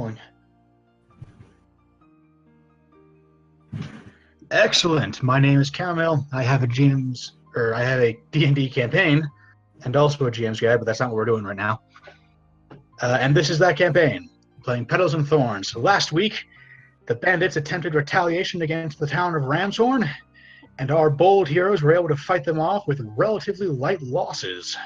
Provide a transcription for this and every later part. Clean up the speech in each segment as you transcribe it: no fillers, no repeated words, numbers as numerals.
rolling. Excellent. My name is Caramel. I have a D&D campaign, and also a GM's guide, but that's not what we're doing right now. And this is that campaign, playing Petals and Thorns. Last week, the bandits attempted retaliation against the town of Ramshorn, and our bold heroes were able to fight them off with relatively light losses.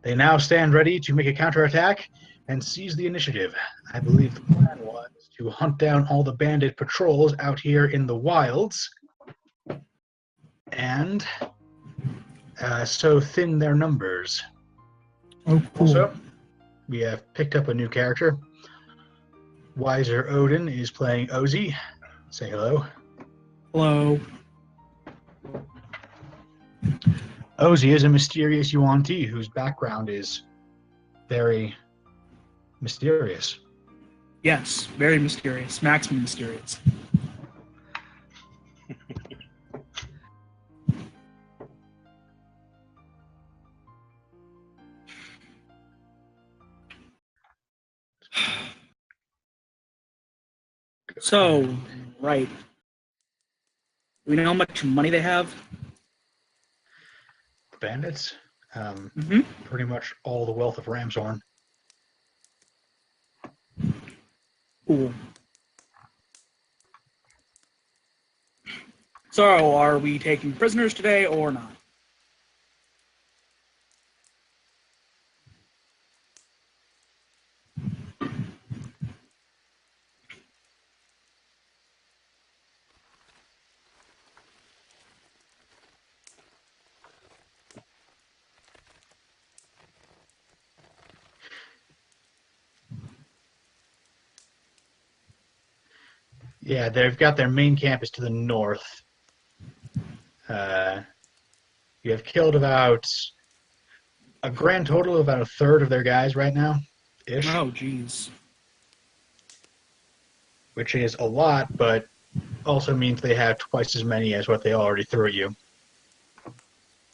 They now stand ready to make a counterattack and seize the initiative. I believe the plan was to hunt down all the bandit patrols out here in the wilds and so thin their numbers. Oh, cool. Also, we have picked up a new character. Wiser Odin is playing Ozzy. Say hello. Hello. Ozzy is a mysterious Yuan-Ti whose background is very mysterious. Yes, very mysterious. Maximum mysterious. So, right. Do we know how much money they have? The bandits? Mm-hmm. Pretty much all the wealth of Ramshorn. Cool. So, are we taking prisoners today or not? Yeah, they've got their main campus to the north. You have killed about a grand total of about a third of their guys right now, ish. Oh, jeez. Which is a lot, but also means they have twice as many as what they already threw at you.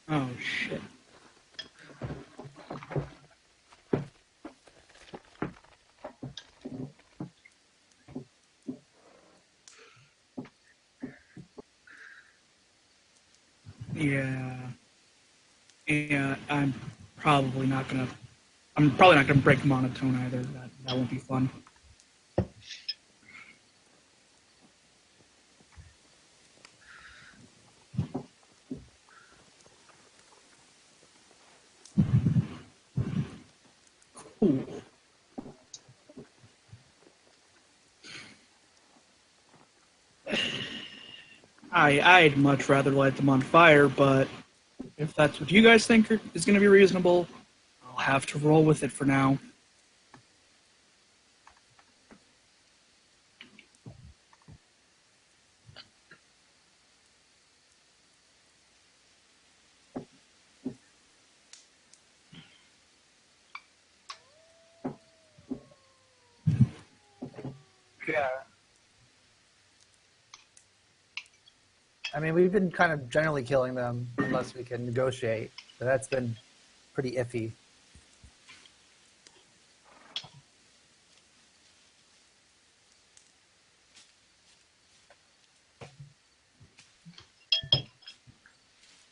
Oh, shit. Yeah, I'm probably not gonna break monotone either. That won't be fun. Cool. I'd much rather light them on fire, but if that's what you guys think is going to be reasonable, I'll have to roll with it for now. Yeah. I mean, we've been kind of generally killing them unless we can negotiate, but that's been pretty iffy.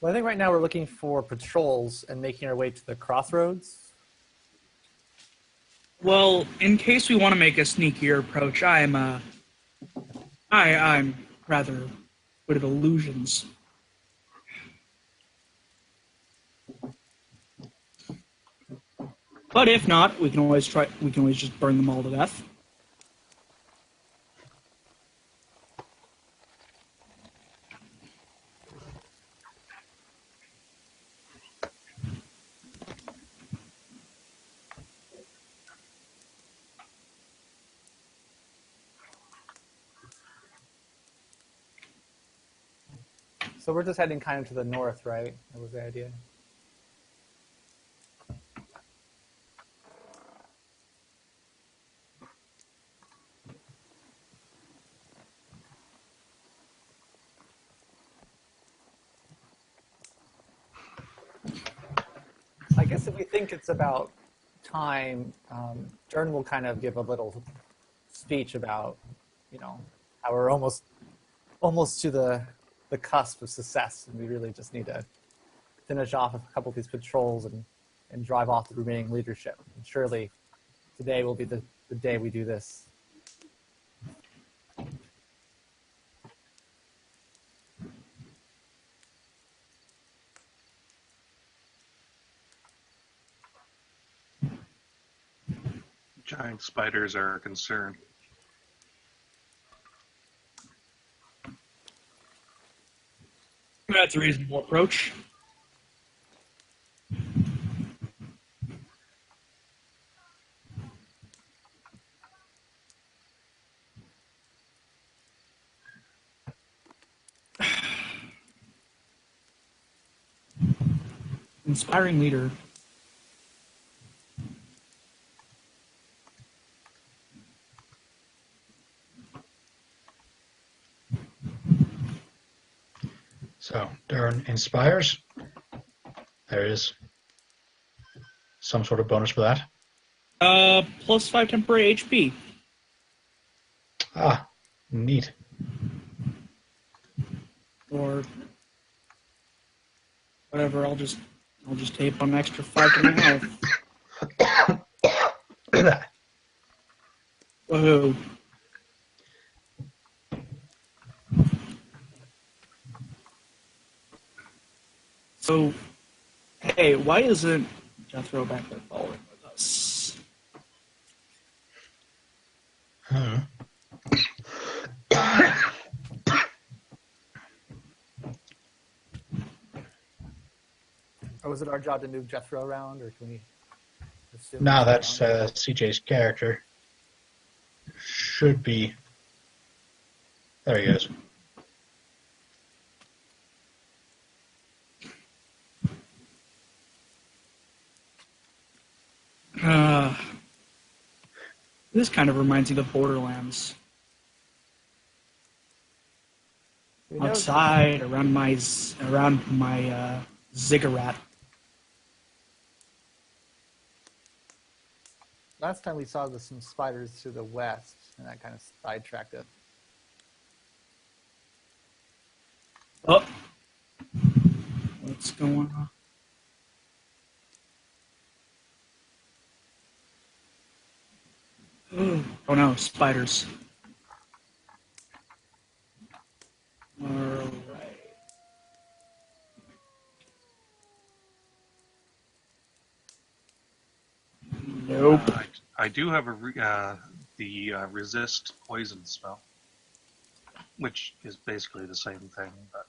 Well, I think right now we're looking for patrols and making our way to the crossroads. Well, in case we want to make a sneakier approach, I'm rather good at illusions. But if not, we can always just burn them all to death. So we're just heading kind of to the north, right? That was the idea. I guess if we think it's about time, Jern will kind of give a little speech about, how we're almost to the cusp of success, and we really just need to finish off a couple of these patrols and drive off the remaining leadership. And surely today will be the day we do this. Giant spiders are a concern. That's a reasonable approach. Inspiring leader. So, Darn inspires. There is some sort of bonus for that. Plus 5 temporary HP. Ah, neat. Or whatever, I'll just tape on an extra 5 to my health. Look at that. Whoa. So, hey, why isn't Jethro back there following with us? Or was it our job to move Jethro around, or can we assume? No, that's CJ's character. Should be. There he goes. This kind of reminds me of Borderlands. Outside, around my ziggurat. Last time we saw some spiders to the west, and that kind of sidetracked it. Oh, what's going on? Oh no, spiders. Alright. Nope. I do have the resist poison spell, which is basically the same thing. But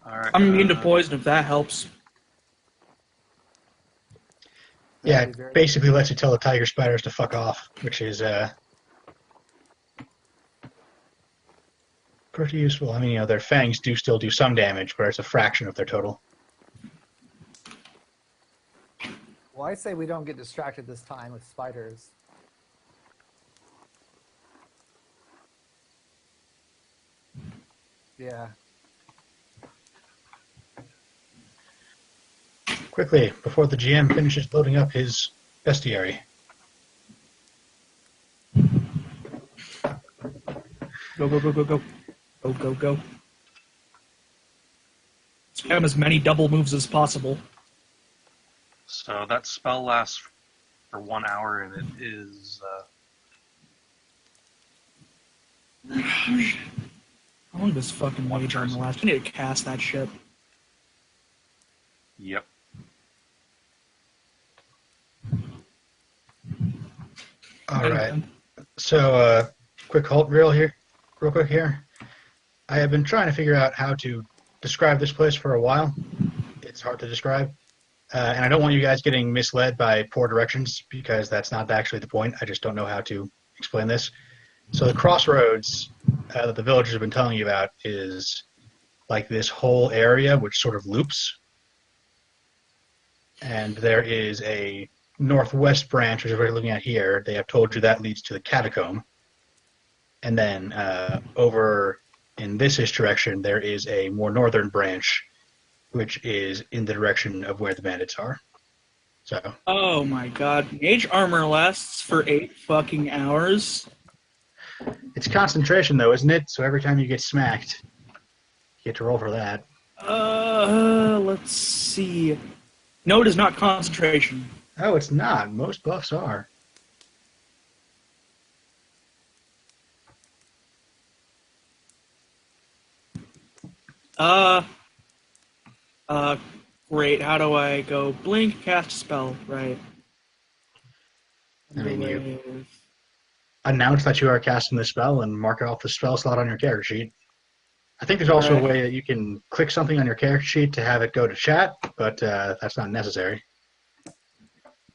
all right, I'm immune to poison if that helps. Yeah, it basically lets you tell the tiger spiders to fuck off, which is pretty useful. I mean, their fangs do still do some damage, but it's a fraction of their total. Well, I say we don't get distracted this time with spiders. Yeah. Quickly, before the GM finishes loading up his bestiary. Go, go, go, go, go. Go, go, go. Spam as many double moves as possible. so that spell lasts for 1 hour, and it is How long does fucking wage on the last? I need to cast that shit. yep. All right. So, quick halt real quick here. I have been trying to figure out how to describe this place for a while. It's hard to describe. And I don't want you guys getting misled by poor directions, because that's not actually the point. I just don't know how to explain this. So the crossroads that the villagers have been telling you about is like this whole area which sort of loops. And there is a northwest branch, which we're looking at here. They have told you that leads to the catacomb. And then over in this direction, there is a more northern branch which is in the direction of where the bandits are. So. Oh my god. Mage armor lasts for 8 fucking hours. It's concentration, though, isn't it? So every time you get smacked, you get to roll for that. Let's see. No, it is not concentration. Oh, it's not. Most buffs are. Great. How do I go? Blink, cast spell. Right. I mean, you announce that you are casting the spell and mark it off the spell slot on your character sheet. I think there's also a way that you can click something on your character sheet to have it go to chat, but that's not necessary.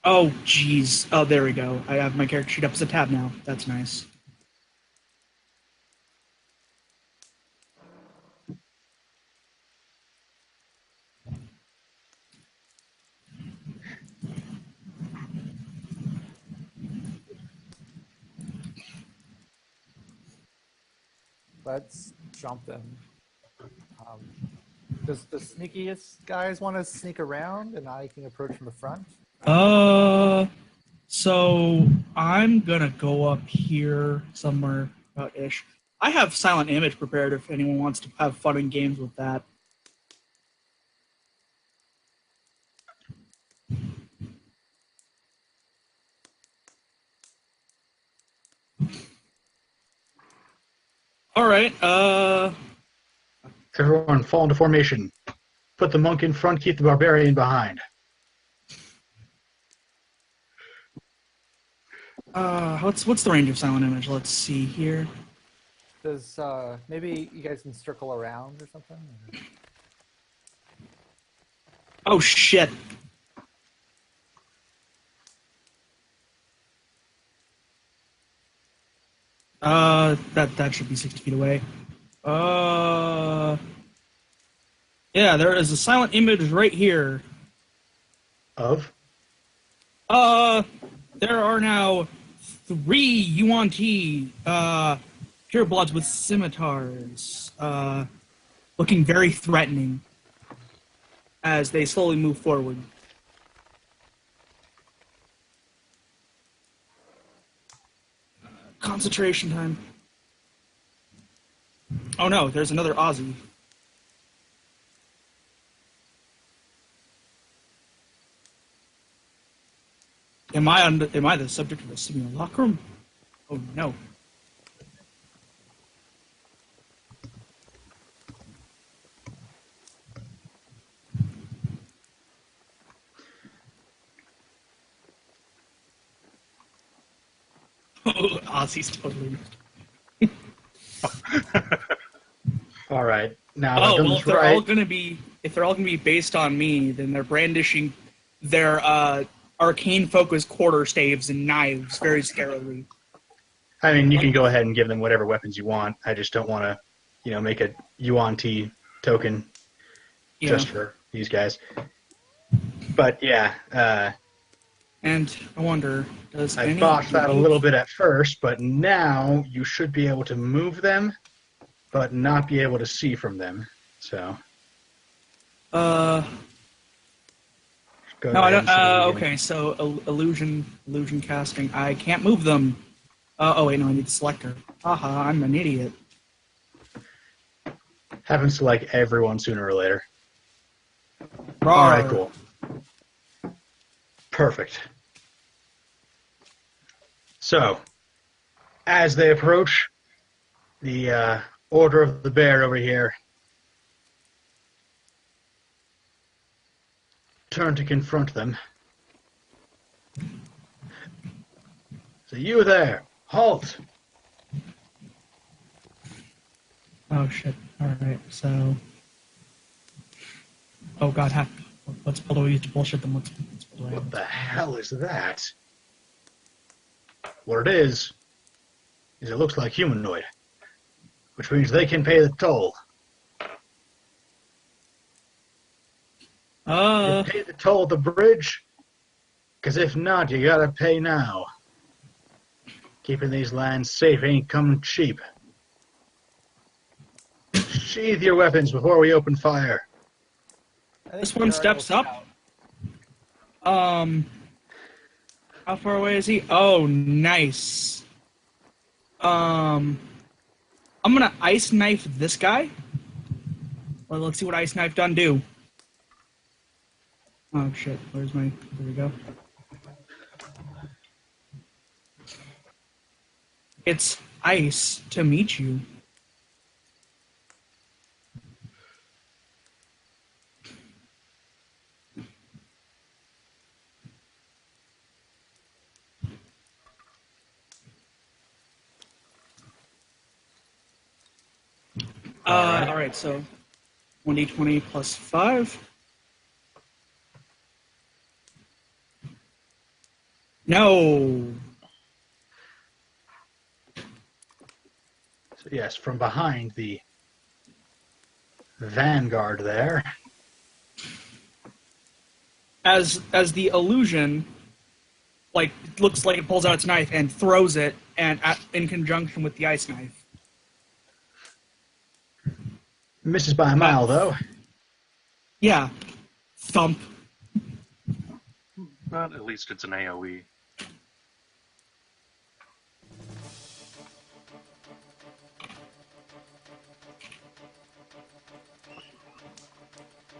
Oh, jeez. Oh, there we go. I have my character sheet up as a tab now. That's nice. Let's jump them. Does the sneakiest guys want to sneak around and I can approach from the front? So I'm gonna go up here somewhere about ish. I have silent image prepared if anyone wants to have fun and games with that. All right. Everyone fall into formation. Put the monk in front, keep the barbarian behind. What's the range of silent image? Let's see here. Does maybe you guys can circle around or something? Oh shit. That should be 60 feet away. Yeah, there is a silent image right here. Of? There are now 3 Yuan-Ti, purebloods with scimitars, looking very threatening as they slowly move forward. Concentration time. Oh no, there's another Aussie. Am I the subject of a simulacrum? Oh no. Oh, Aussie's totally. All right. Now, Oh well, if they're all gonna be based on me, then they're brandishing their arcane focused quarterstaves and knives very scarily. I mean, you can go ahead and give them whatever weapons you want. I just don't want to, make a Yuan-Ti token just for these guys. But yeah. And I wonder, I botched that a little bit at first, but now you should be able to move them, but not be able to see from them. So. No, I don't. Okay, so illusion casting. I can't move them. Oh wait, no, I need the selector. Haha, I'm an idiot. Happens to like everyone sooner or later. Rawr. All right, cool. Perfect. So, as they approach, the Order of the Bear over here turn to confront them. So, you there, halt! Oh shit! All right, so. Oh god, let's pull away to bullshit them. Let's pull away. What the hell is that? What it is it looks like humanoid, which means they can pay the toll. You pay the toll at the bridge? Because if not, you gotta pay now. Keeping these lands safe ain't coming cheap. Sheathe your weapons before we open fire. think This one Gerard steps will up. How far away is he? Oh, nice. I'm gonna ice knife this guy. Well, let's see what ice knife done do. Oh shit! Where's my? There we go. It's ice to meet you. All right, so 1d20 plus 5. No. So yes, from behind the vanguard there. As the illusion, like, looks like it pulls out its knife and throws it, and in conjunction with the ice knife. Misses by a mile, though. Yeah. Thump. But at least it's an AoE.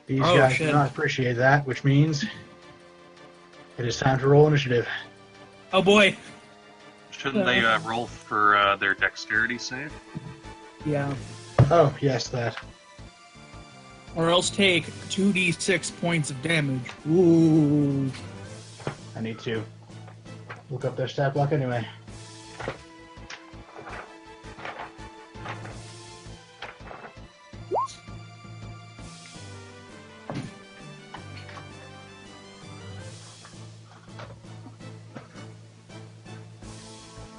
These Oh, guys shit. do not appreciate that, which means it is time to roll initiative. Oh boy. Shouldn't they roll for their dexterity save? Yeah. Oh, yes, that. Or else take 2d6 points of damage. Ooh. I need to look up their stat block anyway.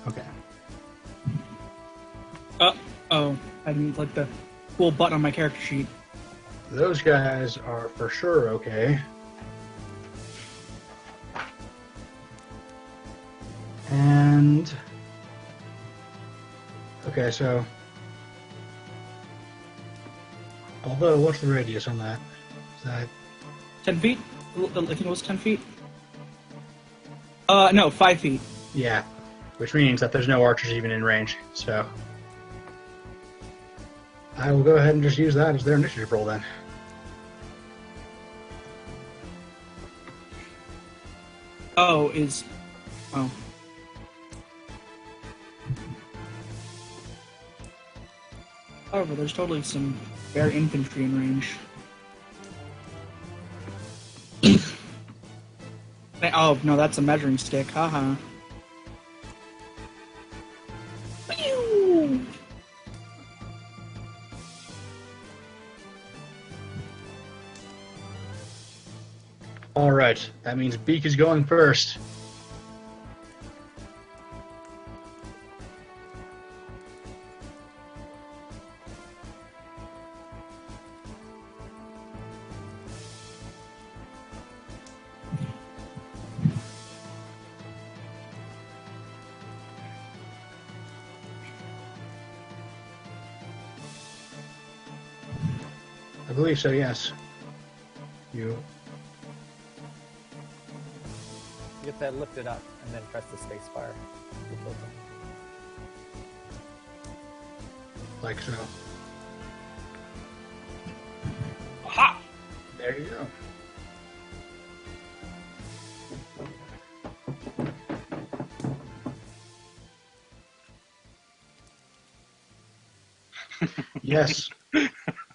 Okay. Oh, I didn't click the cool button on my character sheet. Those guys are for sure okay. And okay, so although what's the radius on that? Is that 10 feet? I think it was 10 feet. No, 5 feet. yeah, which means that there's no archers even in range. So I will go ahead and just use that as their initiative roll then. Oh. However, there's totally some air infantry in range. Oh, no, that's a measuring stick. Haha. Pew! All right, that means Beak is going first. I believe so, yes. You. You have to lift it up and then press the space bar to tilt them. Like so. Aha! There you go. Yes.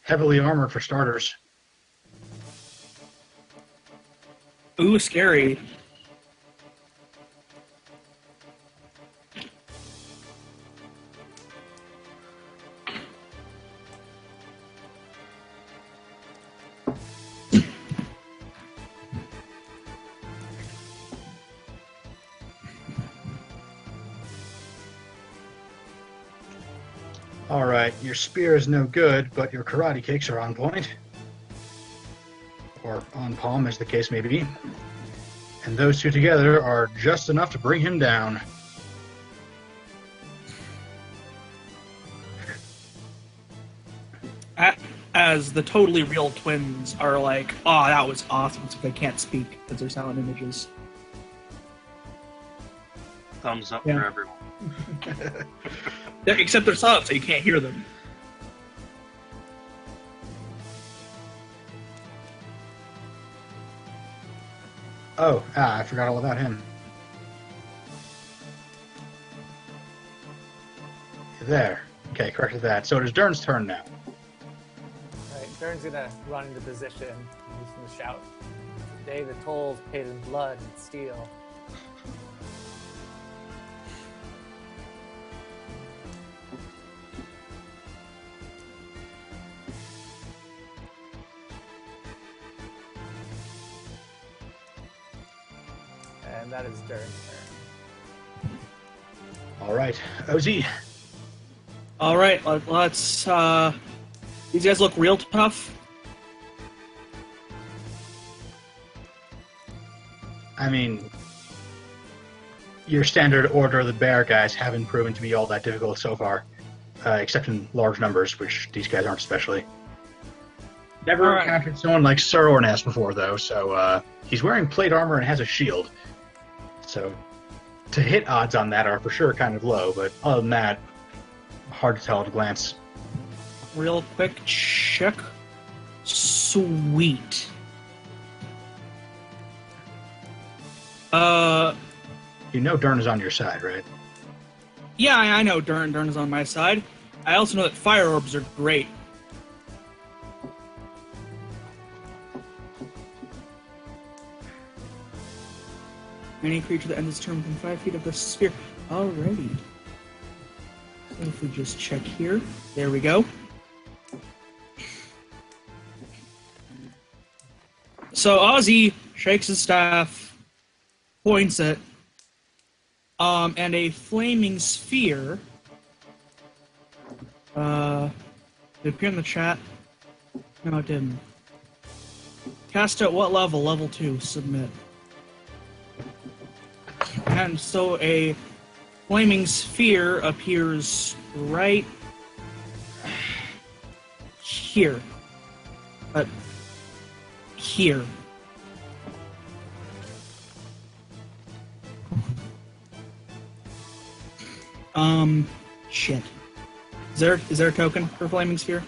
Heavily armored for starters. Ooh, scary. All right, your spear is no good, but your karate kicks are on point. Or on palm, as the case may be. And those two together are just enough to bring him down. whereas the totally real twins are like, oh, that was awesome, so they can't speak because they're silent images. Thumbs up Yeah. for everyone. Except they're silent, so you can't hear them. Oh, I forgot all about him. There. Okay, corrected that. So it is Dern's turn now. Right, Dern's gonna run into position. He's gonna shout, "Today the tolls paid in blood and steel." And that is Dern's turn. All right, OZ. All right, let's. These guys look real tough. I mean, your standard Order of the Bear guys haven't proven to be all that difficult so far, except in large numbers, which these guys aren't especially. Never All right. encountered someone like Sir Ornas before, though, so he's wearing plate armor and has a shield. So to hit odds on that are for sure kind of low, but other than that, hard to tell at a glance. Real quick check. Sweet. You know Dern is on your side, right? Yeah, I know Dern is on my side. I also know that fire orbs are great. Any creature that ends its turn within 5 feet of the sphere. Alrighty. So if we just check here. There we go. So Ozzy shakes his staff, points it, and a flaming sphere. Did it appear in the chat? No, it didn't. Cast at what level? Level 2. Submit. And so a flaming sphere appears right here. But here. Shit. Is there a token for flaming sphere?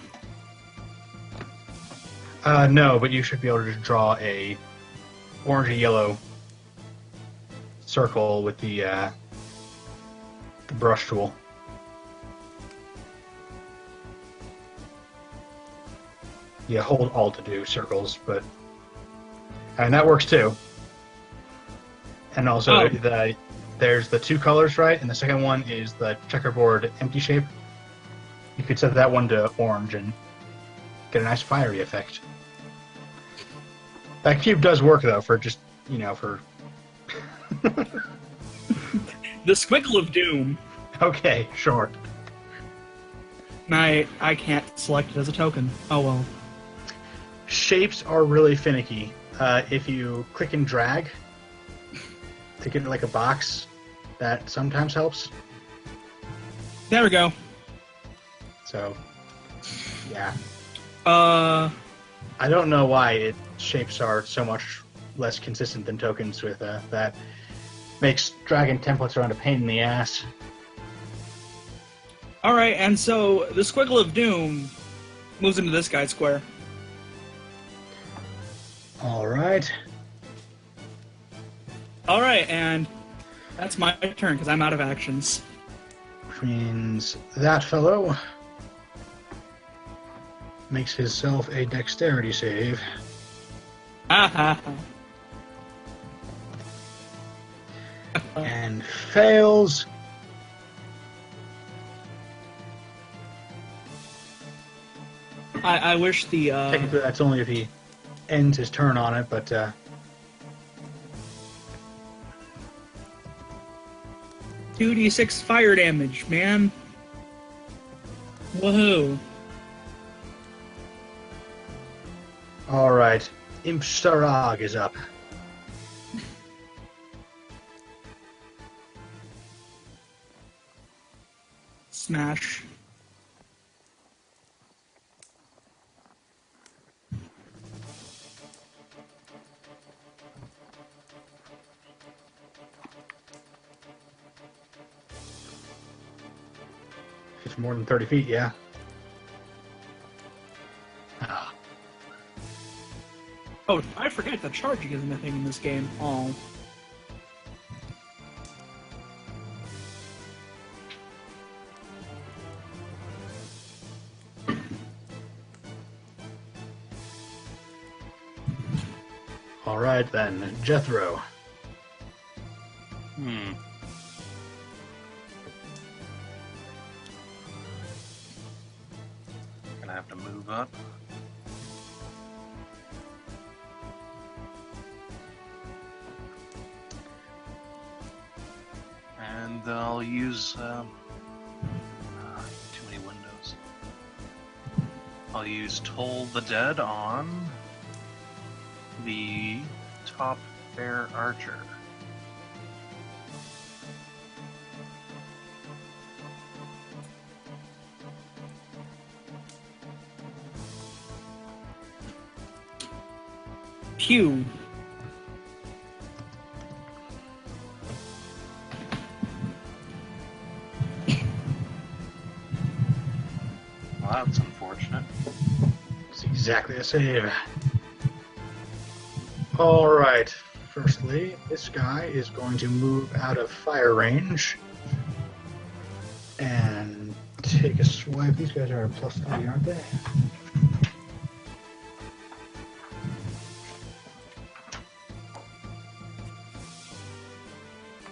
No, but you should be able to draw a orange and yellow circle with the brush tool. Yeah, hold Alt to do circles, but and that works too. And also there's the two colors, right? And the second one is the checkerboard empty shape. You could set that one to orange and get a nice fiery effect. That cube does work though for just for The Squiggle of Doom. okay, sure. I can't select it as a token. Oh well. Shapes are really finicky. If you click and drag to get like a box, that sometimes helps. There we go. So, yeah. I don't know why shapes are so much less consistent than tokens with that. Makes dragging templates around a pain in the ass. Alright, and so the Squiggle of Doom moves into this guy's square. Alright. Alright, and that's my turn because I'm out of actions. Which means that fellow makes himself a dexterity save. And fails. I wish the Technically, that's only if he ends his turn on it, but 2d6 fire damage, man. Woohoo. all right. Imp Sarag is up. Smash. it's more than 30 feet, yeah. Ah. Oh, I forget that charging isn't a thing in this game. Oh. All right then, Jethro. Gonna have to move up. And I'll use too many windows. I'll use Toll the Dead on the top fair archer. Pew. Well, that's unfortunate. It's exactly the same. All right. Firstly, this guy is going to move out of fire range and take a swipe. These guys are +3, aren't they?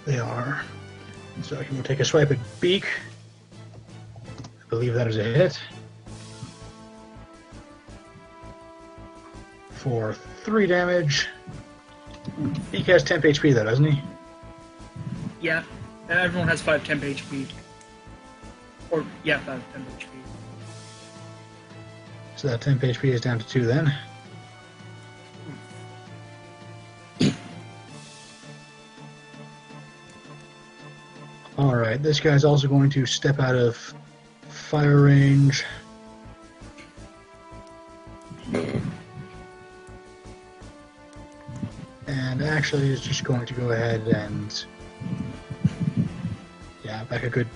They are. So I can take a swipe at Beak. I believe that is a hit. For 3 damage. Beak has temp HP though, doesn't he? Yeah, everyone has 5 temp HP. Or, yeah, 5 temp HP. So that temp HP is down to 2 then. Alright, this guy's also going to step out of fire range. And actually is just going to go ahead and, yeah, back a good,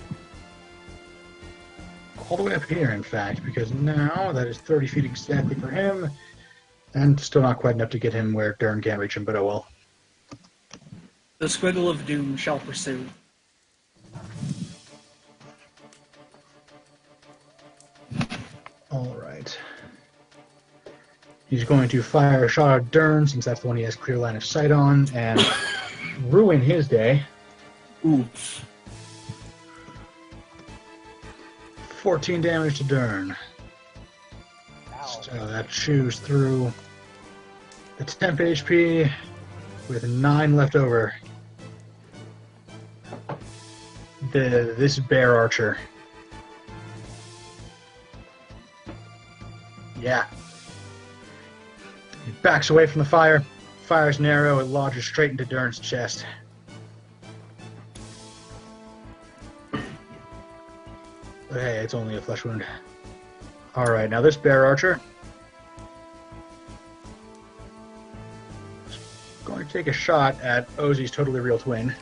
all the way up here in fact, because now that is 30 feet exactly for him, and still not quite enough to get him where Dern can't reach him, but oh well. The squiggle of doom shall pursue. Alright. He's going to fire a shot at Dern, since that's the one he has clear line of sight on, and ruin his day. Oof. 14 damage to Dern. Ow. So that chews through the temp HP with 9 left over. This bear archer. Yeah. He backs away from the fire, fires an arrow, it lodges straight into Dern's chest. But hey, it's only a flesh wound. Alright, now this bear archer is going to take a shot at Ozzy's totally real twin.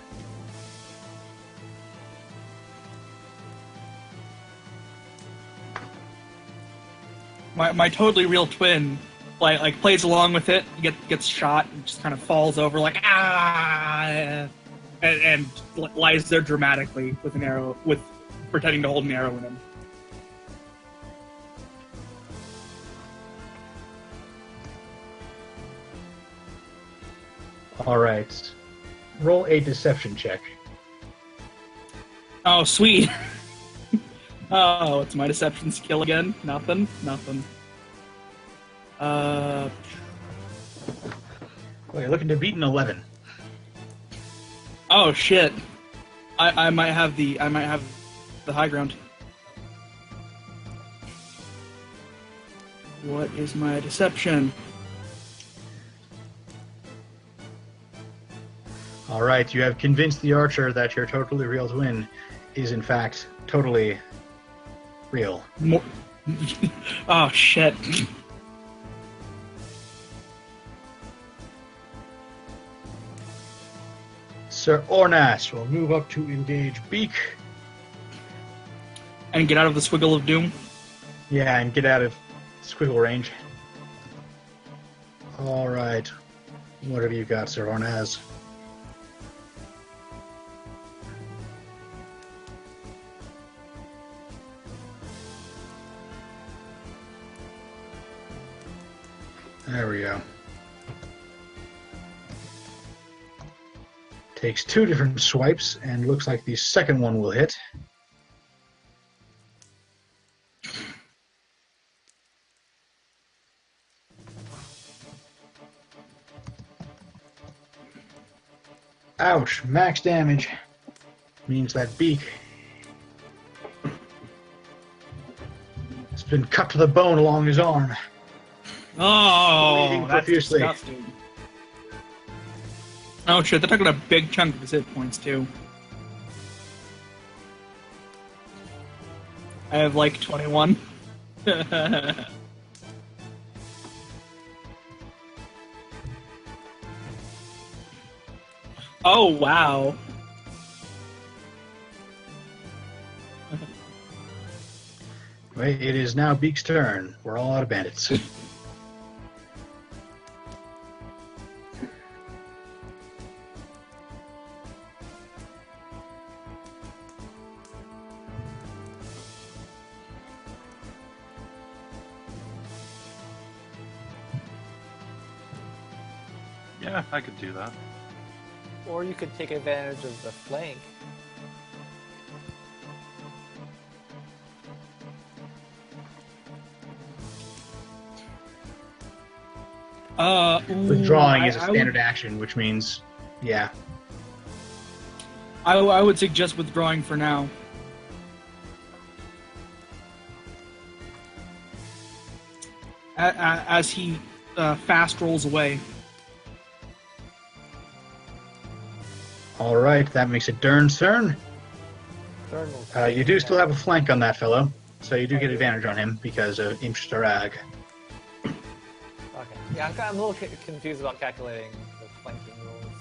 My totally real twin, like plays along with it, gets shot, and just kind of falls over like and lies there dramatically with an arrow, with pretending to hold an arrow in him. All right, roll a deception check. Oh, sweet. Oh, it's my deception skill again. Nothing. Well, you're looking to beat an 11. Oh shit. I might have the high ground. What is my deception? All right, you have convinced the archer that your totally real twin is in fact totally real. Oh shit. Sir Ornas will move up to engage Beak. And get out of the squiggle of doom. Yeah, and get out of squiggle range. All right. What have you got, Sir Ornaz? There we go. Takes 2 different swipes, and looks like the second one will hit. Ouch, max damage. Means that beak has been cut to the bone along his arm. Oh, Bleeding that's profusely. disgusting. Oh shit, they're taking a big chunk of his hit points too. I have like 21. Oh wow. Wait, it is now Beak's turn. We're all out of bandits. Yeah, I could do that. Or you could take advantage of the flank. Withdrawing is a standard action, which means, yeah. I would suggest withdrawing for now. As he fast rolls away. All right, that makes it Dern's turn. Dern will You do still have a flank on that fellow, so you do get advantage on him because of Imsh Darag. Okay. Yeah, I'm a little confused about calculating the flanking rules.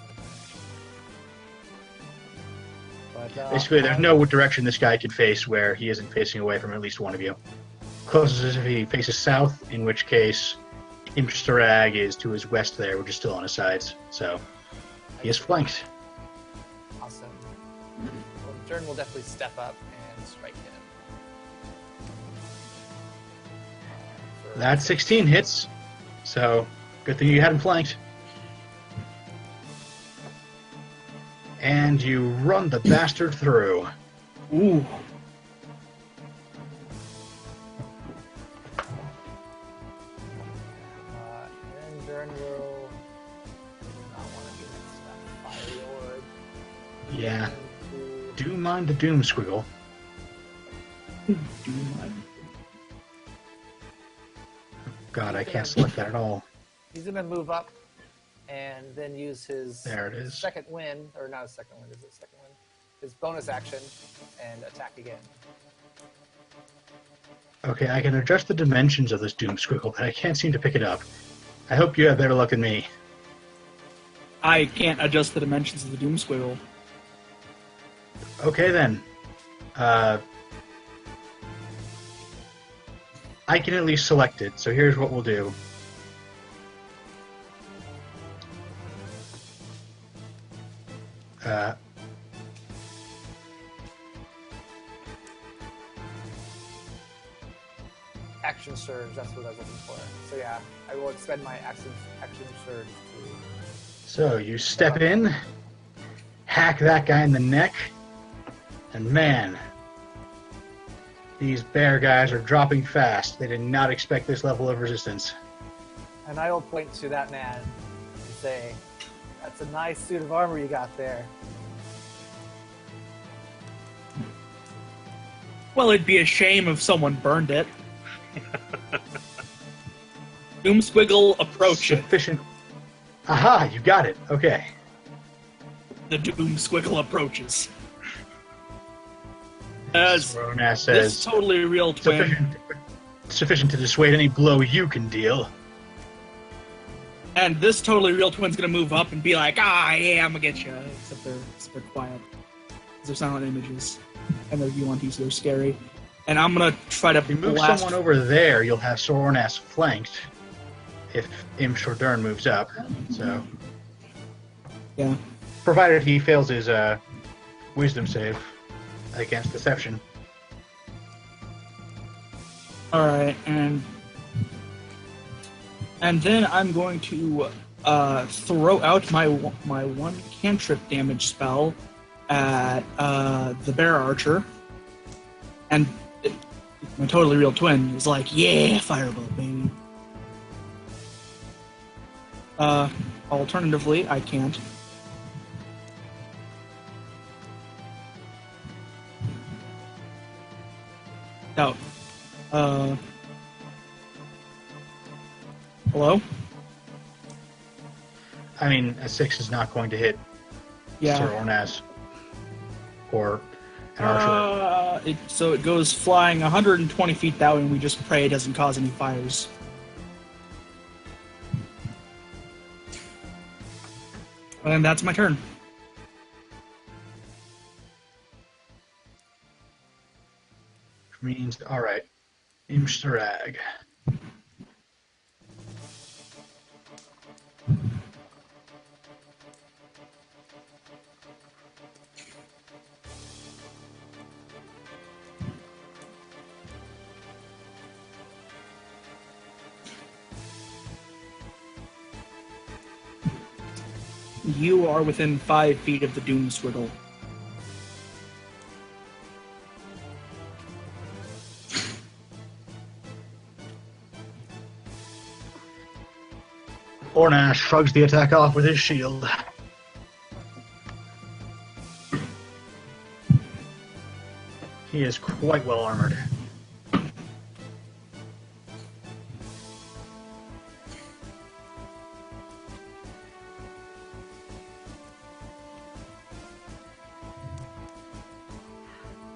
But, Basically, there's no direction this guy could face where he isn't facing away from at least one of you. Closest is if he faces south, in which case Imsh Darag is to his west there, which is still on his sides. So he is flanked. Awesome. Well, Dern will definitely step up and strike him. That 16 hits, so good thing you had him flanked. And you run the bastard through. Ooh. And Dern will not want to be next to that fiery orb. Yeah. Into- Do mind the doom squiggle. God, I can't select that at all. He's going to move up and then use his There it is. second win, or not his second win, is it second win? His bonus action and attack again. Okay, I can adjust the dimensions of this doom squiggle, but I can't seem to pick it up. I hope you have better luck than me. I can't adjust the dimensions of the doom squiggle. Okay then. I can at least select it, so here's what we'll do. Action surge, that's what I was looking for. So yeah, I will expend my action surge to... So you step in, hack that guy in the neck, and man, these bear guys are dropping fast. They did not expect this level of resistance. And I will point to that man and say, that's a nice suit of armor you got there. Well, it'd be a shame if someone burned it. Doom squiggle approach it. Sufficient. Aha, you got it. Okay. The doom squiggle approaches. As Ronas this says, totally real twin, sufficient to dissuade any blow you can deal. and this totally real twin's gonna move up and be like, yeah, I'm gonna get you. Except they're quiet. They're silent images, and they're UNT, so they're scary. And I'm gonna try to If you move blast. someone over there, you'll have Sornas flanked if Imshordern moves up. So, Yeah. provided he fails his wisdom save against deception. All right, and then I'm going to throw out my one cantrip damage spell at the bear archer, and my totally real twin is like, "Yeah, firebolt, baby." Alternatively, I can't. No. Hello? I mean, a 6 is not going to hit Yeah. Sir Ornaz or an archer. So it goes flying 120 feet that way, and we just pray it doesn't cause any fires. And that's my turn. Which means, alright, Imshtarag. You are within 5 feet of the Doom Swiggle. Ornaz shrugs the attack off with his shield. He is quite well armored.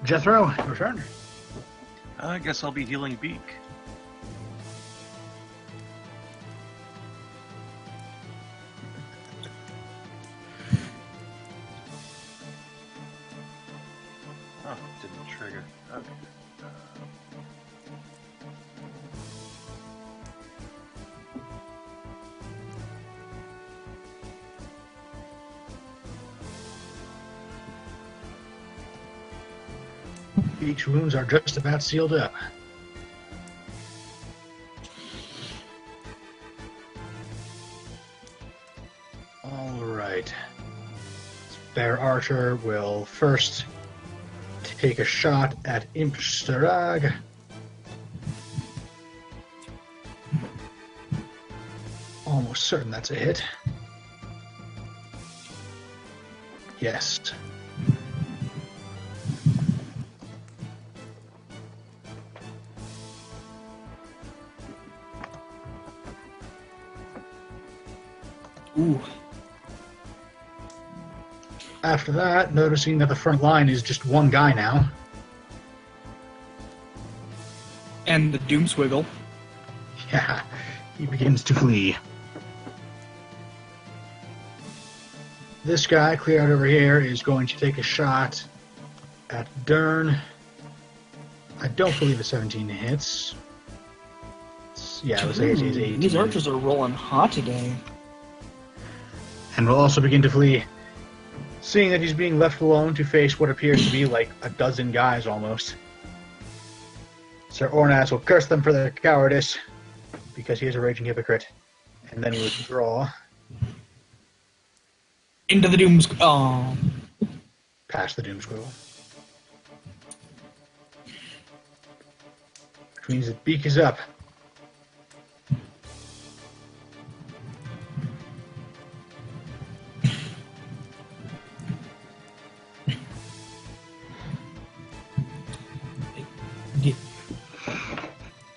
Jethro, your turn. I guess I'll be healing Beak. Oh, didn't trigger. Okay. Beak's wounds are just about sealed up. Alright. Bear Archer will first take a shot at Imshtarag. Almost certain that's a hit. Yes. Ooh. After that, noticing that the front line is just one guy now, And the Doom Swiggle. yeah, he begins to flee. This guy, clear out over here, is going to take a shot at Dern. I don't believe a 17 hits. Yeah, let's say it's 18. These archers are rolling hot today. And will also begin to flee. Seeing that he's being left alone to face what appears to be like a dozen guys almost, Sir Ornaz will curse them for their cowardice, because he is a raging hypocrite, and then withdraw Into the Doom Swiggle. Oh. past the Doom Squirrel. Which means that Beak is up.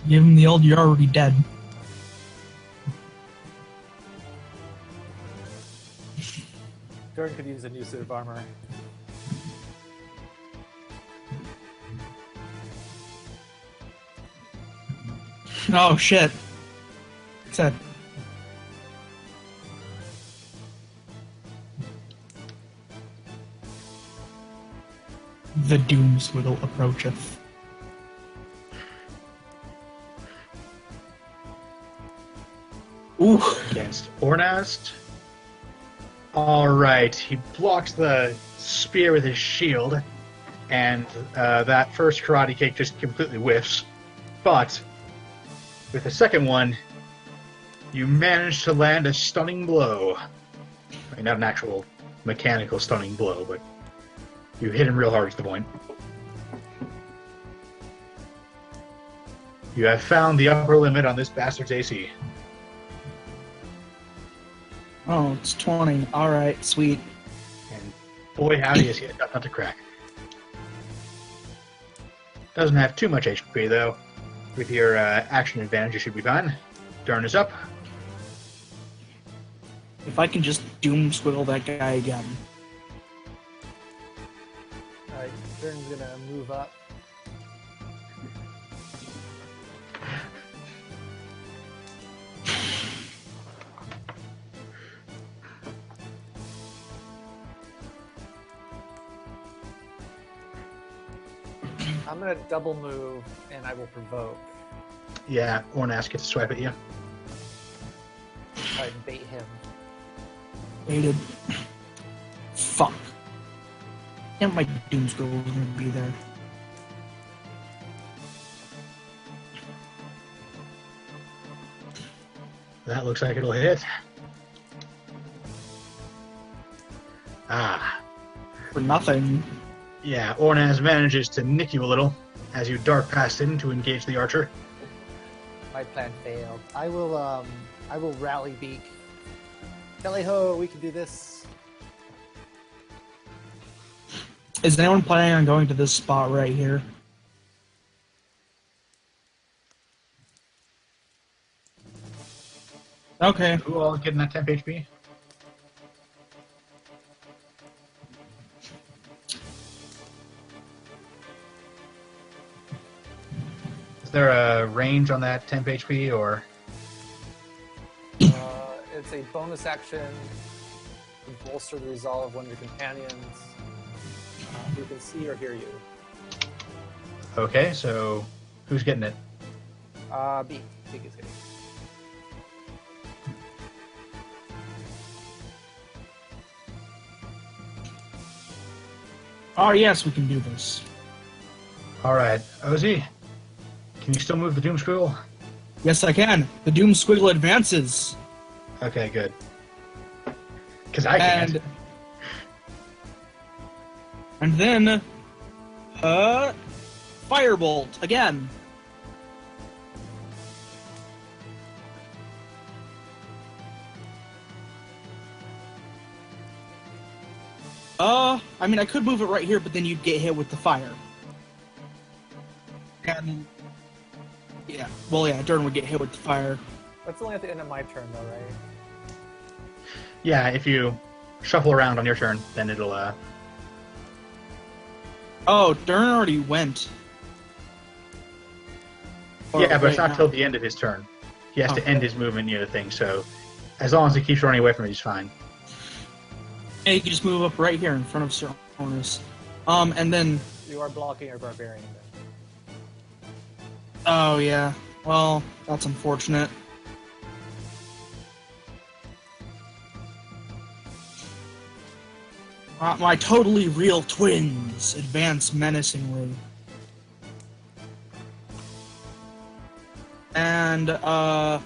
Give him the old, you're already dead. Jordan could use a new suit of armor. Oh shit. Said. The Doom Swiggle approacheth. against Ornast. Alright, he blocks the spear with his shield, and that first karate kick just completely whiffs. But with the second one, you manage to land a stunning blow. I mean, not an actual mechanical stunning blow, but you hit him real hard to the point. You have found the upper limit on this bastard's AC. Oh, it's 20. Alright, sweet. And boy howdy is he a nut to crack. Doesn't have too much HP though. With your action advantage, you should be fine. Turn is up. If I can just doom squiggle that guy again. Alright, Jern's gonna move up. I'm gonna double move and I will provoke. Yeah, Ornast gets to swipe at you. Try and bait him. Baited. Fuck. And my doom squiggle is gonna be there. That looks like it'll hit. Ah. For nothing. Yeah, Ornaz manages to nick you a little as you dart past him to engage the archer. My plan failed. I will rally beak. Tally ho, we can do this. Is anyone planning on going to this spot right here? Okay. Who all getting that temp HP? Is there a range on that temp HP or? It's a bonus action to bolster the resolve of one of your companions who can see or hear you. Okay, so who's getting it? Beak. Beak is getting it. Oh yes, we can do this. Alright, Ozzy, can you still move the Doom Squiggle? Yes, I can. The doom squiggle advances. Okay, good. Because I can't. And then, firebolt again. I mean, I could move it right here, but then you'd get hit with the fire. And, yeah, well, yeah, Durn would get hit with the fire. That's only at the end of my turn, though, right? Yeah, if you shuffle around on your turn, then it'll, Oh, Durn already went. Yeah, but it's not now. till the end of his turn. He has to Okay. end his movement near the thing, so as long as he keeps running away from it, he's fine. And you can just move up right here in front of Sir Hornus. And then... You are blocking your barbarian, then. Oh, yeah. Well, that's unfortunate. My totally real twins advance menacingly. And, I'm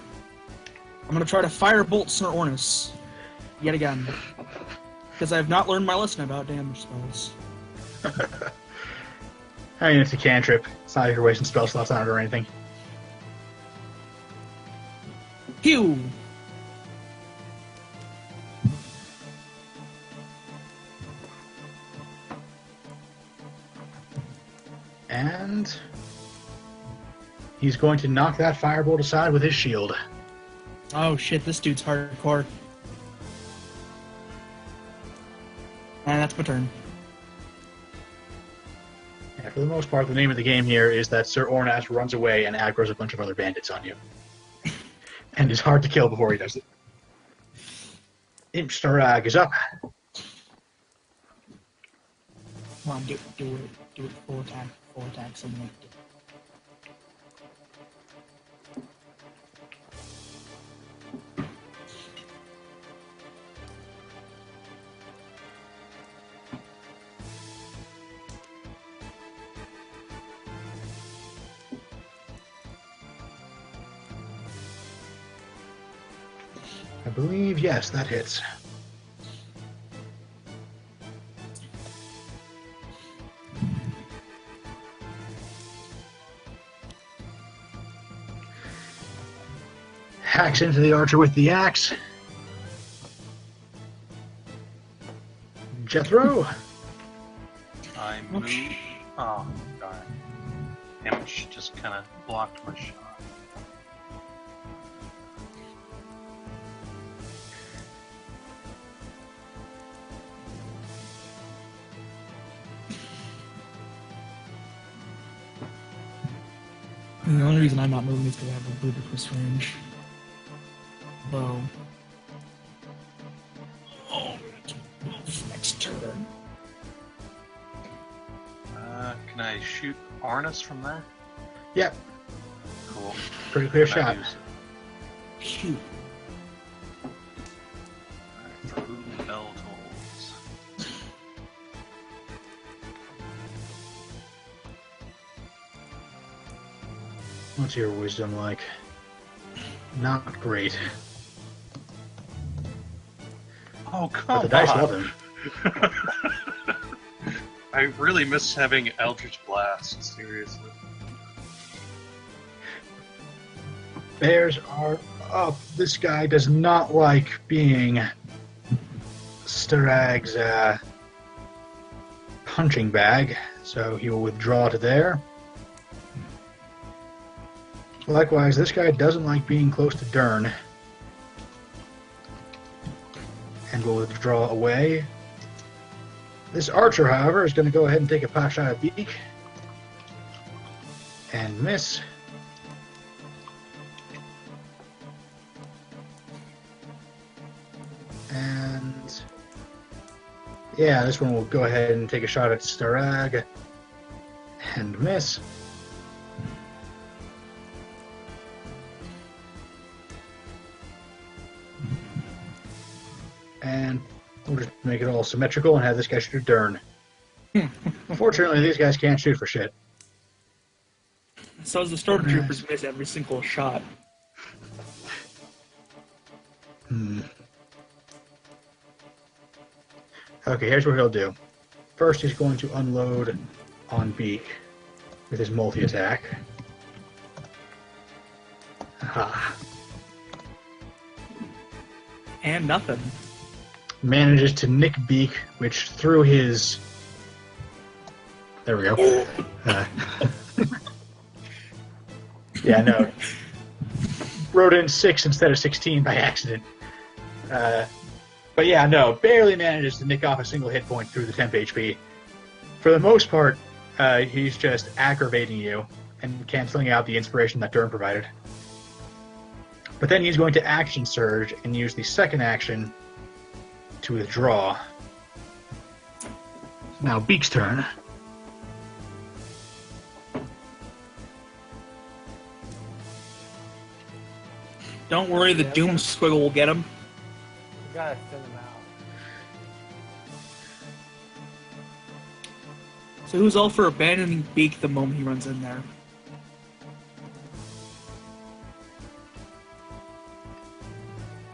gonna try to firebolt Sir Ornus. Yet again. Because I have not learned my lesson about damage spells. I mean, it's a cantrip. It's not like you're wasting spell slots on it or anything. Pew! And he's going to knock that firebolt aside with his shield. Oh shit, this dude's hardcore. And that's my turn. And for the most part, the name of the game here is that Sir Ornas runs away and aggroes a bunch of other bandits on you. And is hard to kill before he does it. Imp Starag is up. Come on, do it, full attack, something like that. I believe, yes, that hits. Hacks into the archer with the axe. Jethro. I move. Oh, darn. Damage just kind of blocked my shot. The only reason I'm not moving is because I have a ludicrous range. Bow. Oh, next turn. Can I shoot Arnis from there? Yep, Cool. pretty clear Can I shot. use it? Shoot. Alright, for who the bell tolls. What's your wisdom like? Not great. Oh, But come the dice on. love him. I really miss having Eldritch Blast, seriously. Bears are up. This guy does not like being Starag's punching bag, so he will withdraw to there. Likewise, this guy doesn't like being close to Dern and will withdraw away. This archer, however, is going to go ahead and take a pot shot at Beak and miss. And yeah, this one will go ahead and take a shot at Starag and miss. And we'll just make it all symmetrical and have this guy shoot at Dern. Fortunately, these guys can't shoot for shit. So as the stormtroopers miss every single shot. Okay, here's what he'll do. First, he's going to unload on Beak with his multi-attack. Aha. And nothing. Manages to nick Beak, which through his... There we go. Yeah, no. Wrote in 6 instead of 16 by accident. But yeah, no, barely manages to nick off a single hit point through the temp HP. For the most part, he's just aggravating you and canceling out the inspiration that Dern provided. But then he's going to action surge and use the second action to withdraw. Now Beak's turn. Don't worry, the Doom Squiggle will get him. You gotta thin them out. So who's all for abandoning Beak the moment he runs in there?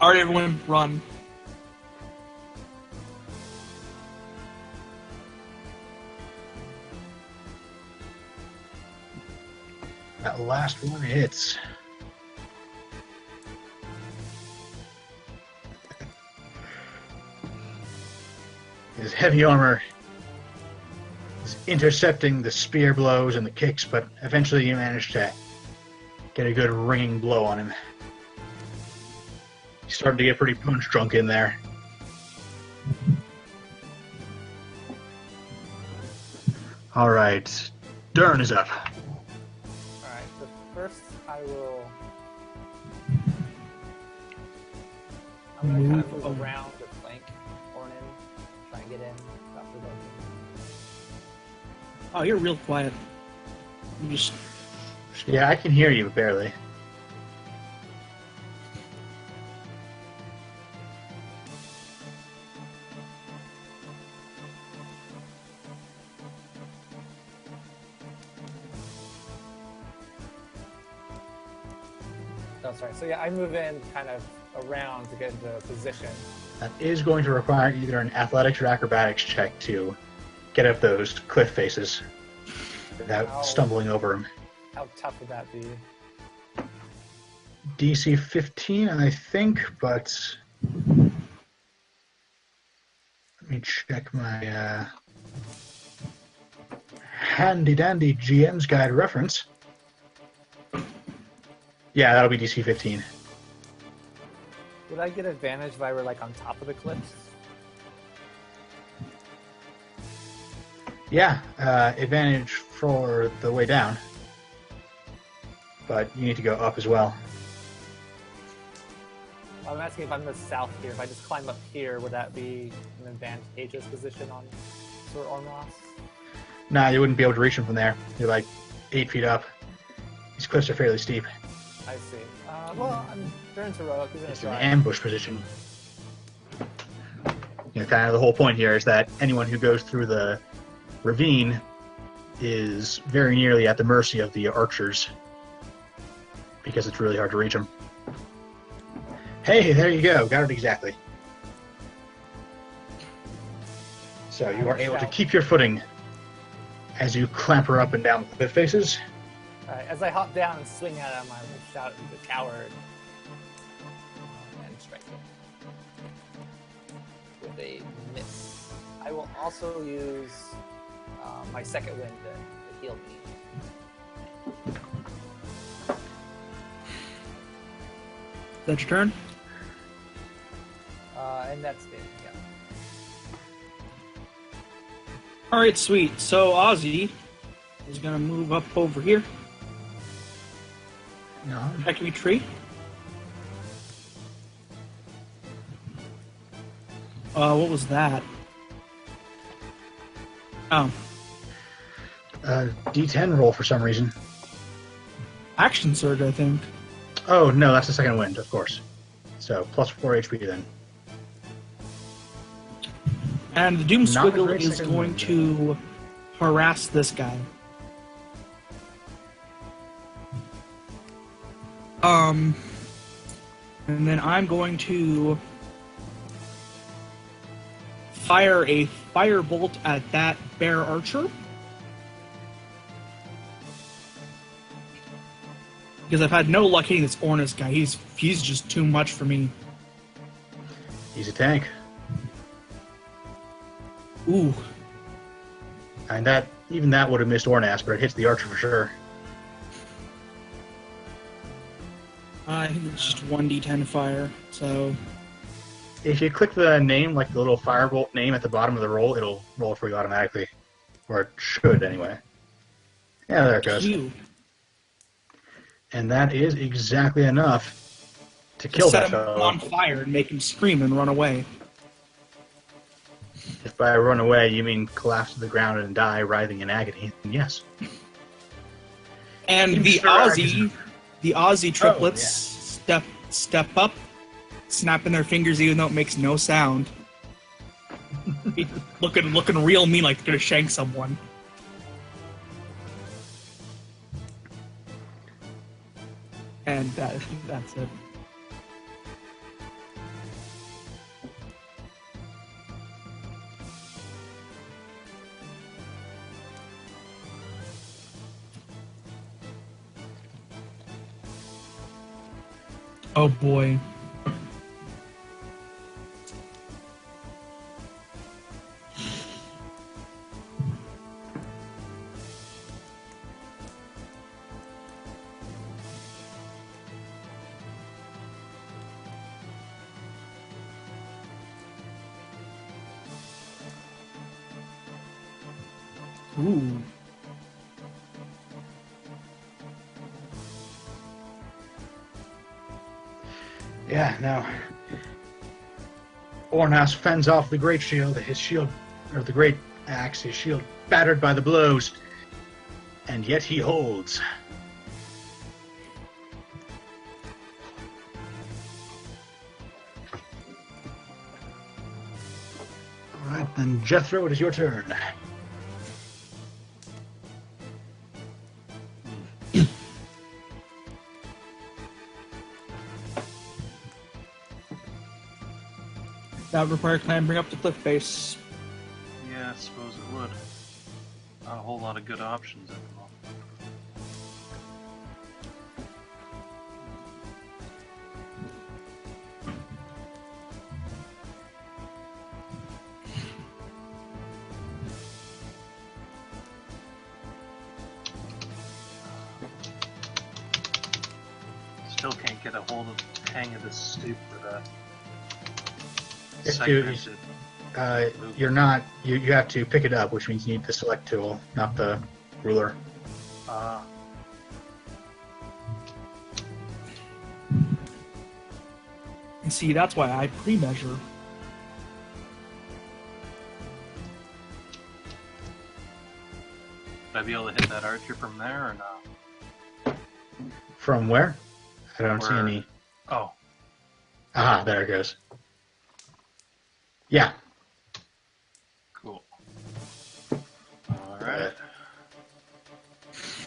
Alright, everyone, run. That last one hits. His heavy armor is intercepting the spear blows and the kicks, but eventually you manage to get a good ringing blow on him. He's starting to get pretty punch drunk in there. Alright, Dern is up. Alright, so first I will... I'm gonna kind of move around to flank Ornan, try and get in, stop the boat. Oh, you're real quiet. You just... Yeah, I can hear you, but barely. Oh, sorry. So yeah, I move in kind of around to get into position. That is going to require either an athletics or acrobatics check to get up those cliff faces without How- stumbling over them. How tough would that be? DC 15, I think, but let me check my handy-dandy GM's Guide reference. Yeah, that'll be DC 15. Would I get advantage if I were like on top of the cliffs? Yeah, advantage for the way down. But you need to go up as well. I'm asking if I'm in the south here. If I just climb up here, would that be an advantageous position on Sir Ormos? Nah, you wouldn't be able to reach him from there. You're like 8 feet up. These cliffs are fairly steep. I see. Well, I'm turning to Rogue. He's gonna It's an try. ambush position. You know, kind of the whole point here is that anyone who goes through the ravine is very nearly at the mercy of the archers because it's really hard to reach them. Hey, there you go. Got it exactly. So you are able to keep your footing as you clamber up and down the cliff faces. Alright, as I hop down and swing at him, I will shout the coward and strike him with a miss. I will also use my second wind to heal me. Is that your turn? And that's it. Yeah. All right, sweet. So Ozzy is gonna move up over here. No. Checking your tree. What was that? Oh, D10 roll for some reason. action surge, I think. Oh, no, that's the second wind, of course. So, plus 4 HP then. And the Doom Not a Squiggle great is second going wind, to harass this guy. And then I'm going to fire a firebolt at that bear archer. Because I've had no luck hitting this Ornus guy. He's just too much for me. He's a tank. Ooh. And even that would have missed Ornas, but it hits the archer for sure. I think it's just 1d10 fire, so... If you click the name, like the little firebolt name at the bottom of the roll, it'll roll for you automatically. Or it should, anyway. Yeah, there it goes. Phew. And that is exactly enough to kill Set that him fellow. on fire and make him scream and run away. If by run away you mean collapse to the ground and die writhing in agony, then yes. And the Aussie triplets step up, snapping their fingers even though it makes no sound. looking real mean, like they're gonna shank someone. And that's it. Oh boy. Ooh. Yeah, now Ornas fends off the great shield, his shield, or the great axe, his shield battered by the blows, and yet he holds. Alright, then Jethro, it is your turn. That would require clambering up the cliff face. Yeah, I suppose it would. Not a whole lot of good options at the moment. Still can't get a hold of the hang of this stupid segmented. You're not. You have to pick it up, which means you need the select tool, not the ruler. And see, that's why I pre-measure. Would I be able to hit that archer from there or not? From where? I don't see Where- any. Oh, Aha, there it goes. Yeah. cool. Alright.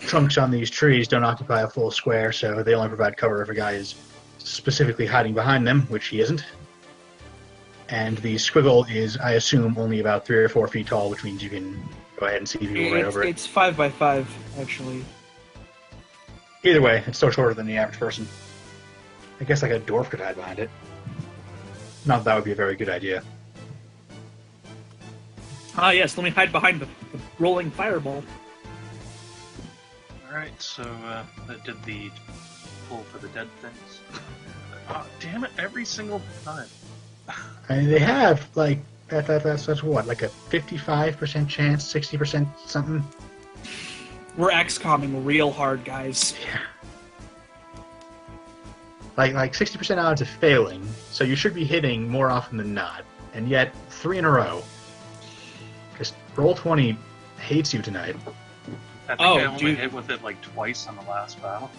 Trunks on these trees don't occupy a full square, so they only provide cover if a guy is specifically hiding behind them, which he isn't. And the squiggle is, I assume, only about 3 or 4 feet tall, which means you can go ahead and see people right over it. It's 5 by 5, actually. Either way, it's still shorter than the average person. I guess like a dwarf could hide behind it. Not that would be a very good idea. Ah, yes, let me hide behind the rolling fireball. Alright, so that did the pull for the dead things. Oh, damn it, every single time. I mean, they have, like, that's what, like a 55% chance, 60% something? We're XCOMing real hard, guys. Yeah. Like 60% odds of failing, so you should be hitting more often than not. And yet, 3 in a row. Just Roll20 hates you tonight. I think Oh, I only dude. hit with it like twice on the last battle.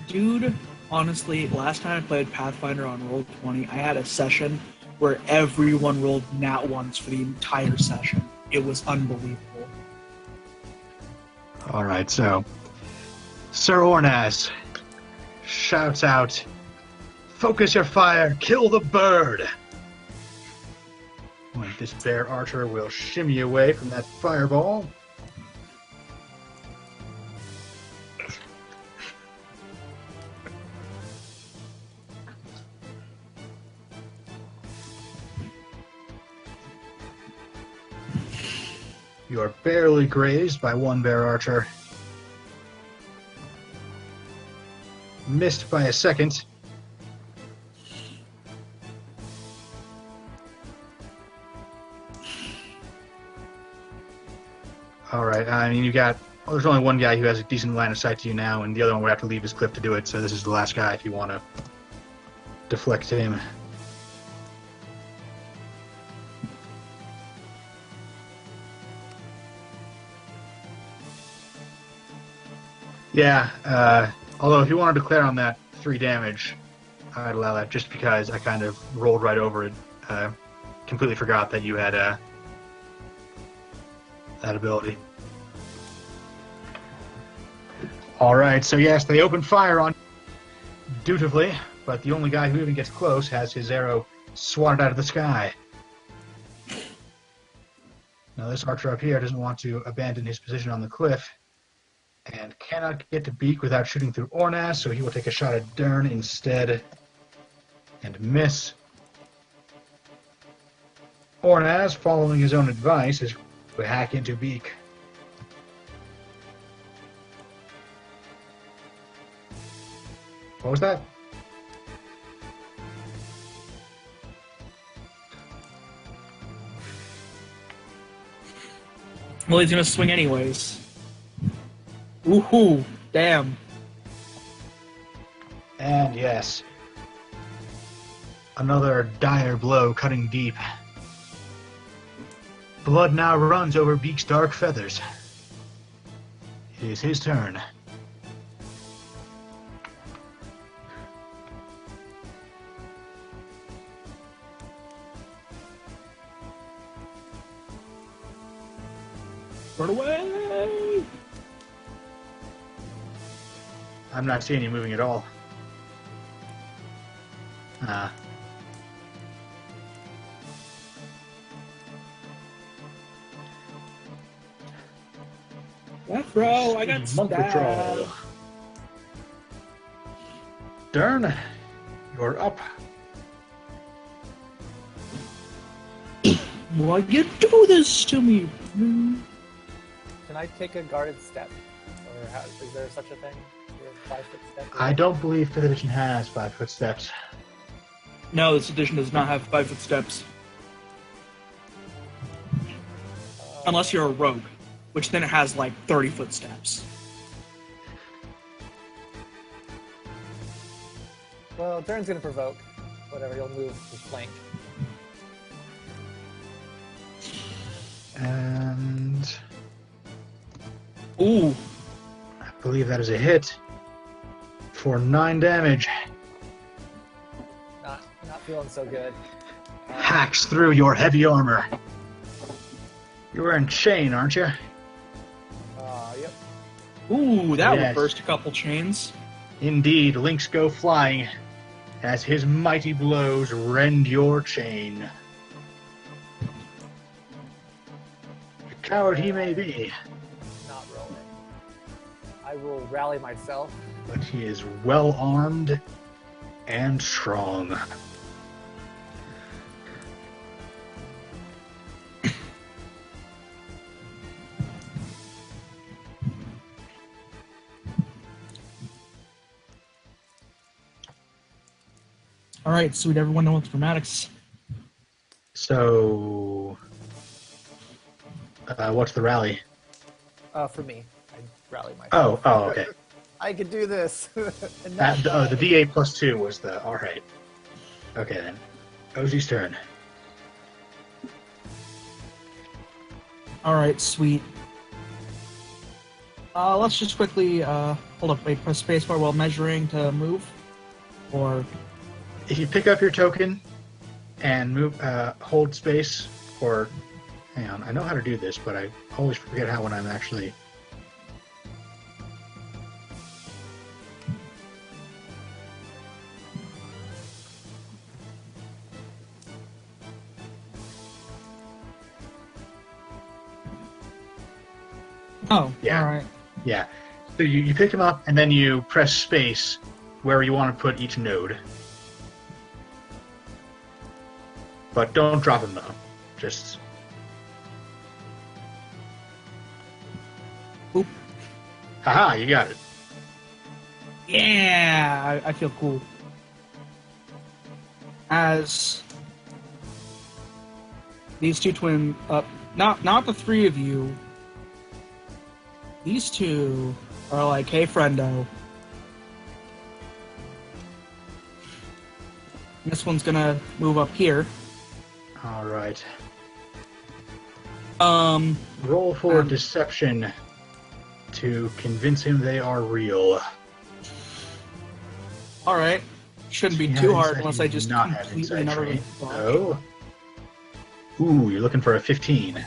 Dude, honestly, last time I played Pathfinder on Roll20, I had a session where everyone rolled nat ones for the entire session. It was unbelievable. Alright, so Sir Ornaz shouts out, "Focus your fire, kill the bird!" When this bear archer will shimmy away from that fireball. You are barely grazed by one bear archer. Missed by a second. Alright, I mean, you got... Well, there's only one guy who has a decent line of sight to you now, and the other one would have to leave his cliff to do it, so this is the last guy if you want to deflect him. Yeah, although if you want to declare on that 3 damage, I'd allow that just because I kind of rolled right over it. Completely forgot that you had that ability. Alright, so yes, they open fire on dutifully, but the only guy who even gets close has his arrow swatted out of the sky. Now this archer up here doesn't want to abandon his position on the cliff, and cannot get to Beak without shooting through Ornaz, so he will take a shot at Dern instead, and miss. Ornaz, following his own advice, is to hack into Beak. What was that? Well, he's gonna swing anyways. Woohoo! Damn. And yes, another dire blow cutting deep. Blood now runs over Beak's dark feathers. It is his turn. Run away! I'm not seeing you moving at all. Death row, I got Monk withdrawal. stabbed. Dern, you're up. Why you do this to me? Can I take a guarded step? Or is there such a thing? Your 5-foot step? I don't believe 5th edition has 5-foot steps. No, this edition does not have 5-foot steps. Unless you're a rogue, which then it has like 30-foot steps. Well, Dern's gonna provoke. Whatever, he'll move to flank. And Ooh, I believe that is a hit for 9 damage. Not feeling so good. Hacks through your heavy armor. You're wearing chain, aren't you? Yep. ooh, that Yes. would burst a couple chains. Indeed, links go flying as his mighty blows rend your chain. Coward he may be, Not rolling. I will rally myself. but he is well armed and strong. All right, sweet. Everyone know what's dramatics. So, what's the rally? For me, I rally myself. Oh, okay. I could do this. And That, not the die. D8 plus 2 was the. Alright. Okay then. Ozzy's turn. All right, sweet. Let's just quickly hold up. Wait, press spacebar while measuring to move, or If you pick up your token and move, hold space, or hang on, I know how to do this, but I always forget how when I'm actually. oh, Yeah. all right. Yeah. So you pick them up and then you press space where you want to put each node. But don't drop them though. Just. Oop. Haha, you got it. Yeah, I feel cool. As these two twin, not the three of you. These two are like, hey, friendo. This one's gonna move up here. Alright. Roll For deception to convince him they are real. All right. Shouldn't be Yeah, too hard insight unless you I do just not have completely insight never. trait. Oh. Ooh, you're looking for a 15.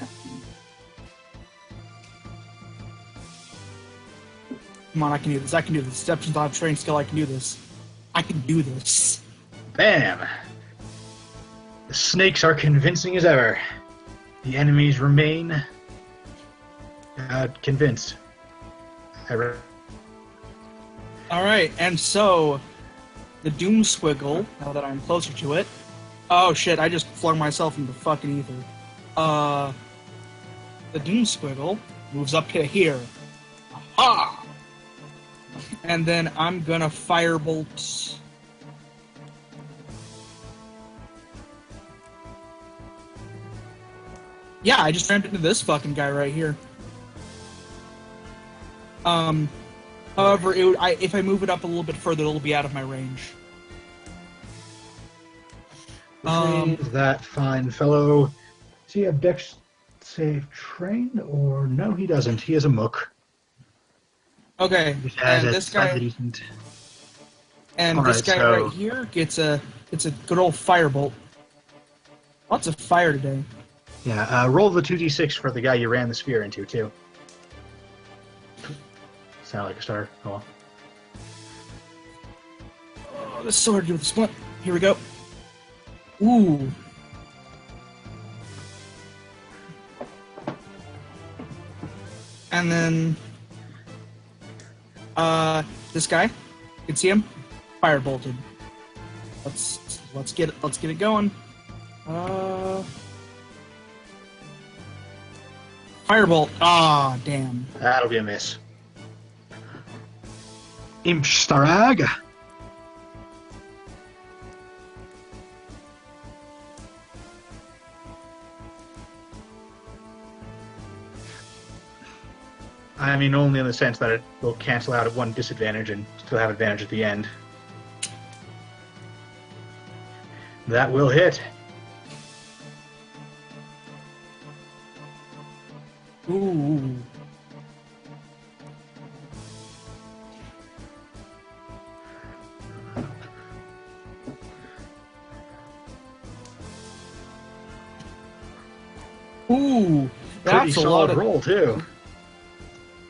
Come on, I can do this. I can do this. Deception's not a trained skill. I can do this. I can do this. Bam! The snakes are convincing as ever. The enemies remain convinced. All right, and so the Doom Squiggle. Now that I'm closer to it. Oh shit! I just flung myself into fucking ether. The Doom Squiggle moves up to here. Aha! And then I'm gonna firebolt. Yeah, I just rammed into this fucking guy right here. However, if I move it up a little bit further, it'll be out of my range. That fine fellow. Does he have Dex save trained or no? He doesn't. He is a mook. Okay, He has and a this guy, slightly decent. and All this right, guy so- right here gets a good old firebolt. Lots of fire today. Yeah, roll the 2d6 for the guy you ran the spear into, too. Sound like a start. Oh, well. Oh, this is so hard to do with the splint. Here we go. Ooh. And then This guy. You can see him. Fire bolted. Let's get it going. Firebolt. Ah, damn. That'll be a miss. Imstarag. I mean, only in the sense that it will cancel out at one disadvantage and still have advantage at the end. That will hit. Ooh. Ooh, Pretty that's a lot solid of roll, too.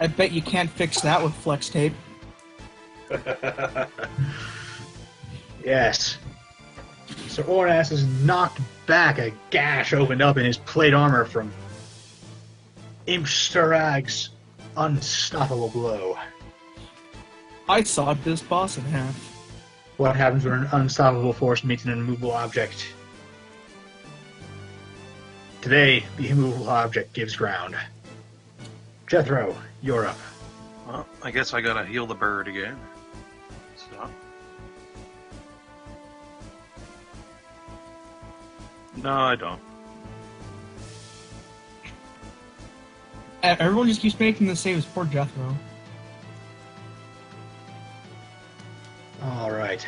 I bet you can't fix that with flex tape. Yes. So Ornas has knocked back. A gash opened up in his plate armor from Imstarag's unstoppable blow. I sawed this boss in half. What happens when an unstoppable force meets an immovable object? Today, the immovable object gives ground. Jethro, you're up. Well, I guess I gotta heal the bird again. So. No, I don't. Everyone just keeps making the same as poor Jethro. Alright.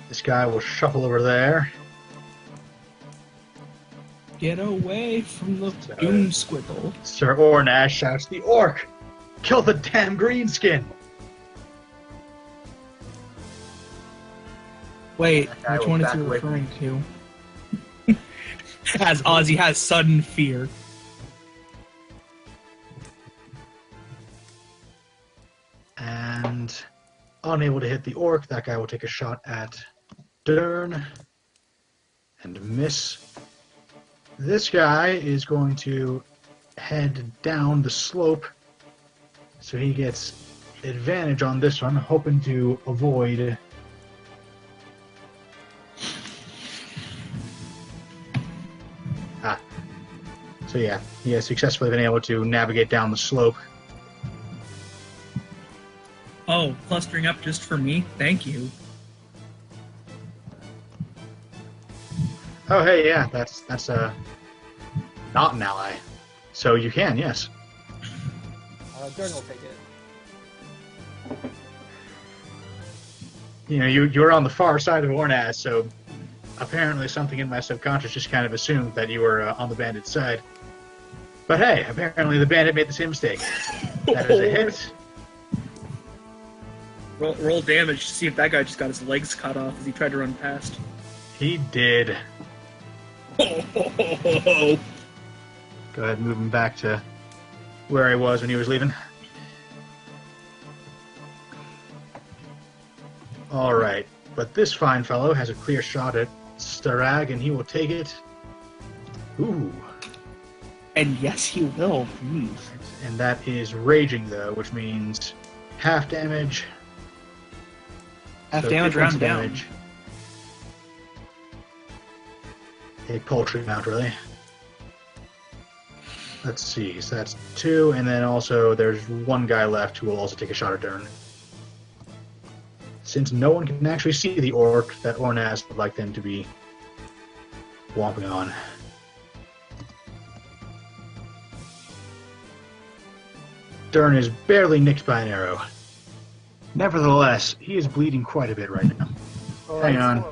This guy will shuffle over there. Get away from the doom squiggle. Sir Ornash shouts, "The orc! Kill the damn greenskin!" Wait, guy which will one is back he away from referring to? As Ozzy has sudden fear. And unable to hit the orc, that guy will take a shot at Dern and miss. This guy is going to head down the slope, so he gets advantage on this one, hoping to avoid So yeah, he has successfully been able to navigate down the slope. Oh, clustering up just for me? Thank you. Oh hey, yeah, that's not an ally. So you can, yes. Dern will take it. You know, you're on the far side of Ornaz, so apparently something in my subconscious just kind of assumed that you were on the bandit's side. But hey, apparently the bandit made the same mistake. That is a hit. Roll damage to see if that guy just got his legs cut off as he tried to run past. He did. Go ahead and move him back to where he was when he was leaving. Alright, but this fine fellow has a clear shot at Starag, and he will take it. Ooh. And yes, he will. And that is raging, though, which means half damage. Half So damage, difference round down. damage. A paltry amount, really. Let's see, so that's 2, and then also there's one guy left who will also take a shot at Dern. Since no one can actually see the orc that Ornaz would like them to be whomping on. Dern is barely nicked by an arrow. Nevertheless, he is bleeding quite a bit right now. Oh, Hang on.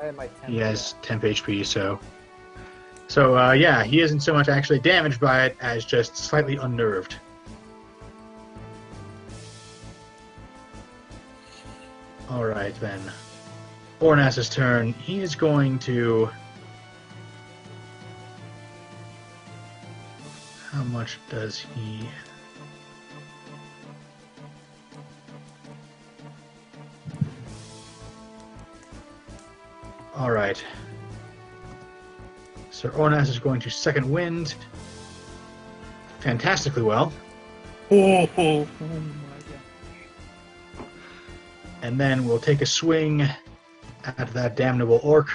I have my 10. He has 10 HP, so yeah, he isn't so much actually damaged by it as just slightly unnerved. Alright then. Ornaz's turn. He is going to... How much does he... Alright. Sir Ornaz is going to second wind. Fantastically well. Oh my god. And then we'll take a swing at that damnable orc.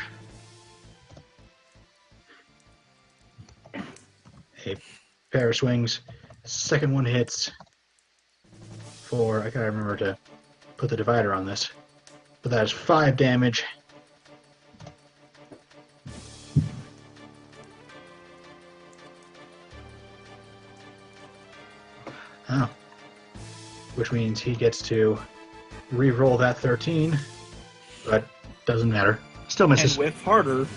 A pair of swings. Second one hits for, I gotta remember to put the divider on this, but that is 5 damage. Oh. Which means he gets to re-roll that 13, but doesn't matter. Still misses. And whiff harder.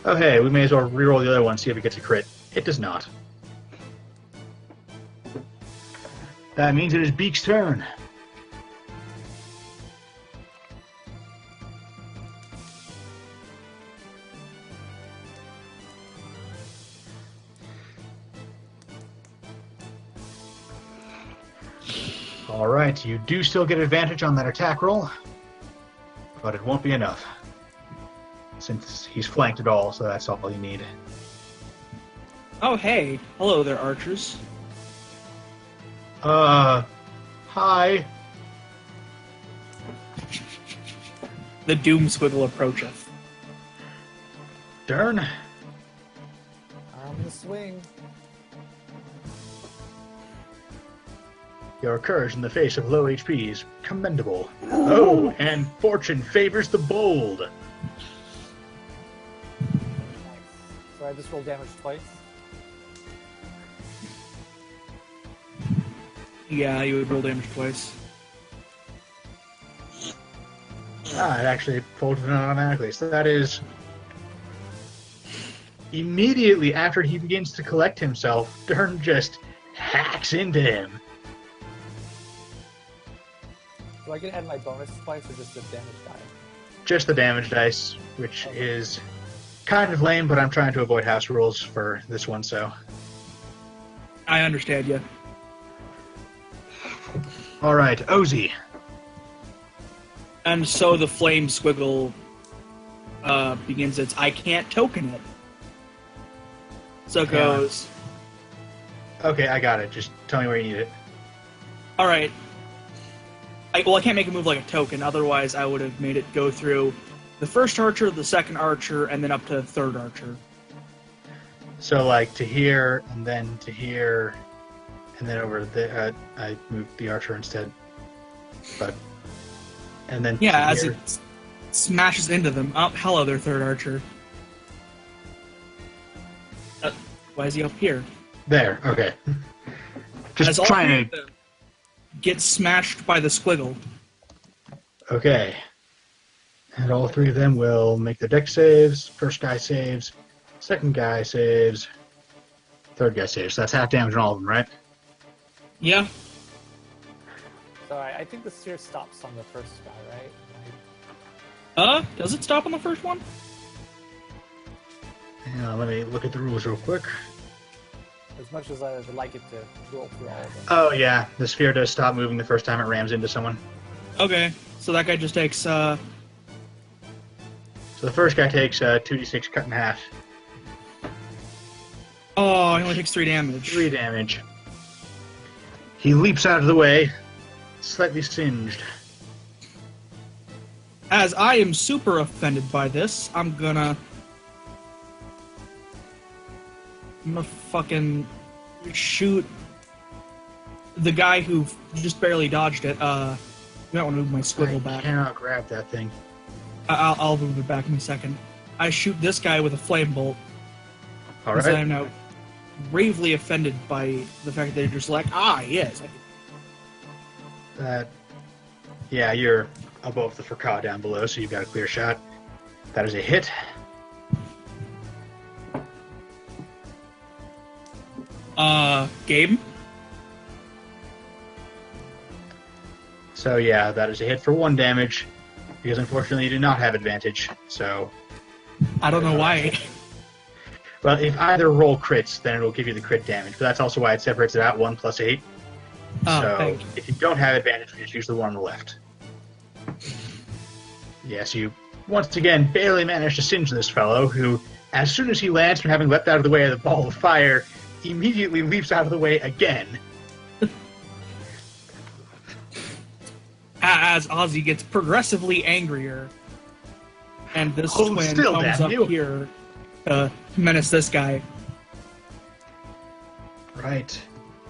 Oh hey, we may as well re-roll the other one, see if it gets a crit. It does not. That means it is Beak's turn. Alright, you do still get advantage on that attack roll, but it won't be enough. Since he's flanked it all, so that's all you need. Oh, hey. Hello there, archers. Hi. The doom squiggle approacheth. Dern. On the swing. Your courage in the face of low HP is commendable. Oh, and fortune favors the bold. Nice. So I just roll damage twice. Yeah, you would roll damage twice. Ah, it actually folded it automatically. So that is immediately after he begins to collect himself, Dern just hacks into him. Do I get to add my bonus twice or just the damage die? Just the damage dice, which is kind of lame, but I'm trying to avoid house rules for this one, so. I understand you. Alright, Ozzy. And so the flame squiggle begins its I can't token it. So it goes. Okay, I got it. Just tell me where you need it. Alright. I can't make a move like a token, otherwise I would have made it go through the first archer, the second archer, and then up to the third archer. So, like, to here, and then to here, and then over there. I moved the archer instead. But, and then Yeah, to as here. it smashes into them. Oh, hello there, third archer. Why is he up here? There, okay. Just As all trying three of to... them get smashed by the squiggle. Okay. And all three of them will make their dex saves. First guy saves. Second guy saves. Third guy saves. So that's half damage on all of them, right? Yeah. So I think the sear stops on the first guy, right? Does it stop on the first one? Hang on, let me look at the rules real quick. As much as I would like it to roll through all of them. Oh, yeah. The sphere does stop moving the first time it rams into someone. Okay, so that guy just takes, So the first guy takes 2d6 cut in half. Oh, he only takes 3 damage. 3 damage. He leaps out of the way, slightly singed. As I am super offended by this, I'm gonna fucking shoot the guy who just barely dodged it. You might want to move my squiggle I back. cannot grab that thing. I'll move it back in a second. I shoot this guy with a flame bolt. All Because I right. am now gravely offended by the fact that they're just like, yes. That. Yeah, you're above the fracas down below, so you've got a clear shot. That is a hit. Gabe? So yeah, that is a hit for 1 damage, because unfortunately you do not have advantage. So, I don't know why. well, if either roll crits, then it'll give you the crit damage. But that's also why it separates it out 1 plus 8. Oh, So thank you. if you don't have advantage, we just use the one on the left. Yes, you once again barely managed to singe this fellow, who, as soon as he lands from having leapt out of the way of the ball of fire, immediately leaps out of the way again, as Ozzy gets progressively angrier, and this Hold twin still, comes damn up you. here to menace this guy. Right.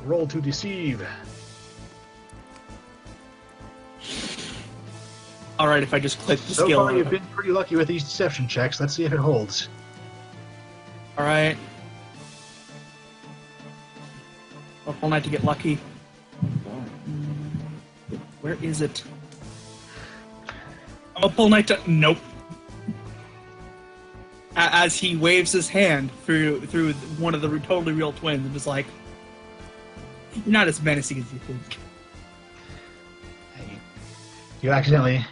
Roll to deceive. All right, if I just click the So skill. far, you've been pretty lucky with these deception checks. Let's see if it holds. All right. All night to get lucky. Where is it? All night to nope. As he waves his hand through one of the totally real twins, and is like, "You're not as menacing as you think." You accidentally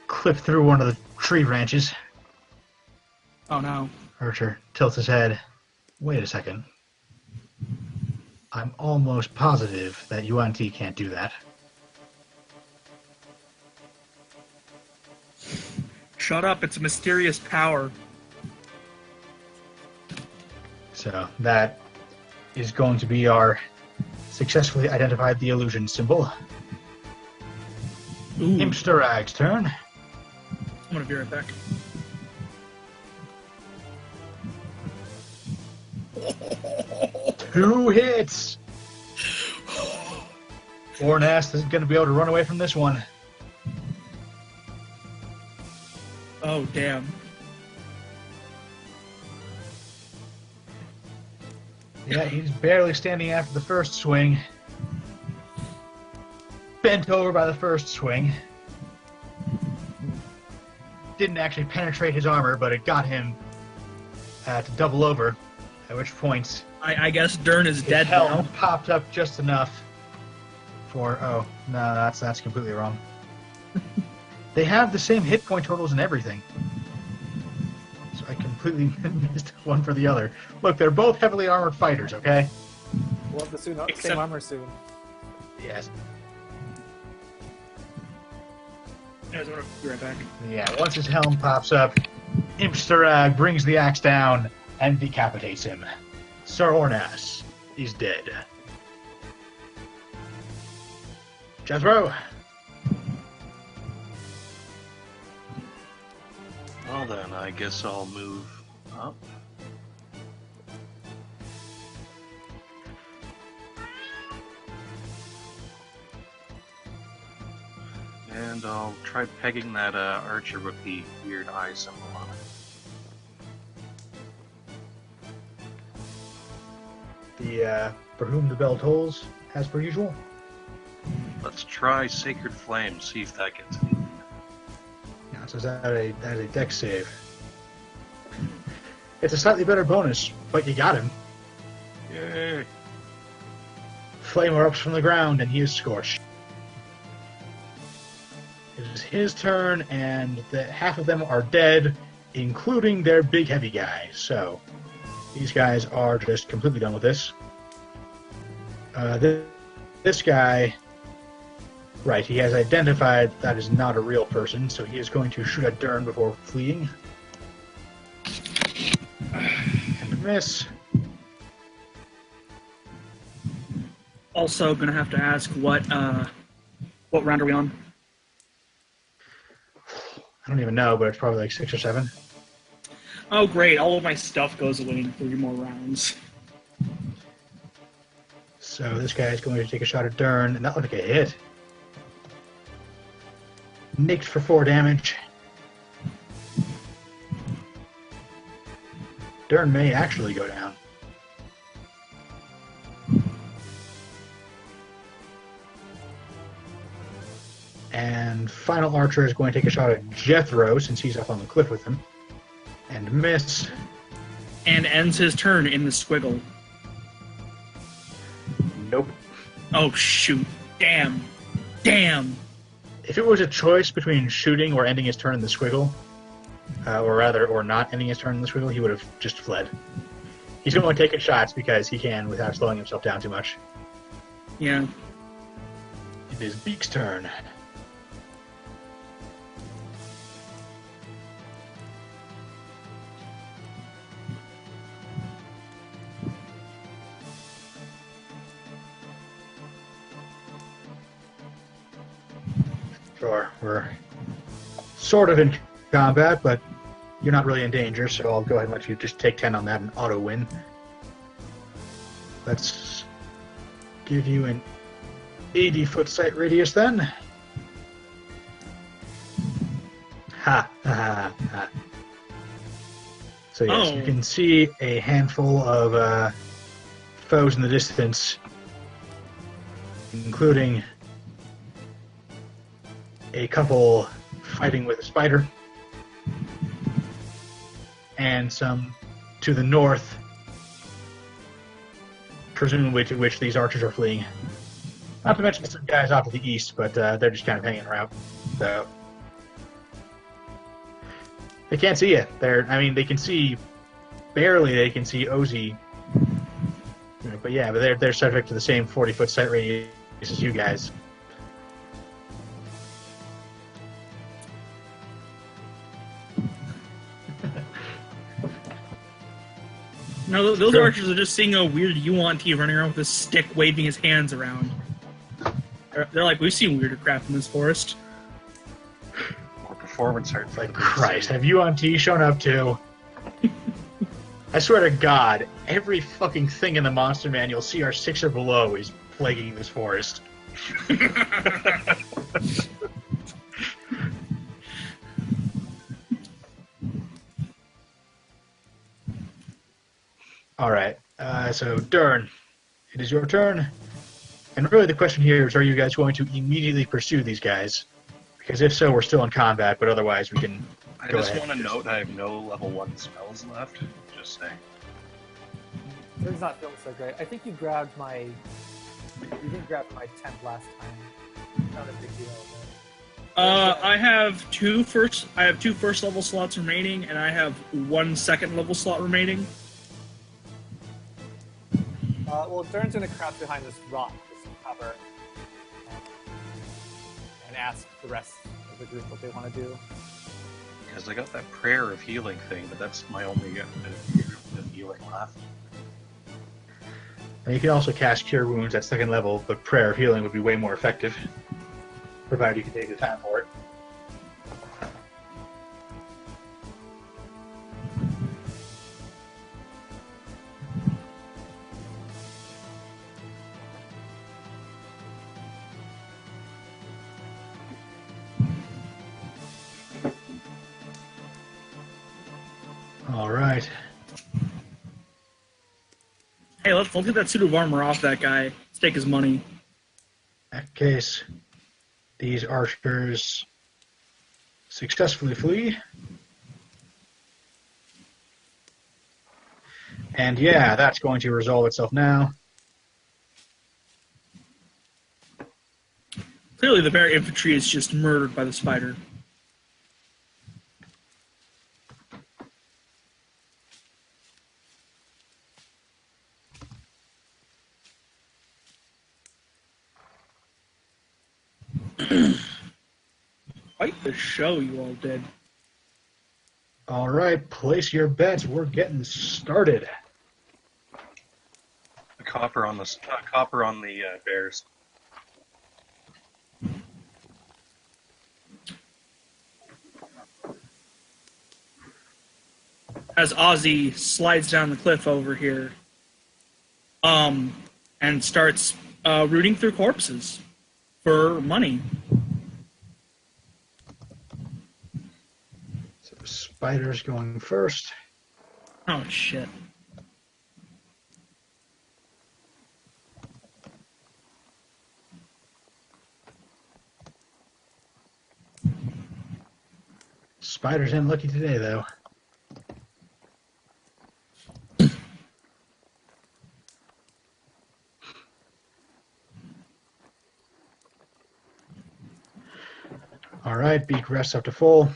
clip through one of the tree branches. Oh no. Archer tilts his head. Wait a second. I'm almost positive that UNT can't do that. Shut up! It's a mysterious power. So that is going to be our successfully identified the illusion symbol. Ooh. Imsterag's turn. I'm gonna be right back. Two hits. Ornast is going to be able to run away from this one. Oh damn. Yeah, he's barely standing after the first swing. Bent over by the first swing. Didn't actually penetrate his armor, but it got him to double over, at which point I guess Dern is his dead helm now. popped up just enough for... Oh, no, that's completely wrong. They have the same hit point totals and everything. So I completely missed one for the other. Look, they're both heavily armored fighters, okay? We'll have the same Except- armor soon. Yes. I'm gonna be right back. Yeah, once his helm pops up, Imsterag brings the axe down and decapitates him. Sir Ornas is dead. Jethro. Well then, I guess I'll move up. And I'll try pegging that archer with the weird eye symbol on it. The for whom the bell tolls, as per usual. Let's try Sacred Flame, see if that gets me. Now, so that a dex save. It's a slightly better bonus, but you got him. Yay! Flame erupts from the ground, and he is scorched. It is his turn, and half of them are dead, including their big heavy guy. So these guys are just completely done with this. This guy, right, he has identified that is not a real person, so he is going to shoot at Dern before fleeing. And miss. Also, gonna have to ask what round are we on? I don't even know, but it's probably like 6 or 7. Oh, great! All of my stuff goes away in 3 more rounds. So this guy is going to take a shot at Dern, and that looked like a hit. Nicked for 4 damage. Dern may actually go down. And final archer is going to take a shot at Jethro, since he's up on the cliff with him. And miss. And ends his turn in the squiggle. Nope. Oh shoot! Damn! Damn! If it was a choice between shooting or ending his turn in the squiggle, or not ending his turn in the squiggle, he would have just fled. He's going to take shots because he can without slowing himself down too much. Yeah. It is Beak's turn. Sure, we're sort of in combat, but you're not really in danger, so I'll go ahead and let you just take 10 on that and auto win. Let's give you an 80-foot sight radius then. Ha, ha, ha. So yes, you can see a handful of foes in the distance, including a couple fighting with a spider, and some to the north, presumably to which these archers are fleeing. Not to mention some guys off to the east, but they're just kind of hanging around. So they can't see you. They can see barely. They can see Ozzy, but yeah, but they're subject to the same 40-foot sight radius as you guys. No, those archers are just seeing a weird Yuan running around with a stick waving his hands around. They're like, we've seen weirder crap in this forest. More performance art. Like, Christ, have Yuan shown up too? I swear to God, every fucking thing in the monster manual, CR6 or below, is plaguing this forest. Alright, so Dern, it is your turn. And really the question here is, are you guys going to immediately pursue these guys? Because if so, we're still in combat, but otherwise we can I go just ahead. want to note I have no level 1 spells left. Just saying. It's not feeling so great. I think you grabbed my... You didn't grab my 10th last time. Not a big deal. But... I have two first level slots remaining, and I have 1 second level slot remaining. Well, Dern's gonna crouch behind this rock for some cover, and ask the rest of the group what they want to do. Because I got that prayer of healing thing, but that's my only bit of healing left. And you can also cast Cure Wounds at second level, but Prayer of Healing would be way more effective, provided you can take the time for it. All right. Hey, let's get that suit of armor off that guy. Let's take his money. In that case, these archers successfully flee. And yeah, that's going to resolve itself now. Clearly, the bear infantry is just murdered by the spider. Quite the show you all did. All right, place your bets. We're getting started. The copper on the bears. As Ozzy slides down the cliff over here, and starts rooting through corpses for money. So Spider's going first. Oh shit! Spider's in lucky today, though. All right, beak rests up to full.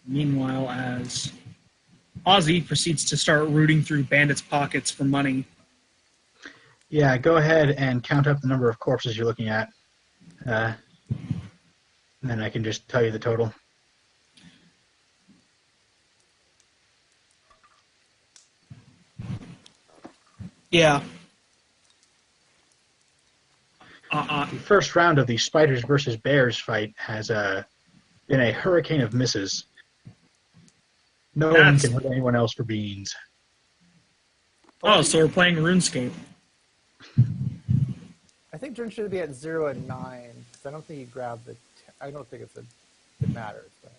Meanwhile, as Ozzy proceeds to start rooting through bandits' pockets for money. Yeah, go ahead and count up the number of corpses you're looking at. And then I can just tell you the total. Yeah. The first round of the spiders versus bears fight has been a hurricane of misses. No one can hit anyone else for beans. Oh, so we're playing RuneScape. I think Jordan should be at 0 and 9 because I don't think he grabbed the. I don't think it matters. But.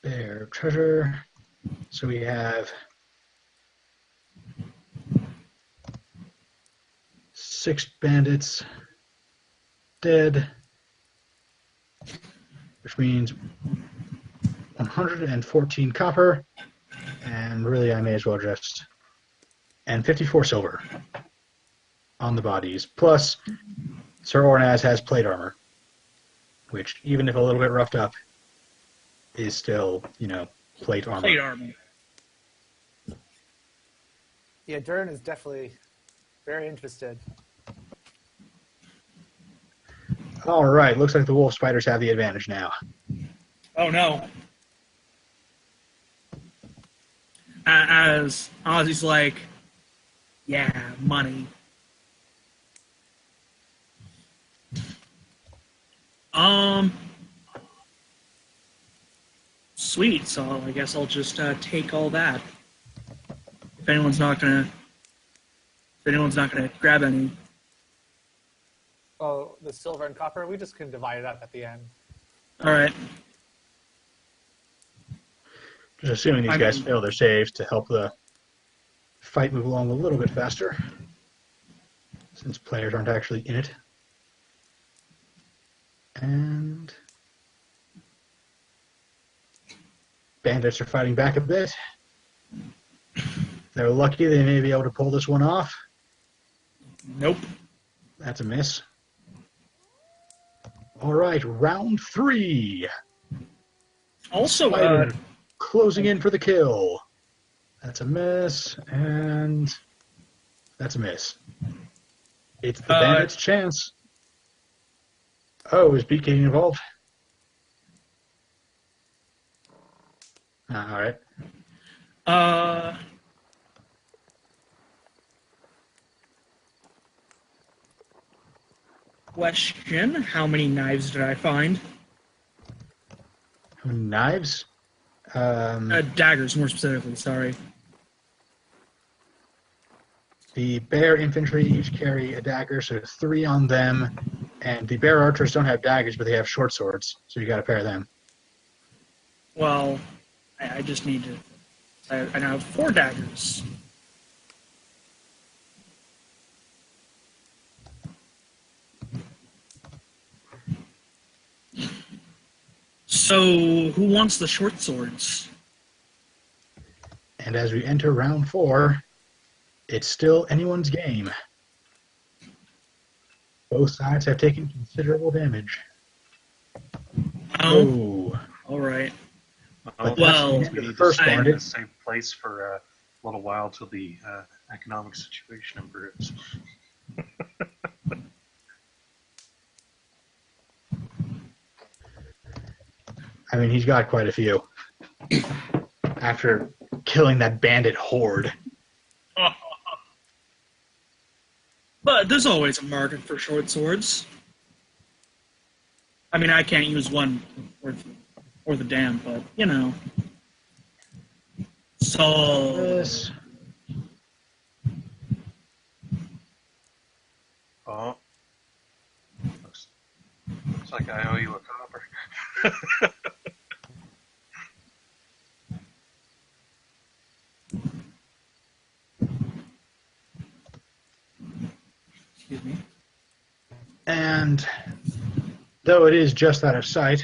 Bear treasure. So we have 6 bandits dead, which means 114 copper, and really I may as well just, and 54 silver on the bodies. Plus, Sir Ornaz has plate armor, which, even if a little bit roughed up, is still, plate armor. Plate armor. Yeah, Durin is definitely very interested. All right, looks like the wolf spiders have the advantage now. Oh no. As Ozzy's like, yeah, money. Sweet, so I guess I'll just take all that. If anyone's not gonna grab any. Oh, the silver and copper, we just can divide it up at the end. Alright. Just assuming these guys fail their saves to help the fight move along a little bit faster, since players aren't actually in it. And bandits are fighting back a bit. They're lucky they may be able to pull this one off. Nope. That's a miss. All right, round 3. Also, Spider closing in for the kill. That's a miss, and that's a miss. It's the bandit's chance. Oh, is Beat getting involved? All right. Question, how many knives did I find? Knives? Daggers, more specifically, sorry. The bear infantry each carry a dagger, so 3 on them. And the bear archers don't have daggers, but they have short swords, so you got to pair them. Well, I just need to... I now have 4 daggers. So, who wants the short swords? And as we enter round 4, it's still anyone's game. Both sides have taken considerable damage. Oh. All right. Well, the first stay in bandit. the same place for a little while till the economic situation improves. I mean, he's got quite a few. After killing that bandit horde. But there's always a market for short swords. I mean, I can't use one or the dam, but, So... This. Oh. Looks like I owe you a copper. Excuse me. And though it is just out of sight,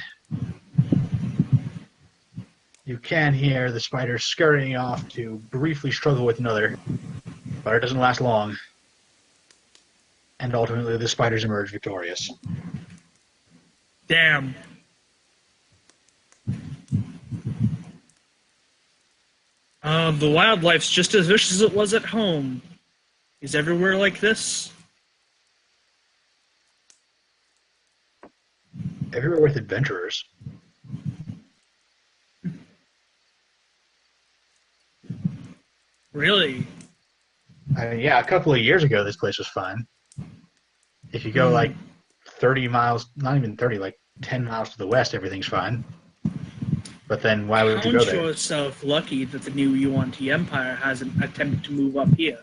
you can hear the spider scurrying off to briefly struggle with another, but it doesn't last long. And ultimately, the spiders emerge victorious. Damn. The wildlife's just as vicious as it was at home. Is everywhere like this? Everywhere with adventurers. Really? Yeah, a couple of years ago, this place was fine. If you go like 30 miles, not even 30, like 10 miles to the west, everything's fine. But then why would you go Count there? yourself lucky that the new Yuan-Ti Empire hasn't attempted to move up here.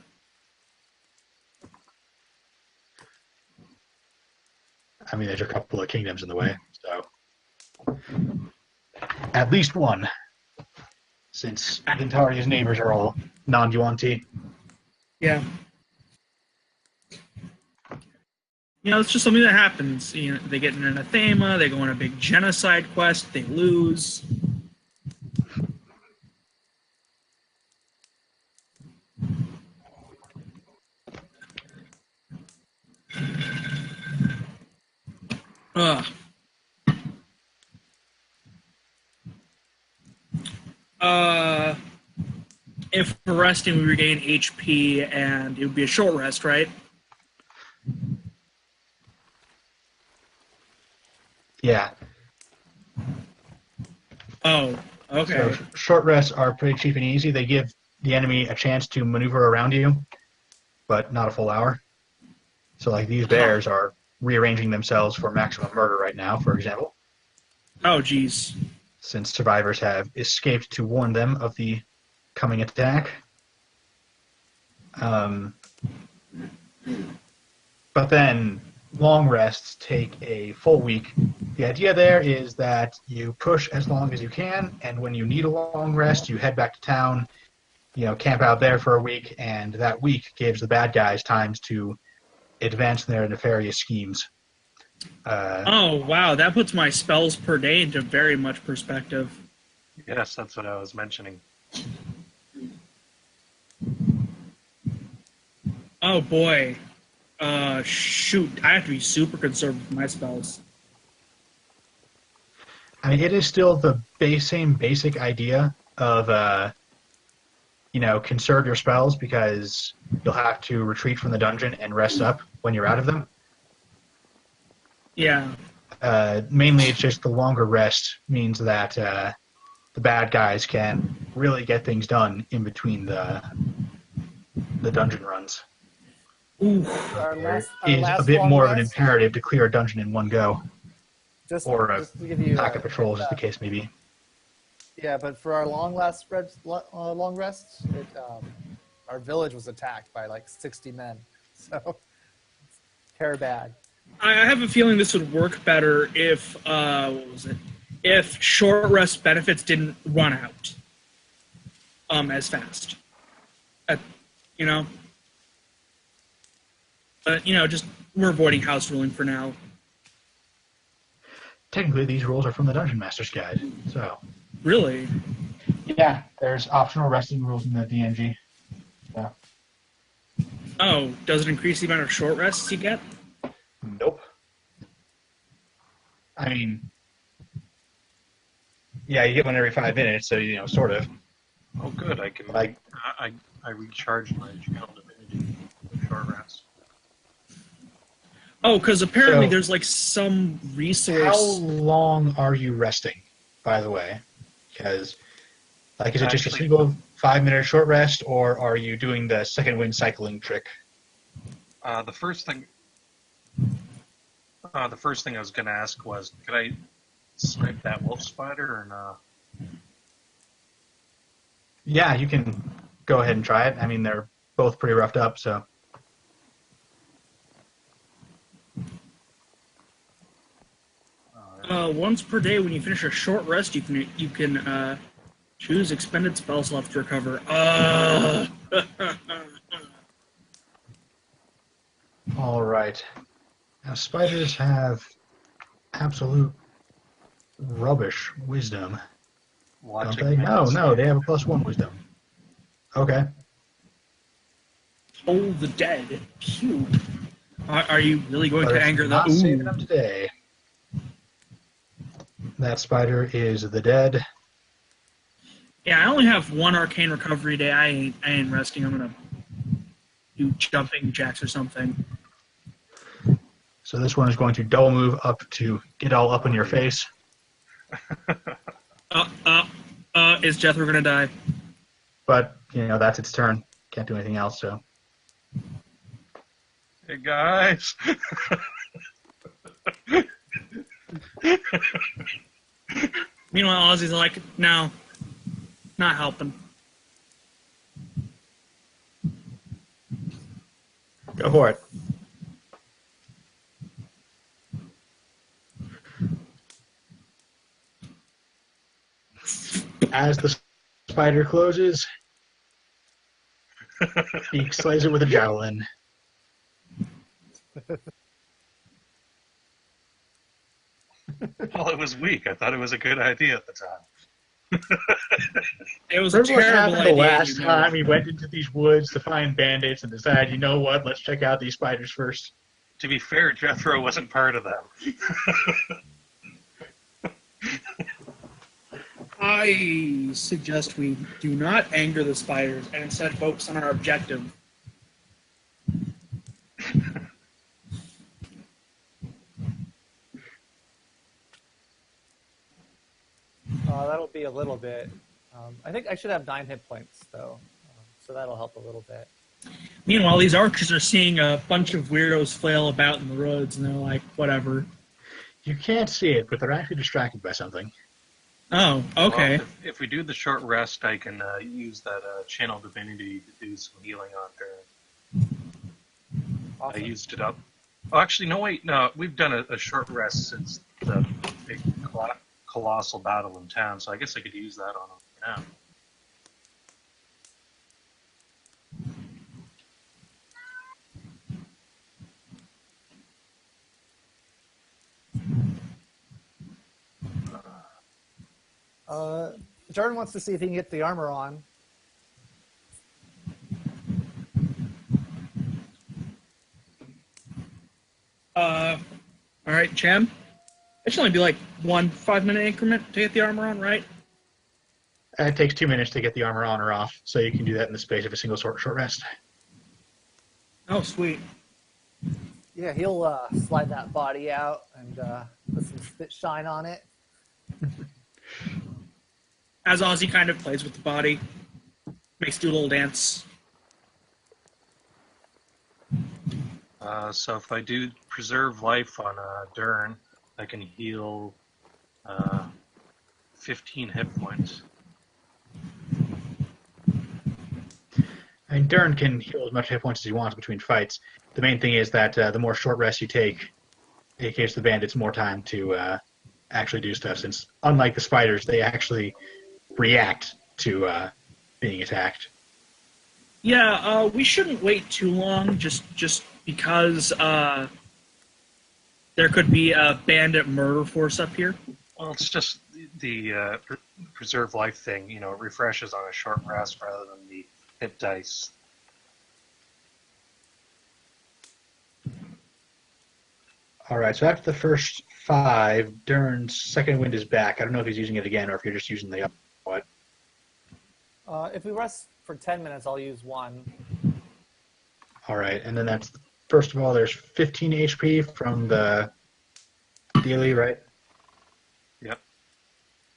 I mean, there's a couple of kingdoms in the way, so at least one, since Ventaria's neighbors are all non-Yuan-Ti. Yeah. It's just something that happens. They get an anathema, they go on a big genocide quest, they lose. Ugh. If we're resting, we regain HP, and it would be a short rest, right? Yeah. Oh, okay. So short rests are pretty cheap and easy. They give the enemy a chance to maneuver around you, but not a full hour. So like these bears are rearranging themselves for maximum murder right now, for example. Oh, geez. Since survivors have escaped to warn them of the coming attack. But then long rests take a full week. The idea there is that you push as long as you can, and when you need a long rest, you head back to town, camp out there for a week, and that week gives the bad guys time to advance their nefarious schemes. Oh, wow. That puts my spells per day into very much perspective. Yes, that's what I was mentioning. Oh, boy. Shoot. I have to be super conservative with my spells. I mean, it is still the same basic idea of, conserve your spells because you'll have to retreat from the dungeon and rest up when you're out of them. Yeah. Mainly, it's just the longer rest means that the bad guys can really get things done in between the dungeon runs. Ooh. There is a bit more of an imperative to clear a dungeon in one go, or a pack of patrols, as the case may be. Yeah, but for our long rests, our village was attacked by like 60 men, so hair bad. I have a feeling this would work better if if short rest benefits didn't run out as fast. But just we're avoiding house ruling for now. Technically, these rules are from the Dungeon Master's Guide, so. Really? Yeah, there's optional resting rules in the DMG. Yeah. Oh, does it increase the amount of short rests you get? Nope. I mean, yeah, you get one every 5 minutes, so sort of. Oh, good. I can I recharged my channel divinity with short rest. Oh, because apparently So, there's like some resource. How long are you resting, by the way? Because, is it just a single 5-minute short rest, or are you doing the second wind cycling trick? The first thing I was going to ask was, could I snipe that wolf spider or no? Yeah, you can go ahead and try it. I mean, they're both pretty roughed up, so. Once per day, when you finish a short rest, you can choose expended spell slots to recover. All right. Now, spiders have absolute rubbish wisdom. Don't they? No, they have a +1 wisdom. Okay. Toll the dead. Phew. Are you really going to anger not the... saving them today. That spider is the dead. Yeah, I only have one arcane recovery day. I ain't resting. I'm gonna do jumping jacks or something. So this one is going to double move up to get all up in your face. Is Jethro gonna die? But that's its turn. Can't do anything else. So Hey guys. Meanwhile, Ozzy's like, no, not helping. go for it. As the spider closes, he slays it with a javelin. Well, it was weak. I thought it was a good idea at the time. It was a Remember what terrible happened the idea. last time we went into these woods to find bandits and decided, you know what, let's check out these spiders first. To be fair, Jethro wasn't part of them. I suggest we do not anger the spiders and instead focus on our objective. That'll be a little bit. I think I should have 9 hit points though, so that'll help a little bit. Meanwhile, these archers are seeing a bunch of weirdos flail about in the roads, and they're like, whatever. You can't see it, but they're actually distracted by something. Oh, okay. Well, if we do the short rest, I can use that channel divinity to do some healing on her. Awesome. I used it up. Oh, actually, no, wait. No, we've done a short rest since the big colossal battle in town, so I guess I could use that on him now. Jordan wants to see if he can get the armor on. All right, Chem. It should only be like 1 5-minute increment to get the armor on, right? It takes 2 minutes to get the armor on or off, so you can do that in the space of a single short rest. Oh, sweet. Yeah, he'll slide that body out and put some spit shine on it. As Ozzy kind of plays with the body, makes do a little dance. So if I do preserve life on Dern, I can heal 15 hit points. I mean, Dern can heal as much hit points as he wants between fights. The main thing is that the more short rests you take, it gives the bandits more time to actually do stuff, since unlike the spiders, they actually react to being attacked. Yeah, we shouldn't wait too long, just because there could be a bandit murder force up here. Well, it's just the preserve life thing, it refreshes on a short rest rather than the hit dice. All right, so after the first 5, Dern's second wind is back. I don't know if he's using it again or if you're just using the what. If we rest for 10 minutes, I'll use 1. All right, and then that's, first of all, there's 15 HP from the dealie, right? Yep.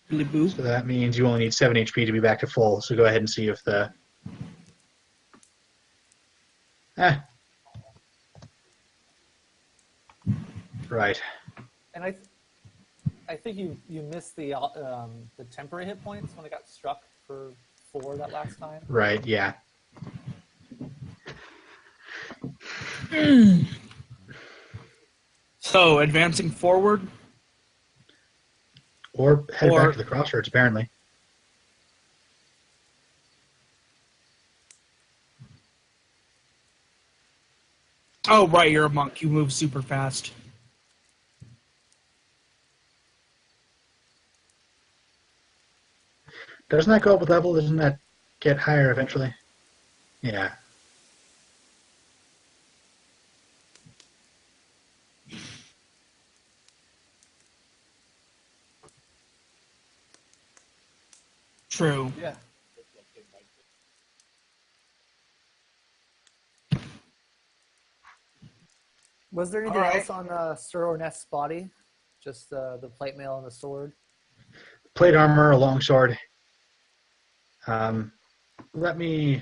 So that means you only need 7 HP to be back to full. So go ahead and see if the... Right. And I think you missed the temporary hit points when it got struck for 4 that last time. Right, yeah. So, advancing forward? Or head back to the crossroads, apparently. Oh, right, you're a monk. You move super fast. Doesn't that go up with level? Doesn't that get higher eventually? Yeah. True. Yeah. Was there anything else on Sir Orneth's body? Just the plate mail and the sword? Plate armor, a longsword. let me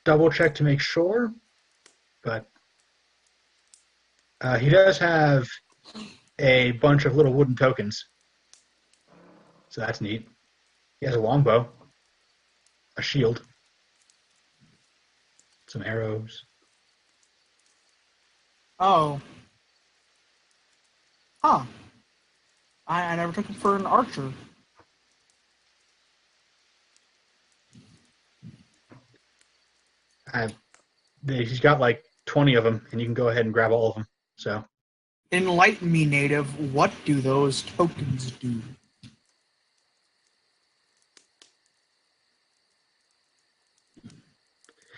double check to make sure, but he does have a bunch of little wooden tokens, so that's neat. He has a longbow, a shield, some arrows. Oh. Huh. I never took him for an archer. He's got like 20 of them, and you can go ahead and grab all of them. So, Enlighten me, native. What do those tokens do?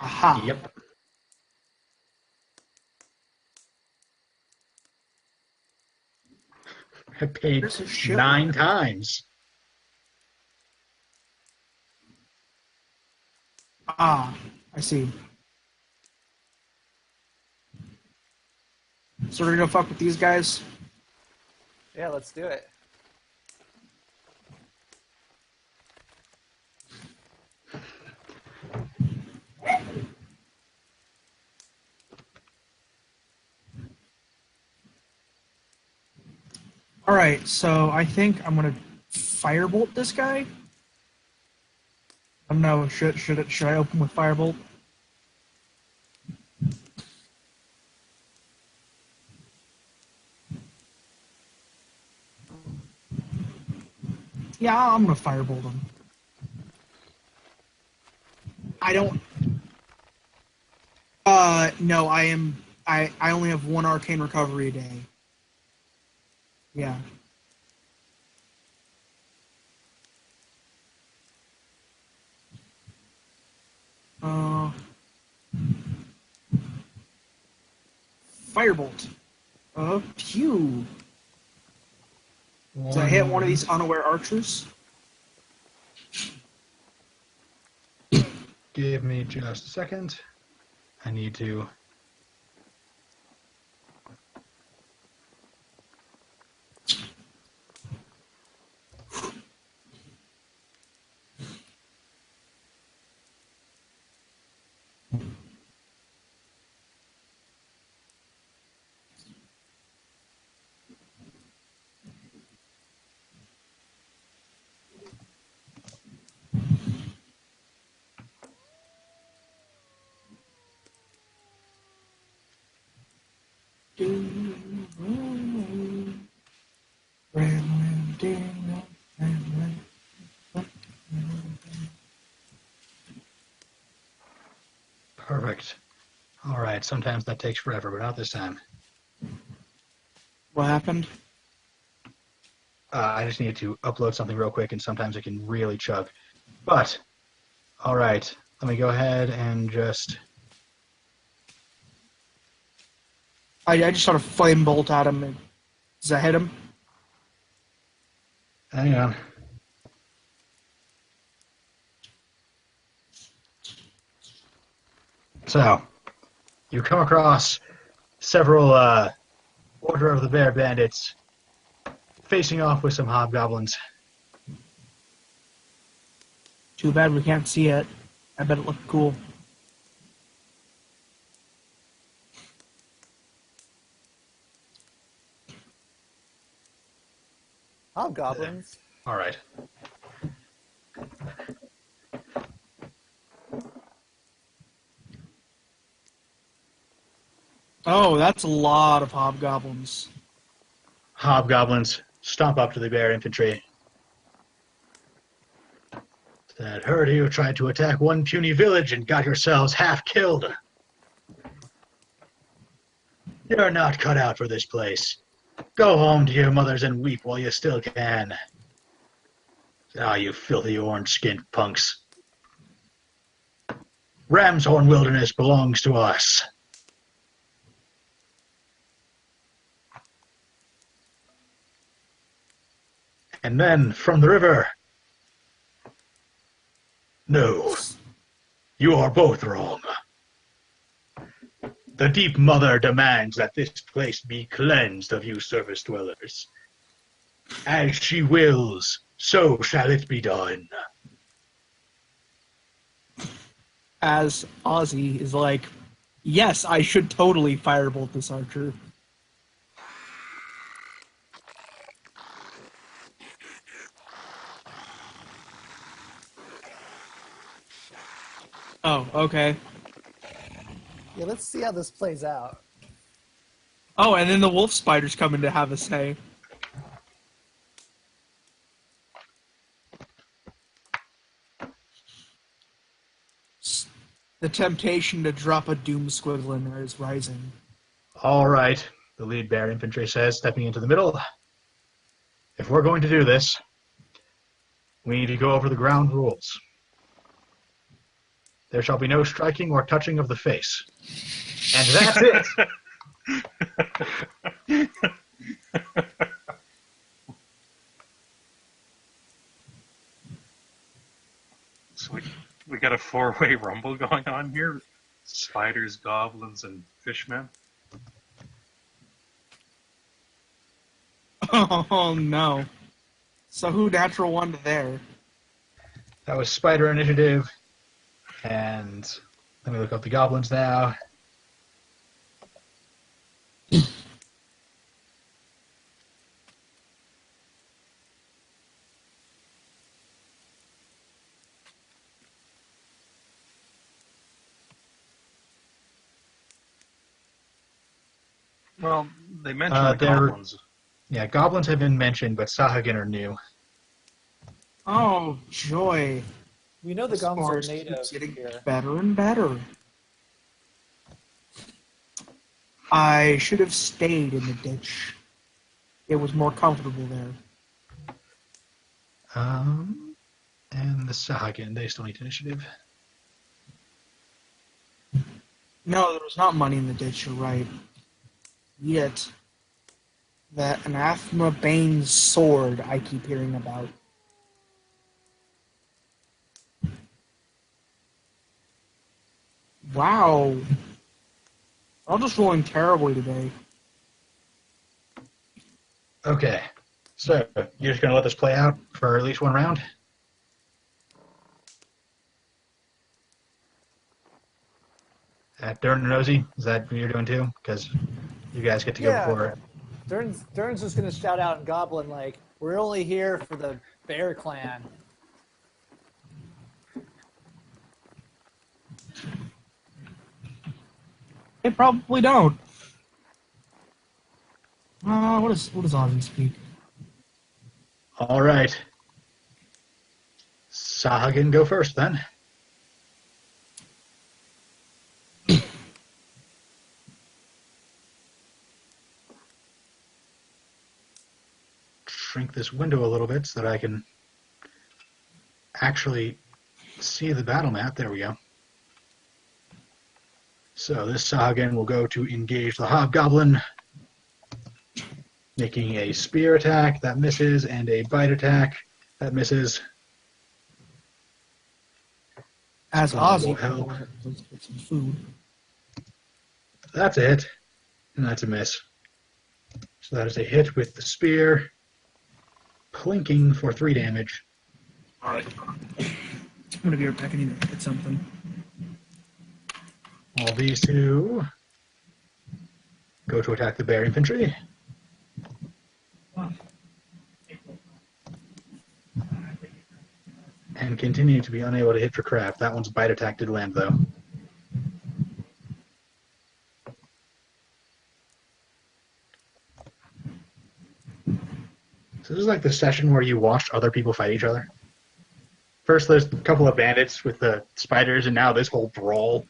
Aha. yep. I paid There's a shit 9 load. times. Ah, I see. So we're gonna go fuck with these guys? Yeah, let's do it. Alright, so I think I'm gonna firebolt this guy. I don't know, should I open with firebolt? Yeah, I'm gonna firebolt him. I don't. No, I only have 1 arcane recovery a day. Yeah. Firebolt. Phew. Did I hit one of these unaware archers? Give me just a second. I need to. Perfect. All right. Sometimes that takes forever, but not this time. What happened? I just needed to upload something real quick, and sometimes it can really chug. But, all right. Let me go ahead and just. I just shot a flame bolt at him. Does that hit him? Hang on. So, you come across several Order of the Bear bandits facing off with some hobgoblins. Too bad we can't see it. I bet it looked cool. Hobgoblins. All right. Oh, that's a lot of hobgoblins. Hobgoblins stomp up to the bear infantry. That herd you tried to attack one puny village and got yourselves half killed. You're not cut out for this place. Go home to your mothers and weep while you still can. Ah, you filthy orange-skinned punks. Ramshorn Wilderness belongs to us. And then, from the river... No. You are both wrong. The Deep Mother demands that this place be cleansed of you surface dwellers. As she wills, so shall it be done. as Ozzy is like, yes, I should totally firebolt this archer. Oh, okay. Yeah, let's see how this plays out. Oh, and then the wolf spiders come in to have a say. The temptation to drop a doom squiggle in there is rising. All right, the lead bear infantry says, stepping into the middle. If we're going to do this, we need to go over the ground rules. There shall be no striking or touching of the face. And that's it. So we got a four-way rumble going on here. Spiders, goblins, and fishmen. Oh no. So who natural one to there? That was spider initiative. And let me look up the goblins now. Well, they mentioned the they're- goblins. Yeah, goblins have been mentioned, but Sahagin are new. Oh joy. We know the This gums are forest native keeps getting here. better and better. I should have stayed in the ditch. It was more comfortable there. And the Sahagin, they still need initiative. No, there was not money in the ditch, you're right. Yet, that anathema Bane's sword I keep hearing about. Wow. I'm just rolling terribly today. Okay, so you're just going to let this play out for at least one round? Dern and Nosy, is that what you're doing too? Because you guys get to go Yeah. before it. Dern's just gonna shout out in Goblin like, "We're only here for the Bear Clan." They probably don't. What does Ozzy speak? All right. Sahagin, go first then. Shrink this window a little bit so that I can actually see the battle map. There we go. So this Sahagin will go to engage the Hobgoblin, making a spear attack that misses and a bite attack that misses. As Spawn will Ozzy help. let's get some food. That's a hit, and that's a miss. So that is a hit with the spear, plinking for 3 damage. Alright. I'm gonna be right back. I need to get something. All these two go to attack the bear infantry. And continue to be unable to hit for craft. That one's bite attack did land, though. So this is like the session where you watched other people fight each other. First, there's a couple of bandits with the spiders, and now this whole brawl.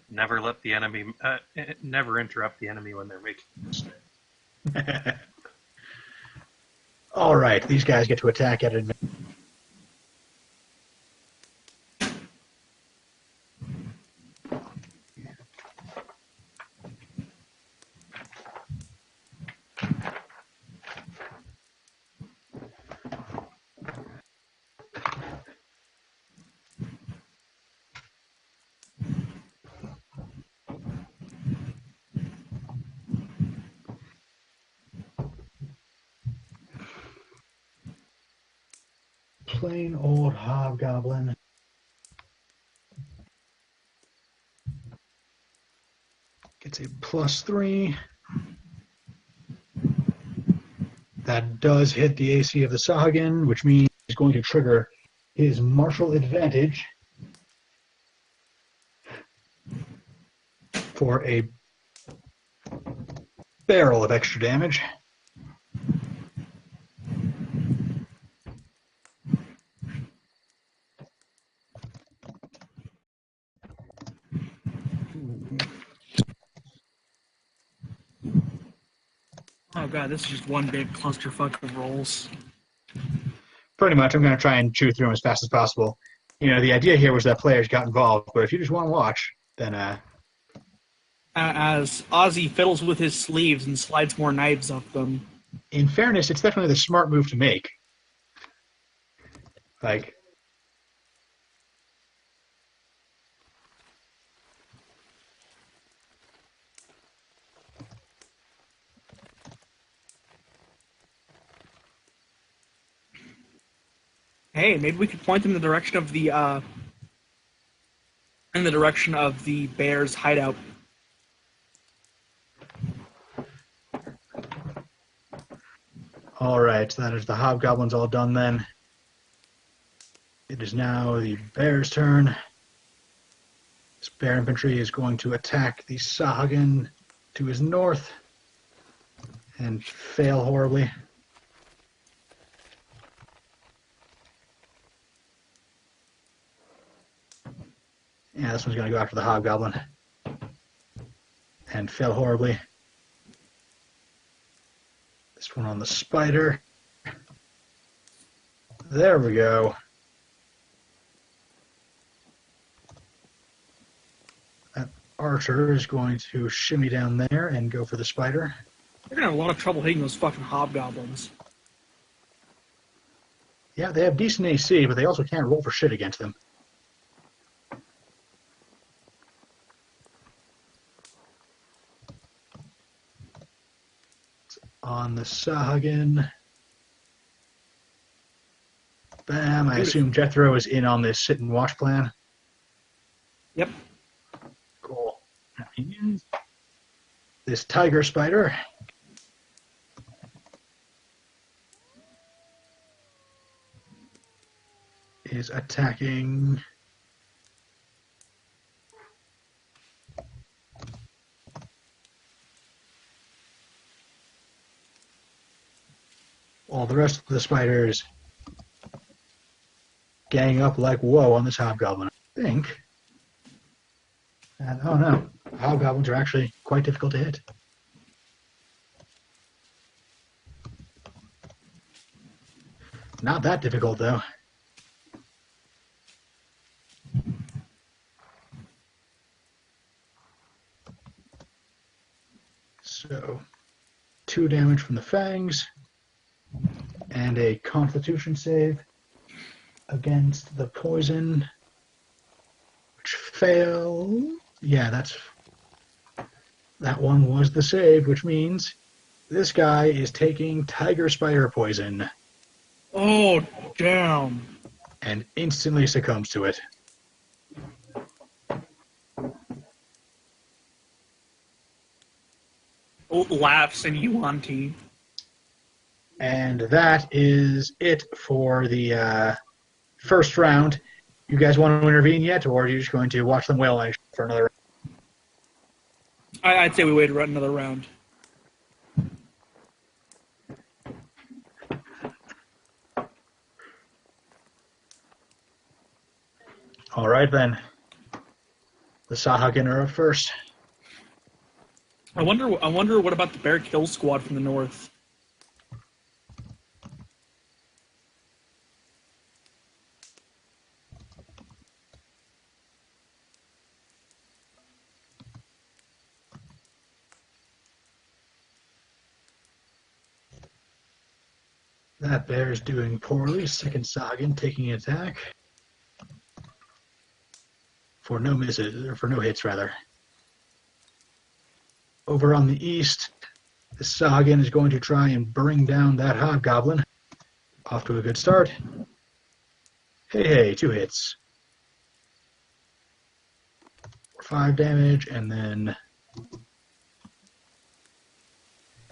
Never let the enemy. Never interrupt the enemy when they're making a mistake. All right, these guys get to attack at advantage. Plain old hobgoblin. Gets a +3. That does hit the AC of the Sahagin, which means he's going to trigger his martial advantage for a barrel of extra damage. Oh god, this is just one big clusterfuck of rolls. Pretty much, I'm going to try and chew through them as fast as possible. You know, the idea here was that players got involved, but if you just want to watch, then As Ozzy fiddles with his sleeves and slides more knives up them. in fairness, it's definitely the smart move to make. Like, Hey, maybe we could point them in the direction of the bear's hideout. all right, so that is the hobgoblins all done then. It is now the bear's turn. This bear infantry is going to attack the Sahagin to his north and fail horribly. Yeah, this one's going to go after the hobgoblin and fail horribly. This one on the spider. There we go. That archer is going to shimmy down there and go for the spider. They're gonna have a lot of trouble hitting those fucking hobgoblins. Yeah, they have decent AC, but they also can't roll for shit against them. On the Sahagin. Bam. I assume Jethro is in on this sit and watch plan. Yep. Cool. This tiger spider is attacking all the rest of the spiders gang up like whoa on this hobgoblin. I think. And oh no, hobgoblins are actually quite difficult to hit. Not that difficult though. So, 2 damage from the fangs and a Constitution save against the poison, which failed. Yeah, that one was the save, which means this guy is taking tiger spider poison Oh, damn. and instantly succumbs to it. Laughs and Yuan-Ti. And that is it for the first round. You guys want to intervene yet, or are you just going to watch them wail for another round? I'd say we wait another round. All right, then. The Sahagin are up first. I wonder what about the Bear Kill Squad from the north? That bear is doing poorly. Second Sahagin taking an attack. For no misses, or for no hits, rather. Over on the east, the Sahagin is going to try and bring down that hobgoblin. Off to a good start. Hey, 2 hits. 5 damage, and then...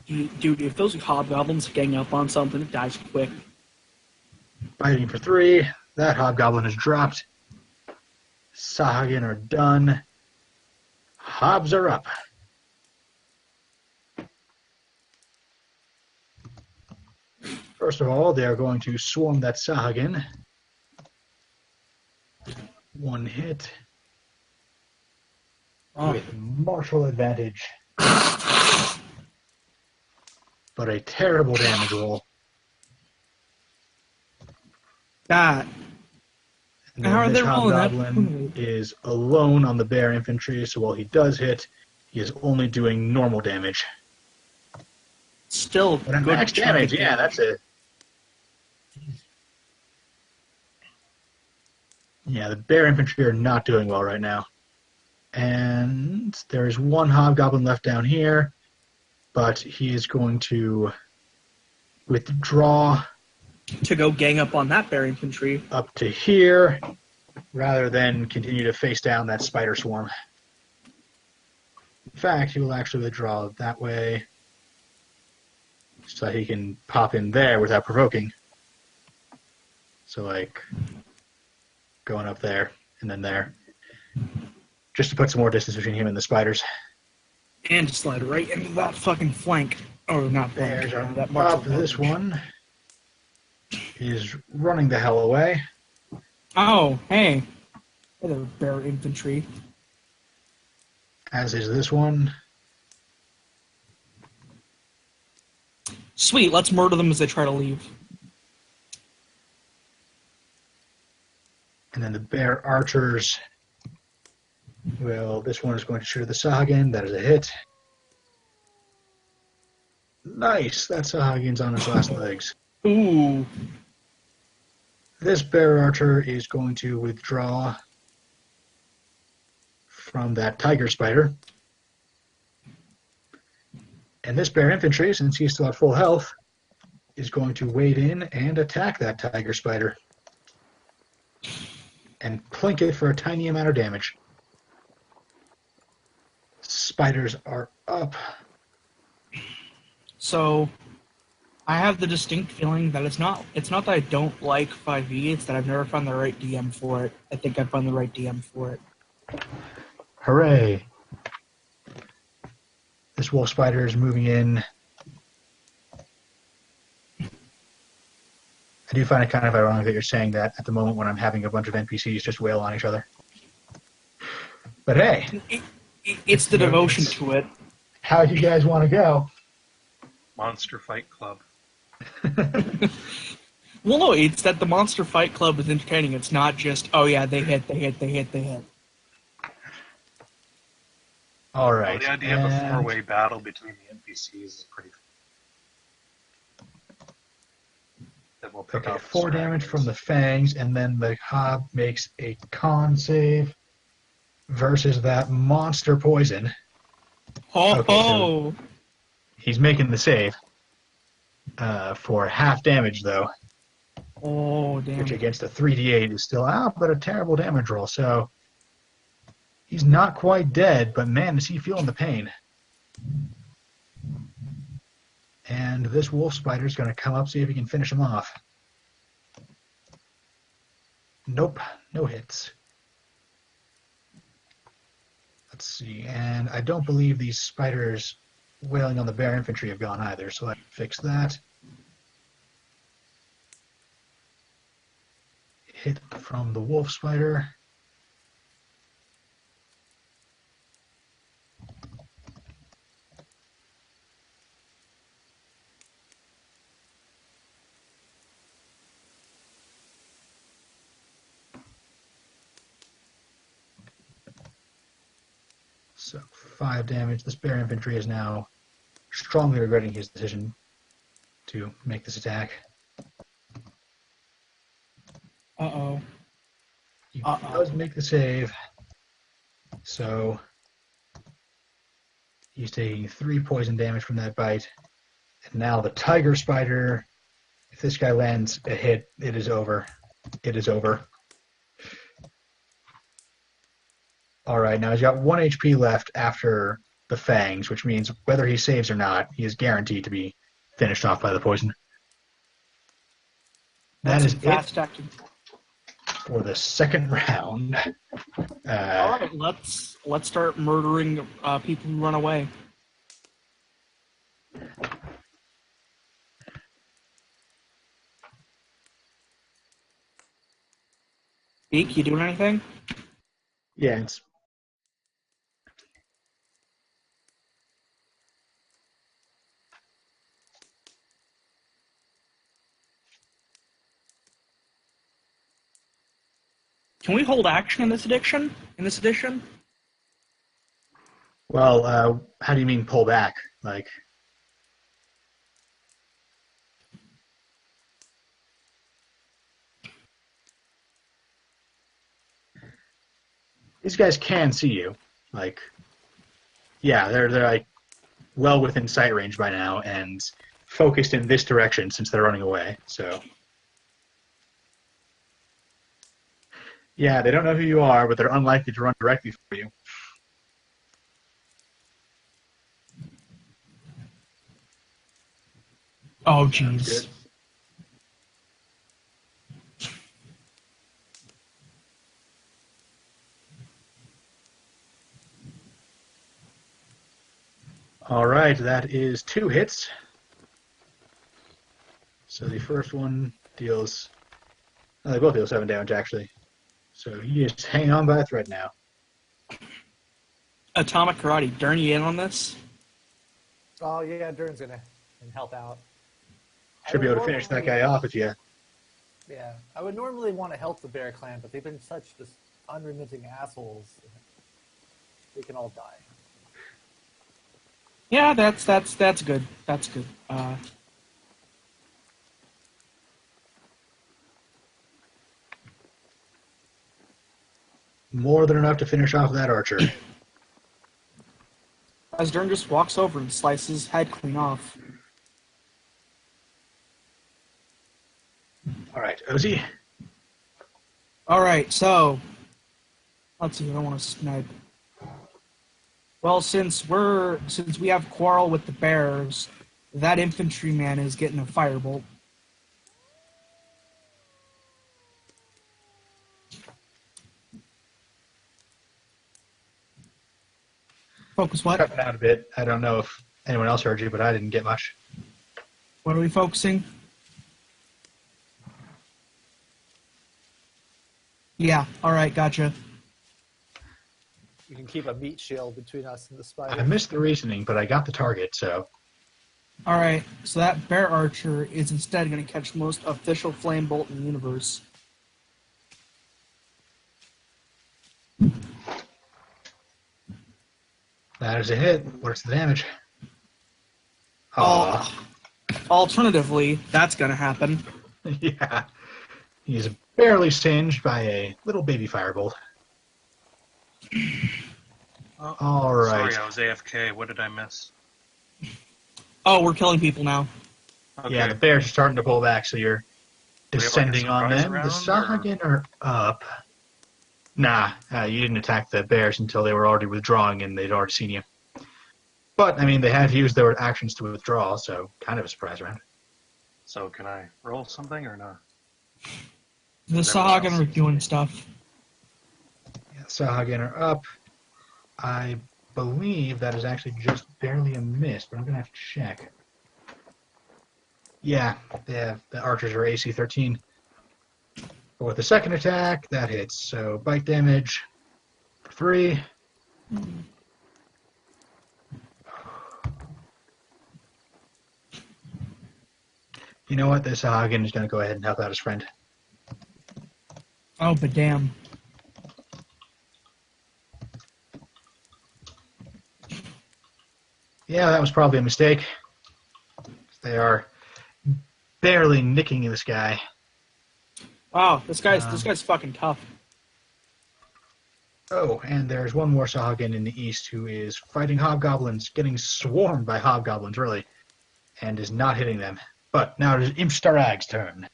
Dude, if those hobgoblins gang up on something, it dies quick. Biting for 3. That hobgoblin is dropped. Sahagin are done. Hobs are up. First of all, they are going to swarm that Sahagin. 1 hit. With martial advantage. But a terrible damage roll. That. And How are then they this rolling that? hobgoblin is alone on the bear infantry, so while he does hit, he is only doing normal damage. Still But at good max chunk damage, of yeah, that's it. Yeah, the bear infantry are not doing well right now. And there's 1 hobgoblin left down here, but he is going to withdraw to go gang up on that bear infantry. up to here rather than continue to face down that spider swarm. In fact, he will actually withdraw that way so he can pop in there without provoking. So, like, going up there and then there. Just to put some more distance between him and the spiders. And to slide right into that fucking flank. Or not flank. There's our That martial up. This advantage. one is running the hell away. Oh, hey. Hello, bear infantry. As is this one. Sweet, let's murder them as they try to leave. And then the bear archers will... This one is going to shoot at the Sahagin. That is a hit. Nice. That Sahagin's on his last legs. Ooh. This bear archer is going to withdraw from that tiger spider. And this bear infantry, since he's still at full health, is going to wade in and attack that tiger spider. And plink it for a tiny amount of damage. Spiders are up. So, I have the distinct feeling that it's not that I don't like 5e, it's that I've never found the right DM for it. I think I found the right DM for it. Hooray. This wolf spider is moving in. I do find it kind of ironic that you're saying that at the moment when I'm having a bunch of NPCs just wail on each other. But hey. It's the devotion to it. How you guys want to go? Monster Fight Club. Well, no, it's that the Monster Fight Club is entertaining. It's not just, oh yeah, they hit. All right. Well, the idea of a 4-way battle between the NPCs is pretty. That will pick Okay, up 4 damage from the fangs, and then the hob makes a con save versus that monster poison. Oh, Okay, so he's making the save for half damage, though. Oh, damn. Which against a 3d8 is still out, but a terrible damage roll. So he's not quite dead, but man, is he feeling the pain. And this wolf spider is going to come up, see if he can finish him off. Nope, no hits. Let's see, and I don't believe these spiders wailing on the bear infantry have gone either, so I fix that. Hit from the wolf spider. So 5 damage. This bear infantry is now strongly regretting his decision to make this attack. Uh-oh. He does make the save. So he's taking 3 poison damage from that bite. And now the tiger spider, if this guy lands a hit, it is over. it is over. All right, now he's got 1 HP left after the fangs, which means whether he saves or not, he is guaranteed to be finished off by the poison. That That's is fast it acting. for the second round. All right, let's start murdering people who run away. Beak, you doing anything? Yeah, it's Can we hold action in this edition? well. How do you mean pull back? Like, these guys can see you. Like, yeah, they're like well within sight range by now and focused in this direction since they're running away. So, yeah, they don't know who you are, but they're unlikely to run directly for you. Oh, Sounds jeez. good. All right, that is 2 hits. So the first one deals... they both deal 7 damage, actually. So he is hanging on by a thread now. Atomic Karate, Dern you in on this? Oh yeah, Dern's gonna help out. Should be able to finish that guy off if you... Yeah, I would normally want to help the Bear Clan, but they've been such just unremitting assholes. They can all die. Yeah, that's good. That's good. More than enough to finish off that archer. As Dern just walks over and slices his head clean off. All right, Ozzy. All right, so let's see. I don't want to snipe. Well, since we have quarrel with the bears, that infantryman is getting a firebolt. Focus what? Cutting out a bit. I don't know if anyone else heard you, but I didn't get much. What are we focusing? Yeah, alright, gotcha. You can keep a meat shield between us and the I spider. missed the reasoning, but I got the target, so... Alright, so that bear archer is instead going to catch the most official flame bolt in the universe. That is a hit. What's the damage? Alternatively, that's going to happen. Yeah. He's barely singed by a little baby firebolt. Oh, All right. Sorry, I was AFK. What did I miss? Oh, we're killing people now. Okay. Yeah, the bears are starting to pull back, so you're we have, like, a descending on surprise them. The round, Sahagin are up. Nah, you didn't attack the bears until they were already withdrawing and they'd already seen you. But, I mean, they have used their actions to withdraw, so kind of a surprise round. So can I roll something or not? The Everyone Sahagin else are seems doing to be- stuff. Yeah, Sahagin are up. I believe that is actually just barely a miss, but I'm going to have to check. Yeah, the archers are AC 13. But with the second attack, that hits. So bite damage for 3. You know what? This Sahagin is going to go ahead and help out his friend. Oh, but damn. Yeah, that was probably a mistake. They are barely nicking this guy. Wow, this guy's fucking tough. Oh, and there's one more Sahagin in the east who is fighting hobgoblins, getting swarmed by hobgoblins, really, and is not hitting them. But now it is Imp Starag's turn.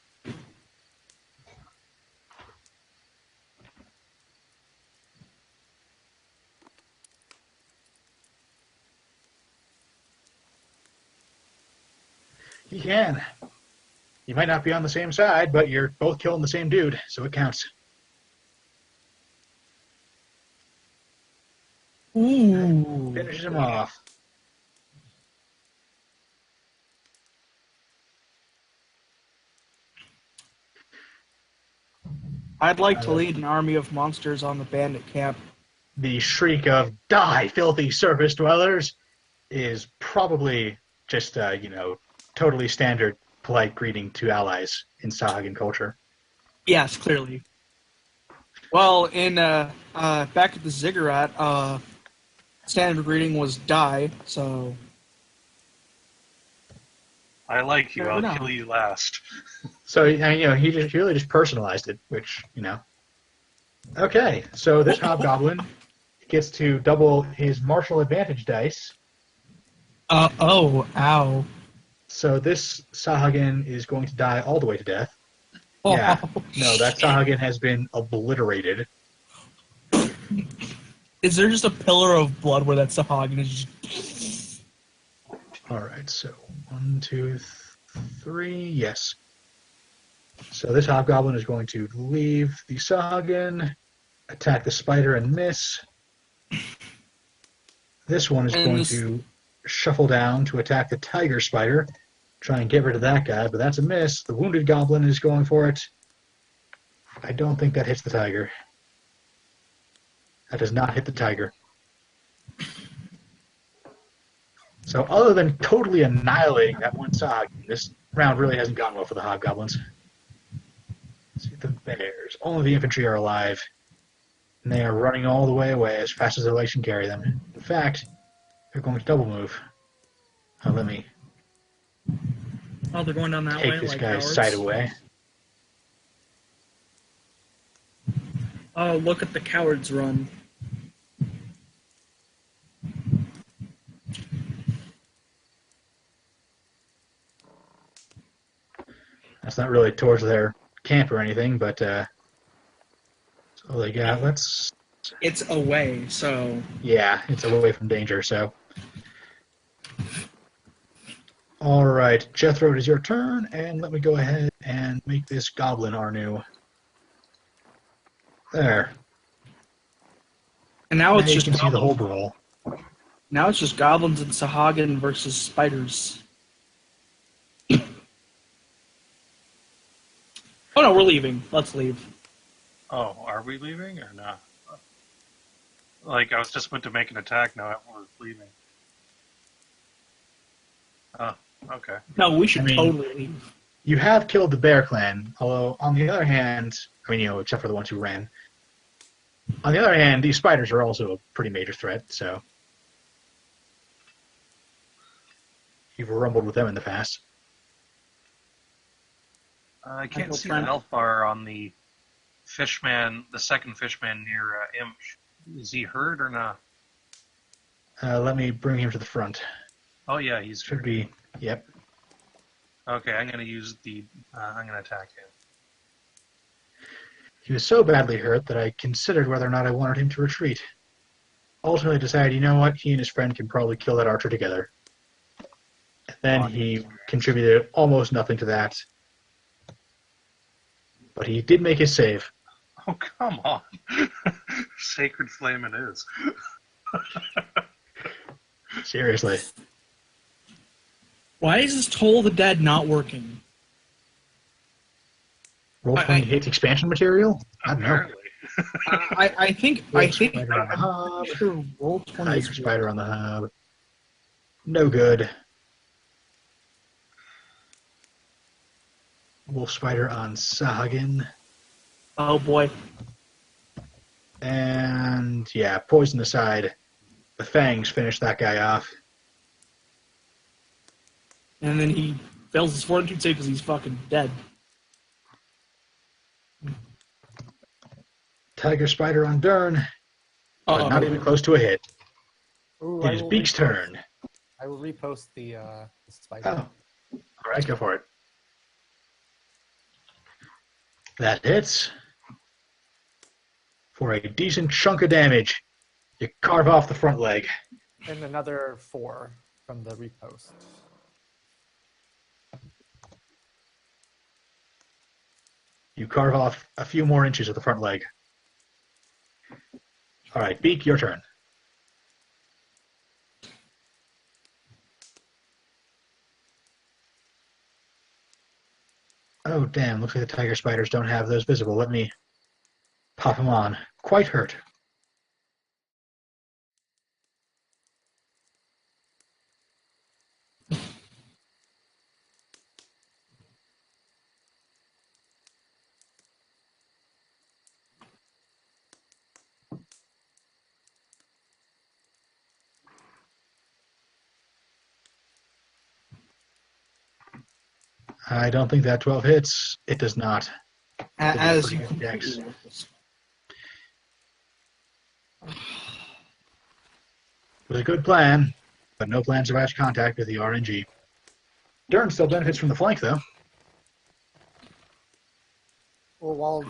He can. You might not be on the same side, but you're both killing the same dude, so it counts. Ooh. Finishes him off. I'd like to lead an army of monsters on the bandit camp. The shriek of "Die, filthy surface dwellers!" is probably just, totally standard polite greeting to allies in Sahuagin culture. Yes, clearly. Well, in back at the ziggurat, standard greeting was "die," so. I like you. Fair I'll enough. kill you last. So, he really just personalized it, which, Okay, so this hobgoblin gets to double his martial advantage dice. Ow. So this Sahuagin is going to die all the way to death. Oh, Yeah, no, that shit. Sahuagin has been obliterated. Is there just a pillar of blood where that Sahuagin is just... All right, so 1, 2, 3, yes. So this hobgoblin is going to leave the Sahuagin, attack the spider and miss. This one is going to shuffle down to attack the tiger spider, try and get rid of that guy, but that's a miss. The wounded goblin is going for it. I don't think that hits the tiger. That does not hit the tiger. So other than totally annihilating that one Sahuagin, this round really hasn't gone well for the hobgoblins. Let's see the bears. Only the infantry are alive. And they are running all the way away as fast as their legs can carry them. In fact, they're going to double move. Let me Oh, they're going down that way take this like guy's cowards? sight away. Oh, look at the cowards run. That's not really towards their camp or anything, but so they got, let's... It's away, so... Yeah, it's away from danger, so... All right, Jethro, it is your turn, and let me go ahead and make this goblin our new. There. And now it's you just can see the whole goblins. brawl. Now it's just goblins and Sahuagin versus spiders. Oh no, we're leaving. Let's leave. Oh, are we leaving or not? Like, I was just about to make an attack, now we're leaving. Oh, okay. No, we should I mean- totally leave. You have killed the Bear Clan, although on the other hand, except for the ones who ran. On the other hand, these spiders are also a pretty major threat, so you've rumbled with them in the past. I can't will see try the and- health bar on the fishman, the second fishman near Imp. Is he hurt or not? Let me bring him to the front. Oh yeah, he's Should hurt. be, yep. Okay, I'm gonna use the. I'm gonna attack him. He was so badly hurt that I considered whether or not I wanted him to retreat. Ultimately decided, you know what, he and his friend can probably kill that archer together. And then he contributed almost nothing to that. But he did make his save. Oh come on, Sacred Flame it is. Seriously. Why is this Toll of the Dead not working? Roll-20 hits expansion material? I don't know. Apparently. I think Spider on the hub. I'm sure roll 20 Tiger is spider on the hub. No good. Wolf spider on Sahuagin. Oh boy. And yeah, poison aside. The fangs finish that guy off. And then he fails his fortitude save because he's fucking dead. Tiger spider on Dern. But not even close to a hit. Ooh, It is Beak's turn. I will repost the spider. Oh. Alright, go for it. That hits. For a decent chunk of damage. You carve off the front leg. And another 4 from the repost. You carve off a few more inches of the front leg. All right, Beak, your turn. Oh, damn. Looks like the tiger spiders don't have those visible. Let me pop them on. Quite hurt. I don't think that 12 hits. It does not. As you Pretty good dex. completely It was a good plan, but no plan survives contact with the RNG. Dern still benefits from the flank, though. Well, while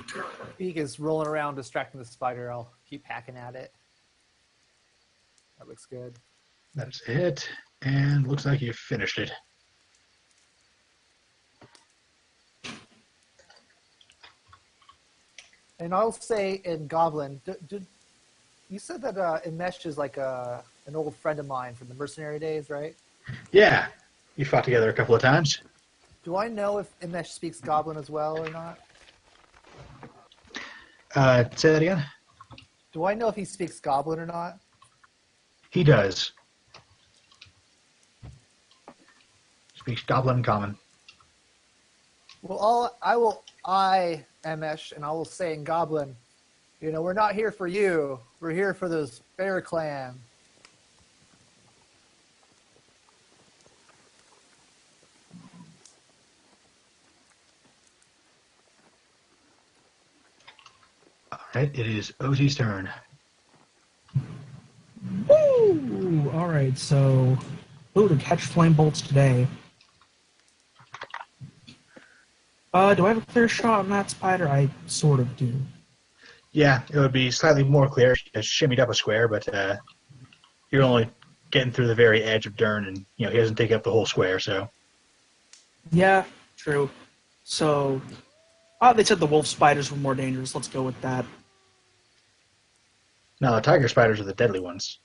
Beak is rolling around distracting the spider, I'll keep hacking at it. That looks good. That's a hit, and looks like you finished it. And I'll say in Goblin, you said that Imesh is like an old friend of mine from the mercenary days, right? Yeah, you fought together a couple of times. Do I know if Imesh speaks Goblin as well or not? Say that again? Do I know if he speaks Goblin or not? He does. Speaks Goblin Common. Well, I, Imesh, and I will say in Goblin, you know, we're not here for you. We're here for this Bear Clan. All right, it is Ozzy's turn. Woo! All right, so to catch flame bolts today. Do I have a clear shot on that spider? I sort of do. Yeah, it would be slightly more clear. Just shimmied up a square, but you're only getting through the very edge of Dern, and he doesn't take up the whole square. So Yeah, true. So, they said the wolf spiders were more dangerous. Let's go with that. no, the tiger spiders are the deadly ones.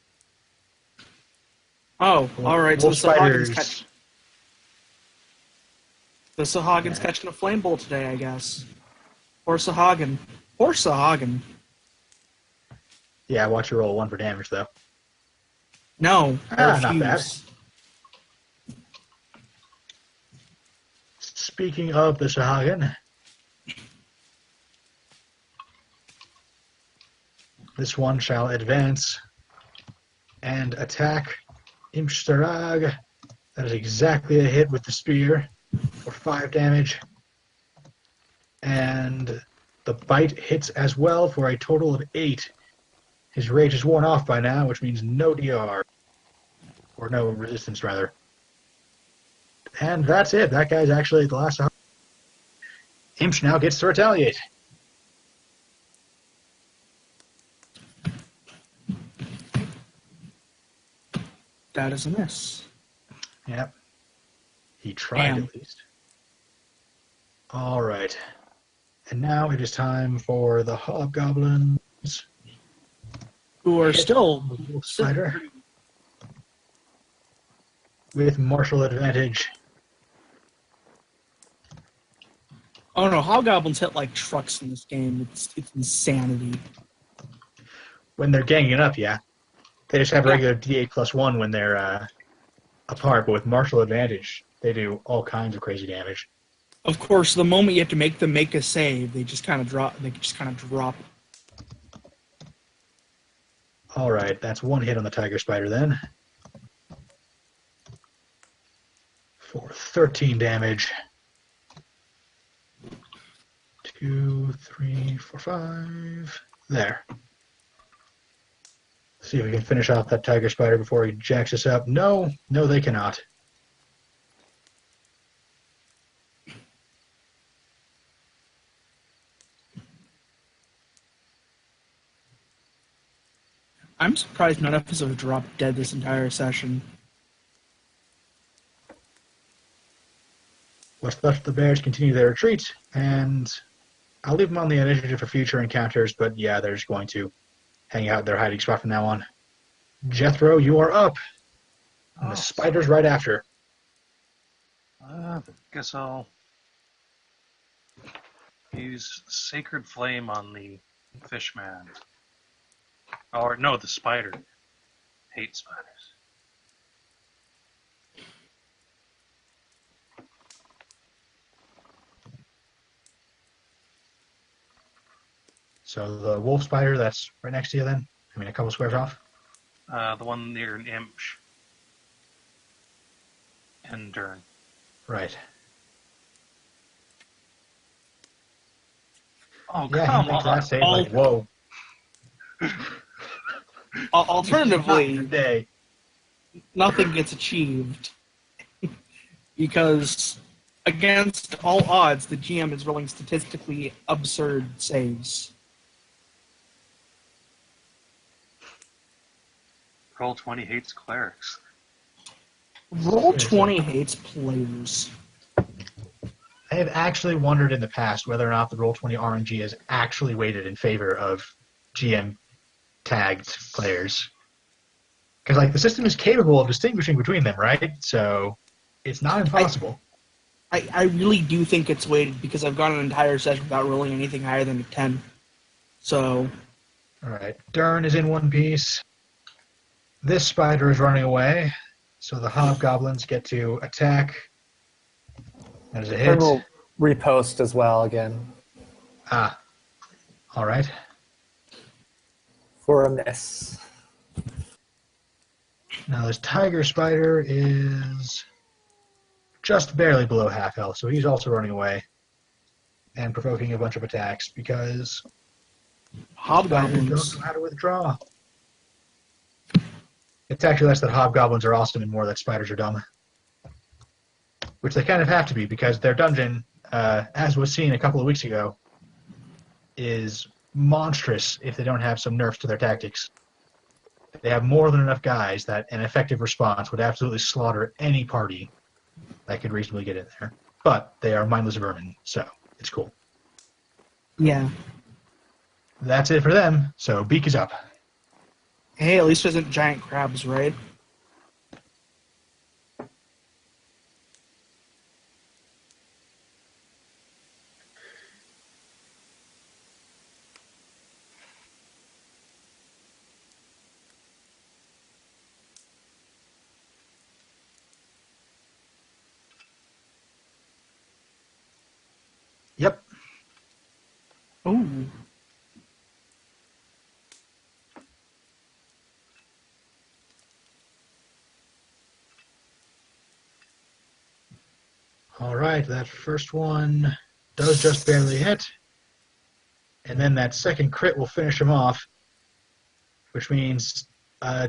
Oh, all right. So Wolf spiders. The Sahagins catching a flame bolt today, I guess. Or Sahagin. Or Sahagin. Yeah, watch your roll 1 for damage though. No, I Not bad. refuse. Speaking of the Sahagin, this one shall advance and attack Imshtarag. That is exactly a hit with the spear for 5 damage. And the bite hits as well for a total of 8. His rage is worn off by now, which means no DR. Or no resistance, rather. And that's it. That guy's actually the last. Imsh now gets to retaliate. That is a miss. Yep. He tried Damn. at least. All right. And now it is time for the hobgoblins. Who are still Spider. With martial advantage. Oh no, hobgoblins hit like trucks in this game. It's insanity. When they're ganging up, yeah. They just have regular D8 plus 1 when they're apart, but with martial advantage, they do all kinds of crazy damage. Of course, the moment you have to make them make a save, they just kind of drop. All right, that's 1 hit on the tiger spider then. For 13 damage. 2, 3, 4, 5. There. See if we can finish off that tiger spider before he jacks us up. No, they cannot. I'm surprised none of us have dropped dead this entire session. What's left of the bears continue their retreat, and I'll leave them on the initiative for future encounters, but yeah, they're just going to hang out in their hiding spot from now on. Jethro, you are up. And the spider's right after. Guess I'll use Sacred Flame on the Fishman. Or, no, the spider. Hate spiders. So the wolf spider that's right next to you then? I mean, a couple squares off? The one near Imsh. And Dern. Right. Oh, Yeah, come he makes on. that save like, whoa. Alternatively, Day. nothing gets achieved because against all odds, the GM is rolling statistically absurd saves. Roll20 hates clerics. Roll20 hates players. I have actually wondered in the past whether or not the Roll20 RNG is actually weighted in favor of GM tagged players. Because like the system is capable of distinguishing between them, right? So it's not impossible. I really do think it's weighted because I've gone an entire session without rolling anything higher than a 10. So. Alright. Dern is in one piece. This spider is running away. So the hobgoblins get to attack. That is a hit. Dern will repost as well again. Ah. Alright. For a miss. Now this tiger spider is just barely below half health, so he's also running away and provoking a bunch of attacks because Hobgoblins don't know how to withdraw. It's actually less that hobgoblins are awesome and more that spiders are dumb. Which they kind of have to be because their dungeon, as was seen a couple of weeks ago, is monstrous if they don't have some nerfs to their tactics. They have more than enough guys that an effective response would absolutely slaughter any party that could reasonably get in there. But they are mindless vermin, so it's cool. Yeah. That's it for them, so Beak is up. Hey, at least it isn't giant crabs, right? Yep. Ooh. Alright, that first one does just barely hit. And then that second crit will finish him off, which means,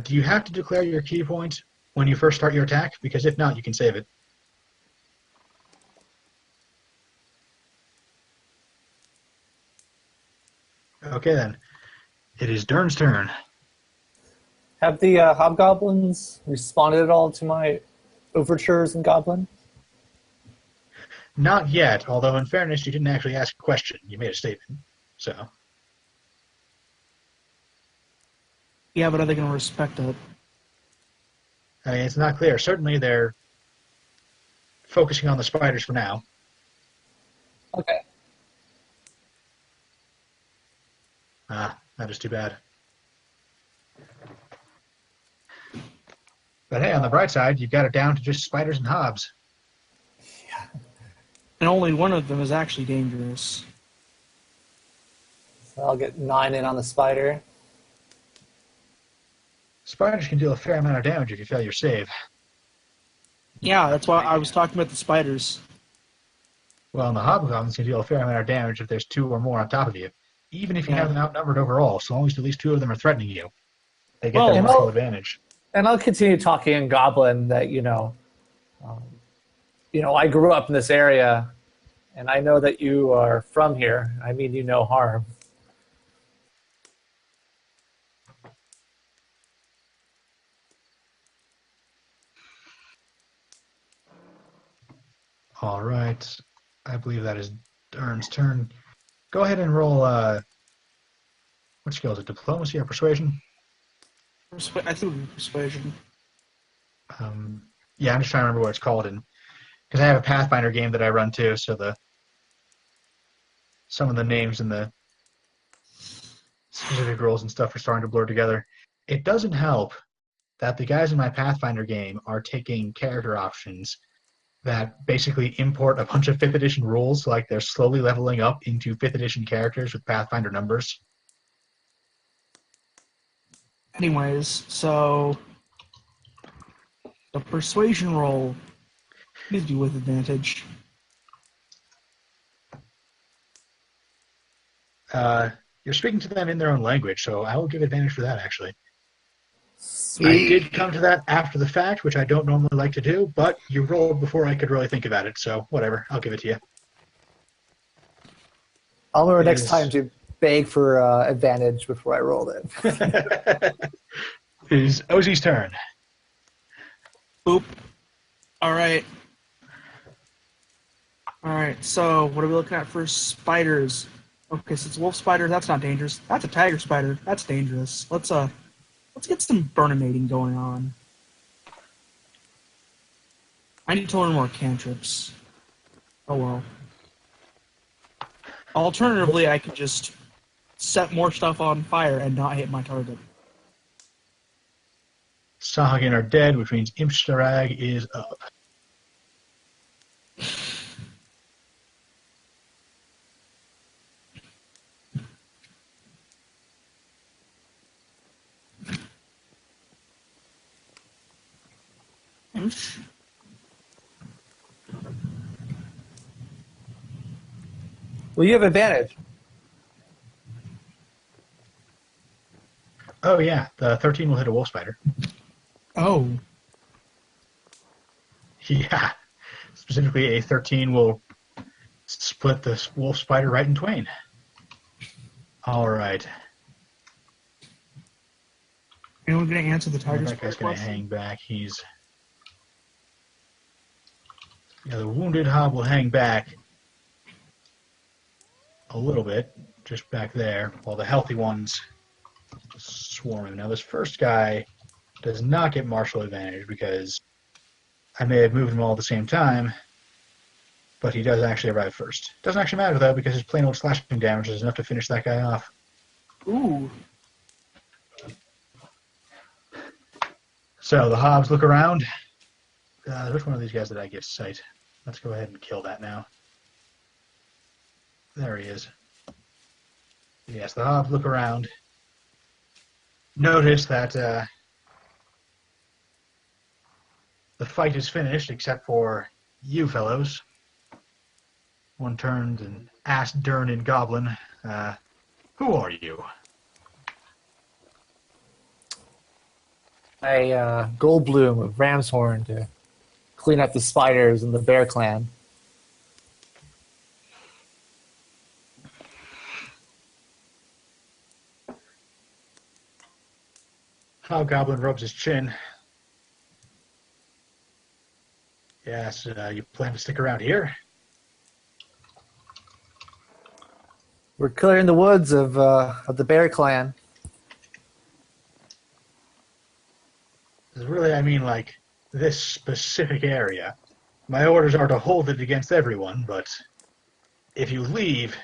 do you have to declare your key point when you first start your attack? Because if not, you can save it. Okay then. It is Dern's turn. Have the hobgoblins responded at all to my overtures in Goblin? Not yet, although in fairness, you didn't actually ask a question. You made a statement. So, Yeah, but are they going to respect it? I mean, it's not clear. Certainly they're focusing on the spiders for now. Okay. Ah, that is too bad. But hey, on the bright side, you've got it down to just spiders and hobs. And only one of them is actually dangerous. So I'll get 9 in on the spider. Spiders can deal a fair amount of damage if you fail your save. Yeah, that's why I was talking about the spiders. Well, and the hobgoblins can deal a fair amount of damage if there's 2 or more on top of you. Even if you have them outnumbered overall, so long as at least 2 of them are threatening you. They get that martial advantage. And I'll continue talking in Goblin that, I grew up in this area, and I know that you are from here. I mean you no harm. All right. I believe that is Dern's turn. Go ahead and roll. What skill is it? Diplomacy or persuasion? I think persuasion. Yeah, I'm just trying to remember what it's called, and because I have a Pathfinder game that I run too, so some of the names and the specific roles and stuff are starting to blur together. It doesn't help that the guys in my Pathfinder game are taking character options that basically import a bunch of 5th edition rules, like they're slowly leveling up into 5th edition characters with Pathfinder numbers. Anyways, so the persuasion roll needs to be with advantage. You're speaking to them in their own language, so I will give advantage for that, actually. Sweet. I did come to that after the fact, which I don't normally like to do, but you rolled before I could really think about it, so whatever. I'll give it to you. I'll remember next time to beg for advantage before I roll it. It is Ozzy's turn. Boop. All right. All right. So what are we looking at for spiders? Okay, so it's wolf spider. That's not dangerous. That's a tiger spider. That's dangerous. Let's get some burninating going on. I need to learn more cantrips. Oh well. Alternatively, I could just set more stuff on fire and not hit my target. Sahagin are dead, which means Imshtarag is up. Well, you have advantage. Oh yeah, the 13 will hit a wolf spider. Oh. Yeah, specifically a 13 will split the wolf spider right in twain. All right. Anyone gonna answer the tiger That spider guy's gonna question? hang back. The wounded hob will hang back a little bit, just back there, while the healthy ones swarm him. Now this first guy does not get martial advantage because I may have moved them all at the same time, but he does actually arrive first. Doesn't actually matter though, because his plain old slashing damage is enough to finish that guy off. Ooh. So the hobs look around. Which one of these guys did I get sight? Let's go ahead and kill that now. There he is. Yes, the hobs look around. Notice that the fight is finished, except for you fellows. One turned and asked Dern and Goblin, who are you? A Goldbloom of Ramshorn to clean up the spiders in the Bear Clan. Hobgoblin rubs his chin. Yes, you plan to stick around here? We're clearing the woods of the Bear Clan. Really, I mean, like, this specific area. My orders are to hold it against everyone, but if you leave,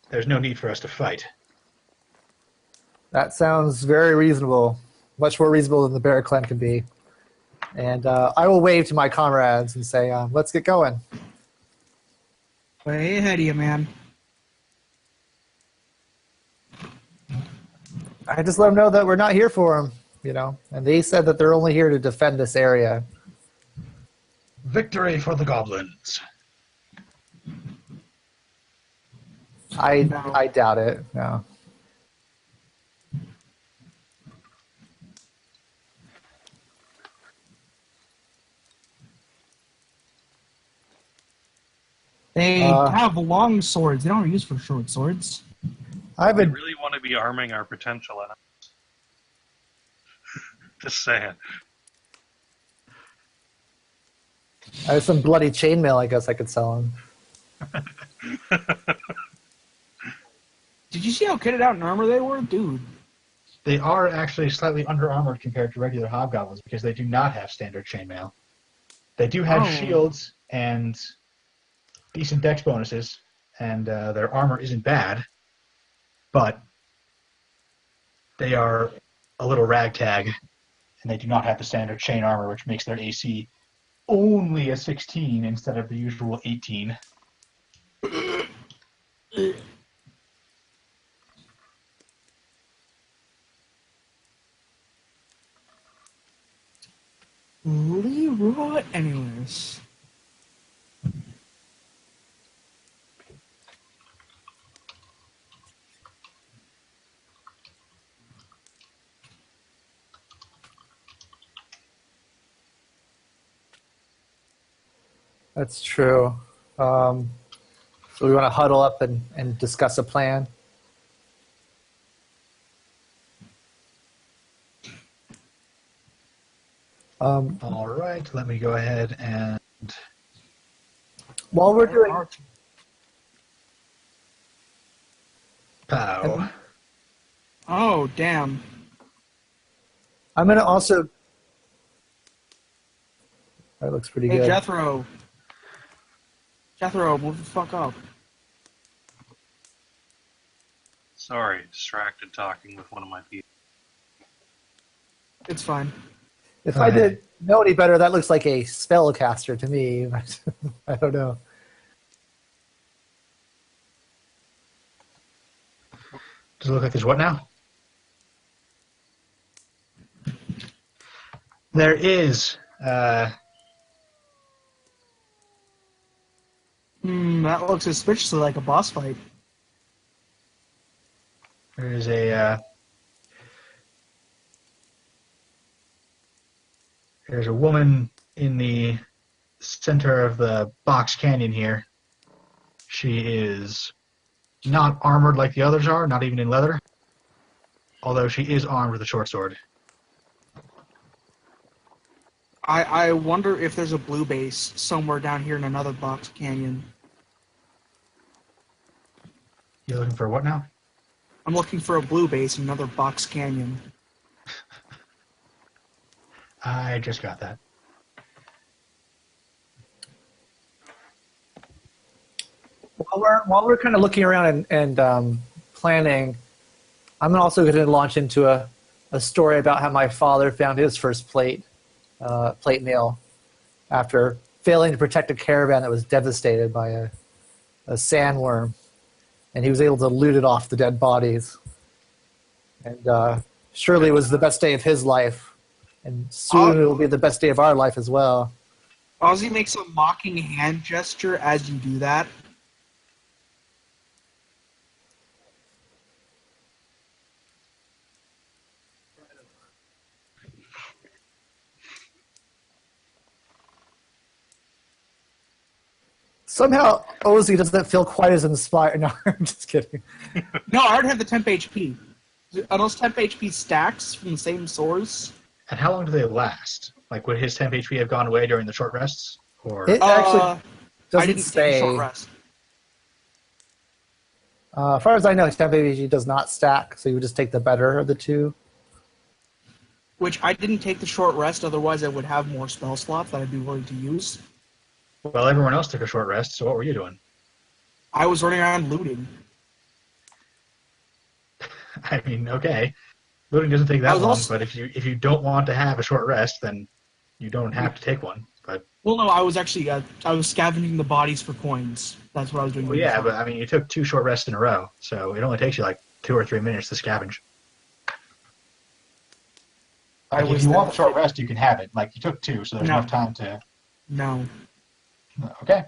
there's no need for us to fight. That sounds very reasonable. Much more reasonable than the Bear Clan can be. And I will wave to my comrades and say, let's get going. Way ahead of you, man. I just let them know that we're not here for them, you know. And they said that they're only here to defend this area. Victory for the goblins. I doubt it. No. They have long swords. They don't use for short swords. I've We been really want to be arming our potential enemies. Just saying. I have some bloody chainmail. I guess I could sell them. Did you see how kitted out in armor they were? Dude. They are actually slightly under-armored compared to regular hobgoblins because they do not have standard chainmail. They do have shields and decent dex bonuses, and their armor isn't bad, but they are a little ragtag, and they do not have the standard chain armor, which makes their AC only a 16 instead of the usual 18. Leroy, anyways. That's true. So we want to huddle up and discuss a plan. All right, let me go ahead and... While we're doing... Pow. Oh, damn. I'm going to also... That looks pretty Hey, good. Jethro. Jethro, move the fuck up. Sorry, distracted talking with one of my people. It's fine. If I didn't know any better, that looks like a spellcaster to me. I don't know. Does it look like there's what now? There is. That looks suspiciously like a boss fight. There is a... There's a woman in the center of the box canyon here. She is not armored like the others are, not even in leather, although she is armed with a short sword. I wonder if there's a blue base somewhere down here in another box canyon. You looking for what now? I'm looking for a blue base in another box canyon. I just got that. While we're kind of looking around and planning, I'm also going to launch into a story about how my father found his first plate mail after failing to protect a caravan that was devastated by a sandworm, and he was able to loot it off the dead bodies. And surely it was the best day of his life, and soon it will be the best day of our life as well. Ozzy makes a mocking hand gesture as you do that. Somehow, Ozzy doesn't feel quite as inspired. No, I'm just kidding. No, I already have the temp HP. Are those temp HP stacks from the same source? And how long do they last? Like, would his temp HP have gone away during the short rests? Or It actually I doesn't didn't say. take a short rest. As far as I know, temp AVG does not stack, so you would just take the better of the two. Which I didn't take the short rest, otherwise I would have more spell slots that I'd be willing to use. well, everyone else took a short rest, so what were you doing? I was running around looting. I mean, okay. Looting doesn't take that long, but if you don't want to have a short rest, then you don't have to take one. But Well, no, I was actually I was scavenging the bodies for coins. That's what I was doing. well, yeah, but I mean, you took 2 short rests in a row, so it only takes you like 2 or 3 minutes to scavenge. Like, if you want the short rest, you can have it. Like, you took 2, so there's enough time to... No. Okay.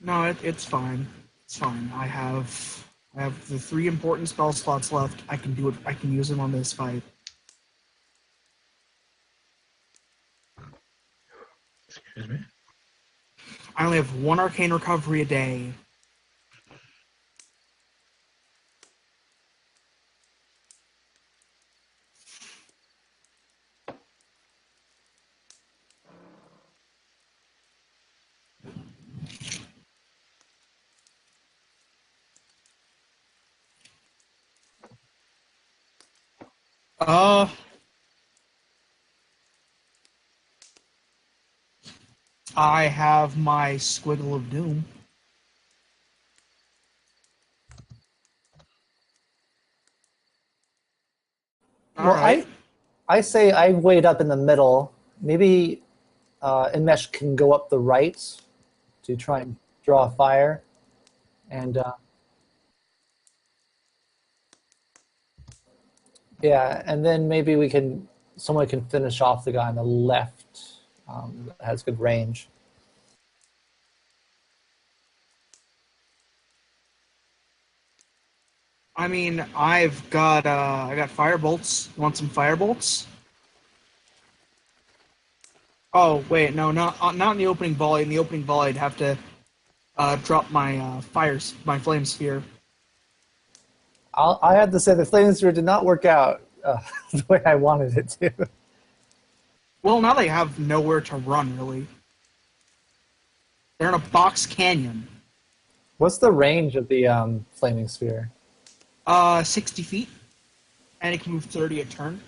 No, it's fine. It's fine. I have the 3 important spell slots left. I can do it. I can use them on this fight. Excuse me. I only have 1 arcane recovery a day. Uh, I have my squiggle of doom. All Well, right. I say I wait up in the middle. Maybe Enmesh can go up the right to try and draw a fire. And yeah, and then maybe someone can finish off the guy on the left that has good range. I mean, I got fire bolts. Want some fire bolts? Oh wait, no, not in the opening volley. In the opening volley, I'd have to drop my my flame sphere. I have to say the flame sphere did not work out the way I wanted it to. Well, now they have nowhere to run really. They're in a box canyon. What's the range of the flaming sphere? 60 feet, and it can move 30 a turn.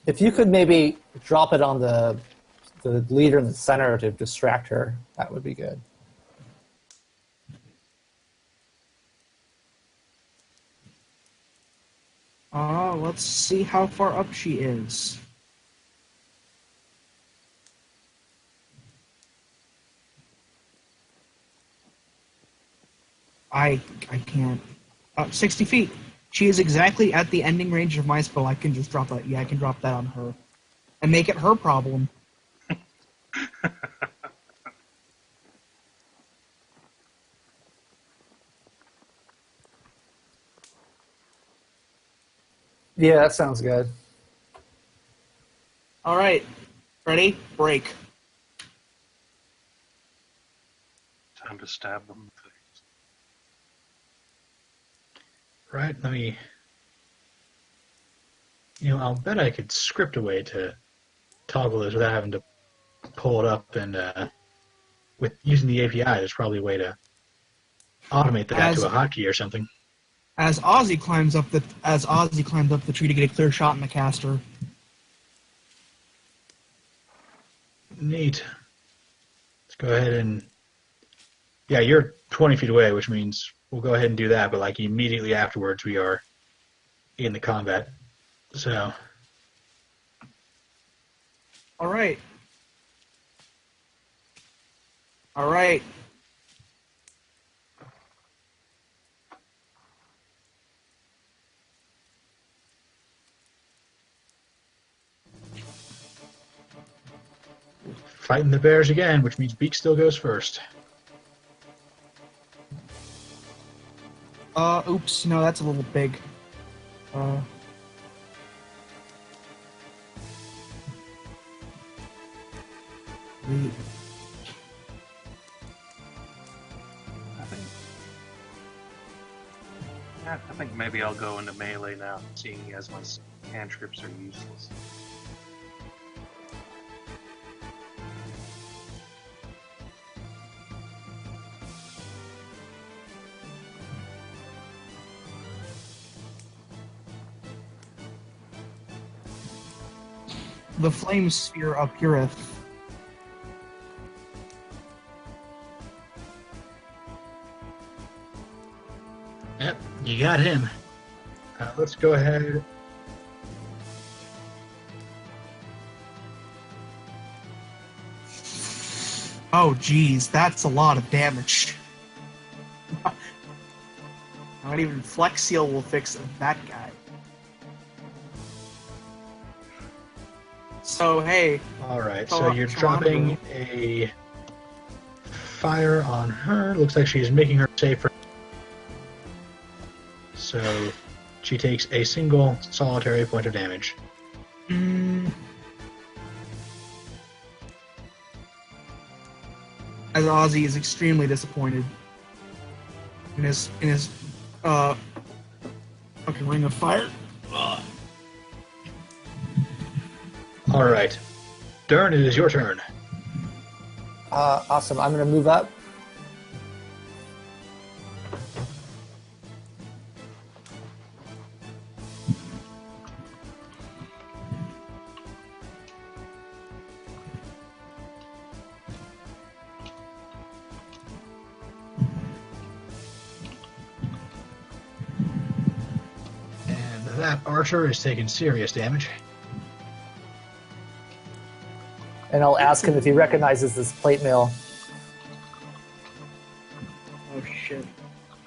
If you could maybe drop it on the leader in the center to distract her, that would be good. Let's see how far up she is. I can't. 60 feet. She is exactly at the ending range of my spell. I can just drop that. Yeah, I can drop that on her. And make it her problem. Yeah, that sounds good. Alright. Ready? Break. Time to stab them. Right, let me... I'll bet I could script a way to toggle this without having to pull it up, and with using the API, there's probably a way to automate that to a hotkey or something. As Ozzy climbs up the tree to get a clear shot in the caster. Neat. Let's go ahead and... Yeah, you're 20 feet away, which means we'll go ahead and do that, but like immediately afterwards we are in the combat. So... Alright. Alright. Fighting the bears again, which means Beak still goes first. Oops, no, that's a little big. I think maybe I'll go into melee now, seeing as my cantrips are useless. The flame sphere appeareth. Yep, you got him. Let's go ahead. Oh, geez, that's a lot of damage. Not even Flex Seal will fix that guy. So, hey. Alright, so you're dropping a fire on her. Looks like she's making her safer. So she takes a single solitary point of damage. As Ozzy is extremely disappointed in his fucking ring of fire. Alright. Dern, it is your turn. Awesome. I'm going to move up. That archer is taking serious damage. And I'll ask him if he recognizes this plate mill. Oh shit.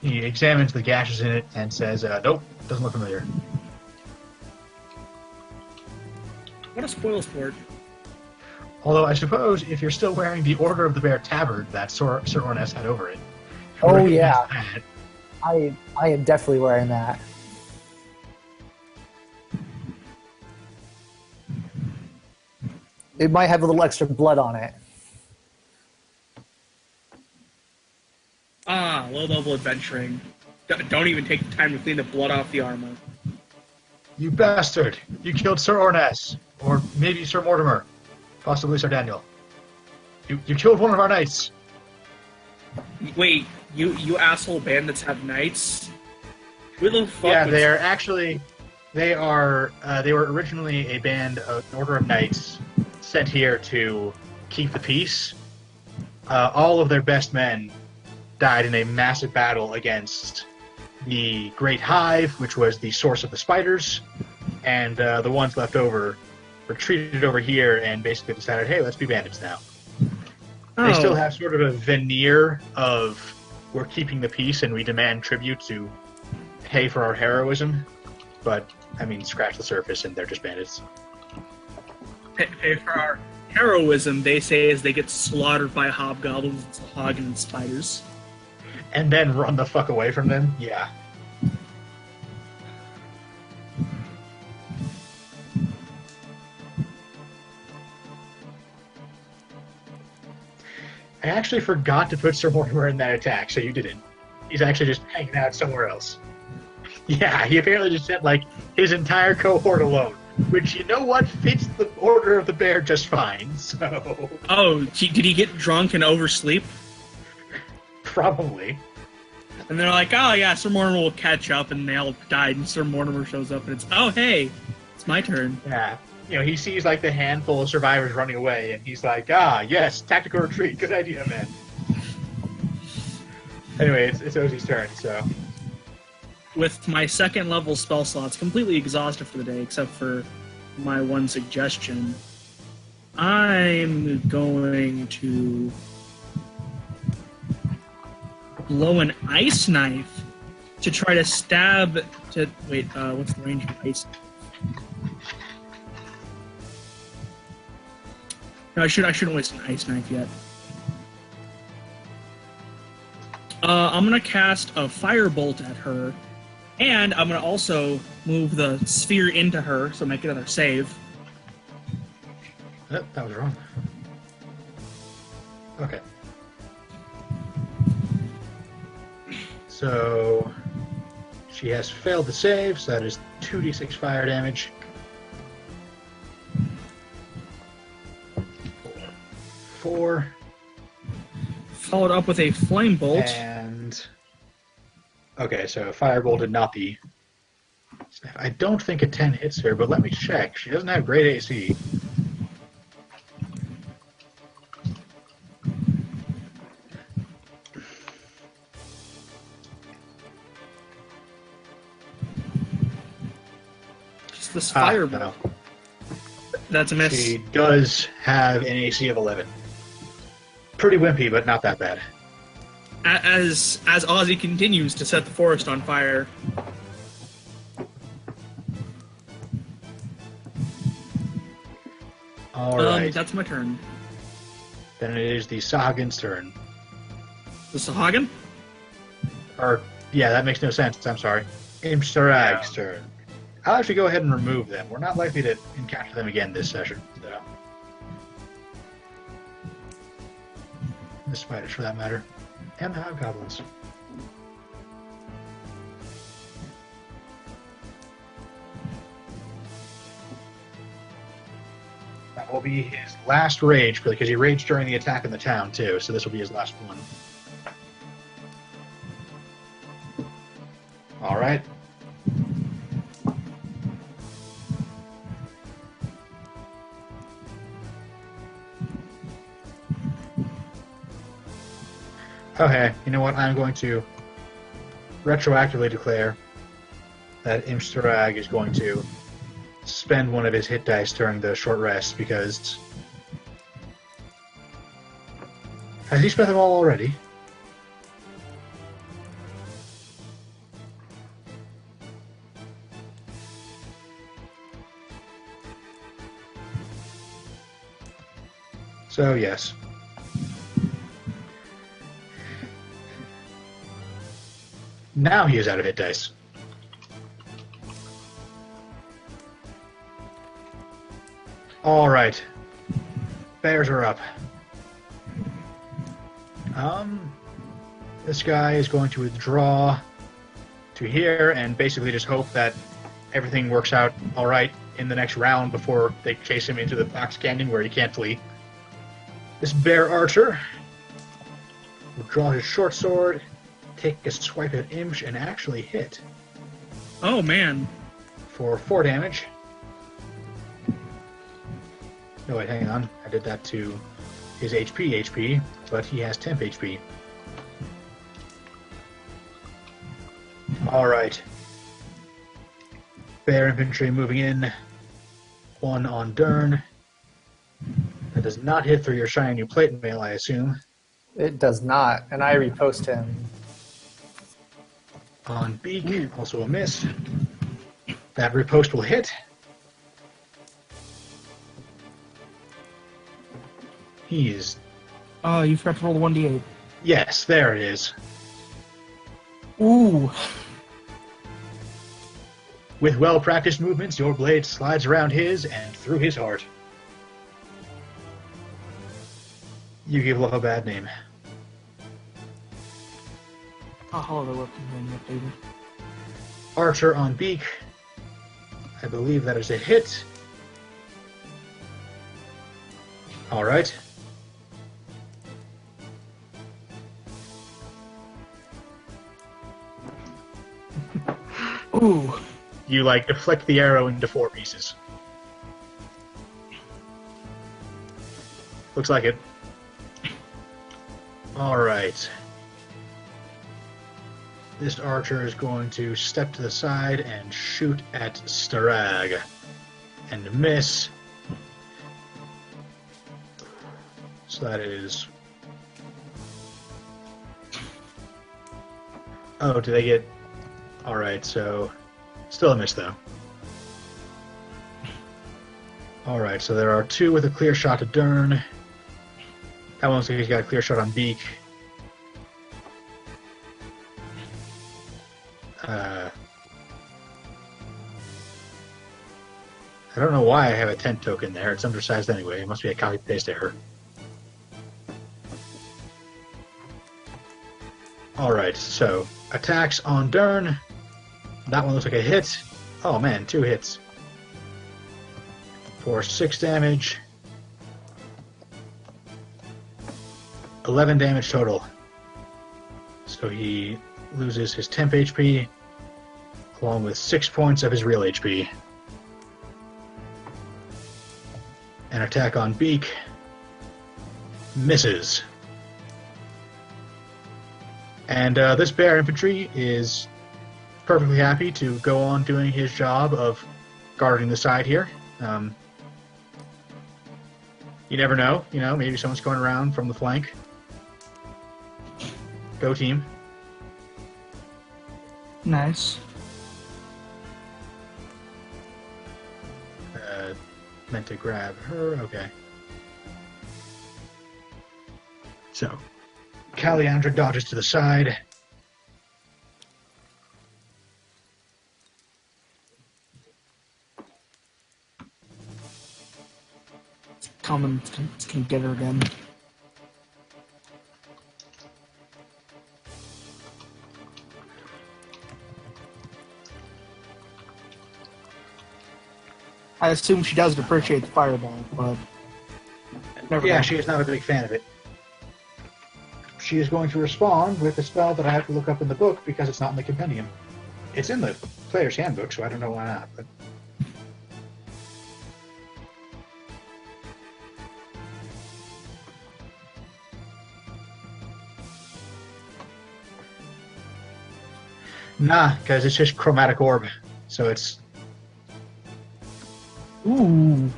He examines the gashes in it and says, nope, doesn't look familiar. What a spoil sport. Although I suppose if you're still wearing the Order of the Bear tabard that Sir Orness had over it. Oh yeah, I am definitely wearing that. It might have a little extra blood on it. Ah, low-level adventuring. Don't even take the time to clean the blood off the armor. You bastard! You killed Sir Orness! Or maybe Sir Mortimer. Possibly Sir Daniel. You killed one of our knights! Wait, you asshole bandits have knights? Who the fuck Yeah, was- they are actually... they were originally a band of an order of knights sent here to keep the peace. All of their best men died in a massive battle against the Great Hive, which was the source of the spiders, and the ones left over retreated over here and basically decided, hey, let's be bandits now. They still have sort of a veneer of we're keeping the peace and we demand tribute to pay for our heroism, but, I mean, scratch the surface and they're just bandits. Pay for our heroism, they say, as they get slaughtered by hobgoblins, hog and spiders. And then run the fuck away from them? Yeah. I actually forgot to put Sir Mortimer in that attack, so you didn't. He's actually just hanging out somewhere else. Yeah, he apparently just sent, like, his entire cohort alone. Which, you know what, fits the Order of the Bear just fine, so... Oh, did he get drunk and oversleep? Probably. And they're like, oh yeah, Sir Mortimer will catch up, and they all died, and Sir Mortimer shows up, and it's, oh hey, it's my turn. Yeah. You know, he sees, like, the handful of survivors running away, and he's like, ah, yes, tactical retreat, good idea, man. Anyway, it's Ozzy's turn, so... With my second level spell slots completely exhausted for the day, except for my one suggestion, I'm going to blow an ice knife to try to stab to wait. What's the range of ice? No, I shouldn't waste an ice knife yet. I'm gonna cast a firebolt at her. And I'm going to also move the sphere into her, so make another save. Oh, that was wrong. Okay. So, she has failed the save, so that is 2d6 fire damage. 4. Followed up with a flame bolt. And... okay, so Firebolt did not the... I don't think a 10 hits her, but let me check. She doesn't have great AC. Just this firebolt. No. That's a miss. She does have an AC of 11. Pretty wimpy, but not that bad. As Ozzy continues to set the forest on fire. Alright. That's my turn. Then it is the Sahagins' turn. The Sahagin? Or, yeah, that makes no sense. I'm sorry. Imsarag's turn. I'll actually go ahead and remove them. We're not likely to encounter them again this session. So. The spiders, for that matter. And the hobgoblins. That will be his last rage, because he raged during the attack in the town, too, so this will be his last one. Alright. Okay, you know what? I'm going to retroactively declare that Imsterag is going to spend one of his hit dice during the short rest because... Has he spent them all already? So, yes. Now he is out of hit dice. All right. Bears are up. This guy is going to withdraw to here and basically just hope that everything works out all right in the next round before they chase him into the box canyon where he can't flee. This bear archer will draw his short sword, take a swipe at Imsh, and actually hit. Oh, man. For 4 damage. No, wait, hang on. I did that to his HP, but he has temp HP. Alright. Bear infantry moving in. 1 on Dern. That does not hit through your shiny new plate mail, I assume. It does not, and I repost him. On Beak, also a miss. That riposte will hit. He is... Oh, you forgot to roll the 1d8. Yes, there it is. Ooh. With well-practiced movements, your blade slides around his and through his heart. You give love a bad name. Oh, hello, the weapon being updated. Archer on Beak. I believe that is a hit. Alright. Ooh. You, like, deflect the arrow into 4 pieces. Looks like it. Alright. This archer is going to step to the side and shoot at Starag. And miss. So that is... Oh, do they get... Alright, so... Still a miss, though. Alright, so there are 2 with a clear shot to Dern. That one looks like he's got a clear shot on Beak. I don't know why I have a tent token there. It's undersized anyway. It must be a copy-paste error. Alright, so attacks on Dern. That one looks like a hit. Oh man, 2 hits. For 6 damage. 11 damage total. So he loses his temp HP, along with 6 points of his real HP. An attack on Beak. Misses. And this bear infantry is perfectly happy to go on doing his job of guarding the side here. You never know, maybe someone's going around from the flank. Go team. Nice. Meant to grab her, okay. So, Caliandra dodges to the side. It's coming. It's gonna get her again. I assume she doesn't appreciate the fireball, but never Yeah, mind. she is not a big fan of it. She is going to respond with a spell that I have to look up in the book because it's not in the compendium. It's in the player's handbook, so I don't know why not. But... Nah, because it's just chromatic orb. So it's Ooh.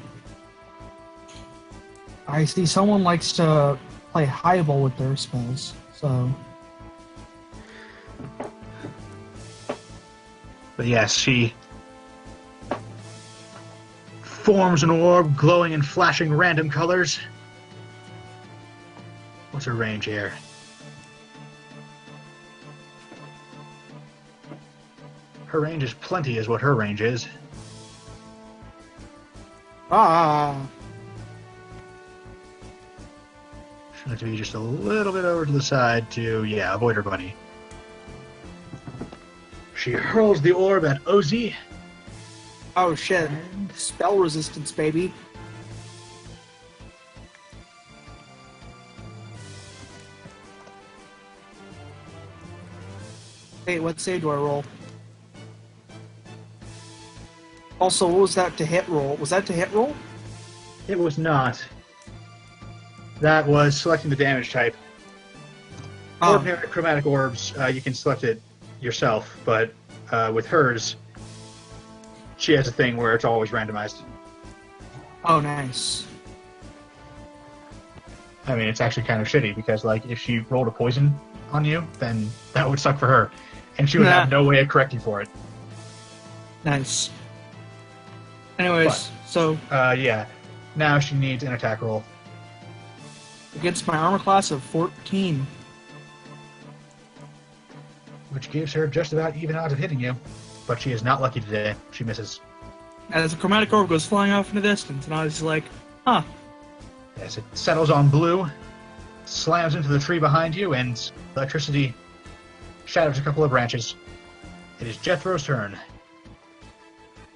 I see someone likes to play highball with their spells, so... But yes, she forms an orb glowing and flashing random colors. What's her range here? Her range is plenty is what her range is. Ah! She'll have to be just a little bit over to the side to, yeah, avoid her buddy. She hurls the orb at Ozzy. Oh shit. Spell resistance, baby. Hey, what save do I roll? Also, what was that to hit roll? Was that to hit roll? It was not. That was selecting the damage type. Oh, Ordinary chromatic orbs, you can select it yourself, but with hers, she has a thing where it's always randomized. oh, nice. I mean, it's actually kind of shitty because, like, if she rolled a poison on you, then that would suck for her, and she would have no way of correcting for it. Nice. Anyways, so Yeah. Now she needs an attack roll. against my armor class of 14. Which gives her just about even odds of hitting you. But she is not lucky today. She misses. As a chromatic orb goes flying off in the distance, and I was like, huh. As it settles on blue, slams into the tree behind you, and electricity shatters a couple of branches. It is Jethro's turn.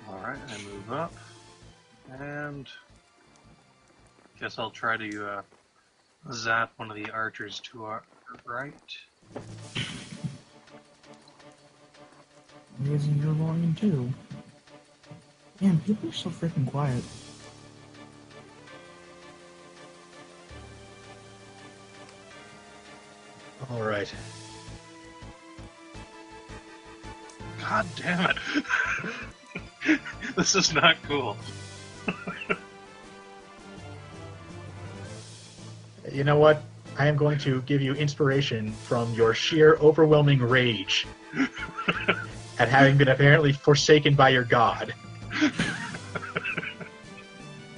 Alright, I move up. And guess I'll try to zap one of the archers to our right. Raising your volume too. Man, people are so freaking quiet. All right. God damn it! This is not cool. You know what? I am going to give you inspiration from your sheer overwhelming rage at having been apparently forsaken by your god.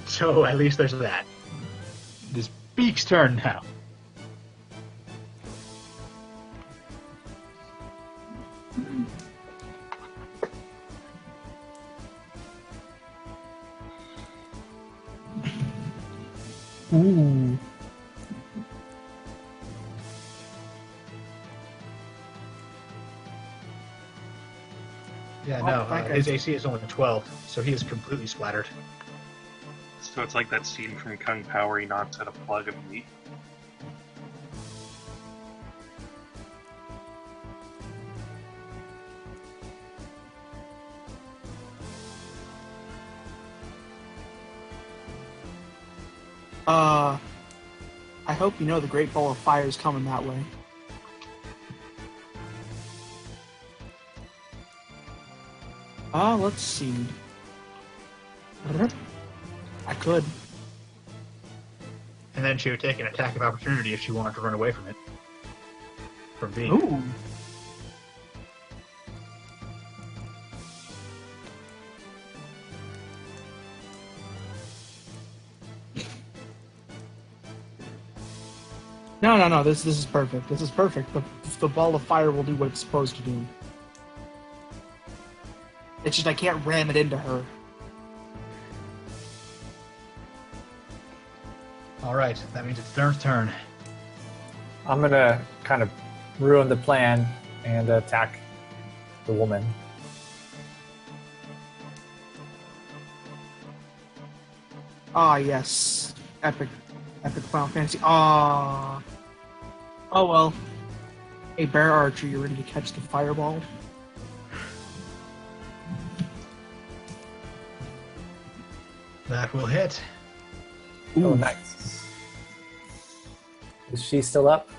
So at least there's that. It is Beak's turn now. Ooh. Yeah, Oh, no, thank his you. AC is only 12, so he is completely splattered. So it's like that scene from Kung Pao where he knocks out a plug of meat. I hope you know the Great Ball of Fire is coming that way. Let's see. I could. And then she would take an attack of opportunity if she wanted to run away from it. From Beak. Ooh. No. This is perfect. This is perfect. The ball of fire will do what it's supposed to do. It's just I can't ram it into her. Alright, that means it's Thorns' turn. I'm gonna kind of ruin the plan and attack the woman. Ah, yes. Epic Final Fantasy. Ah. Oh well. Hey, Bear Archer, you ready to catch the fireball? That will hit. Oh, Ooh. nice. Is she still up?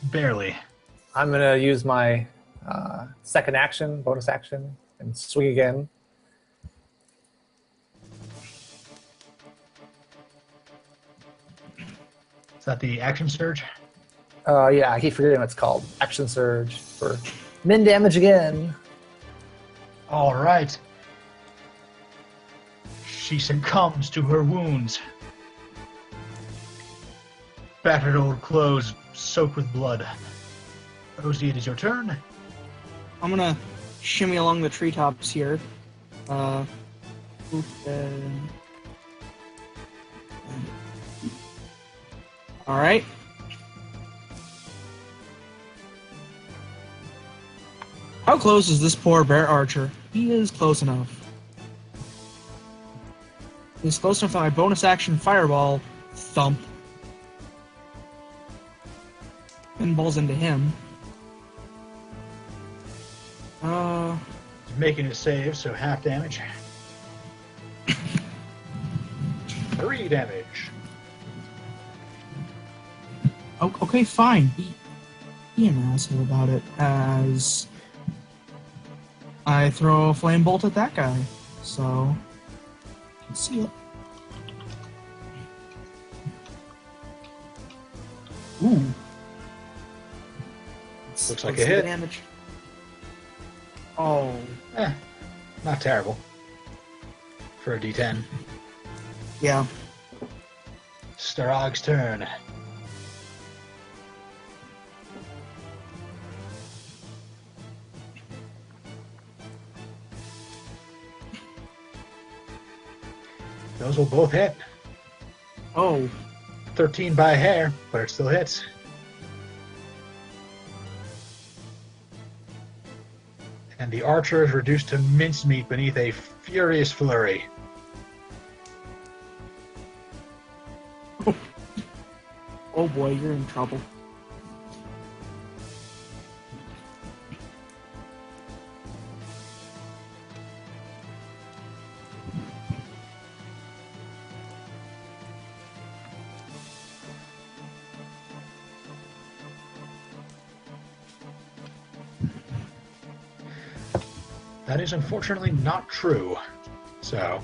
Barely. I'm gonna use my second action, bonus action, and swing again. Is that the action surge? Yeah, I keep forgetting what it's called. Action surge for min damage again. All right. She succumbs to her wounds. Battered old clothes soaked with blood. Ozzy, it is your turn. I'm gonna shimmy along the treetops here. Alright. How close is this poor bear archer? He is close enough. He's close enough that my bonus action fireball thump pinballs into him. He's making a save, so half damage. 3 damage. Okay, fine. Be an asshole about it as I throw a flame bolt at that guy. So, let's see it. Ooh. Looks like Let's a see the hit. damage. Oh. Not terrible. For a D10. Yeah. Starog's turn. Those will both hit. Oh. 13 by a hair, but it still hits. And the archer is reduced to mincemeat beneath a furious flurry. Oh boy, you're in trouble. That is unfortunately not true. So.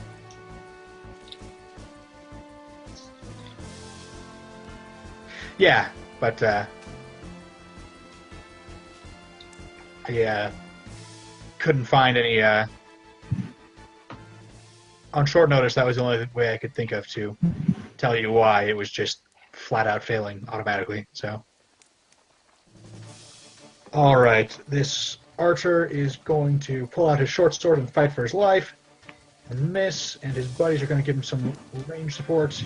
Yeah, but I couldn't find any. On short notice, that was the only way I could think of to tell you why. It was just flat out failing automatically. So. All right, this archer is going to pull out his short sword and fight for his life, and miss. And his buddies are going to give him some range support.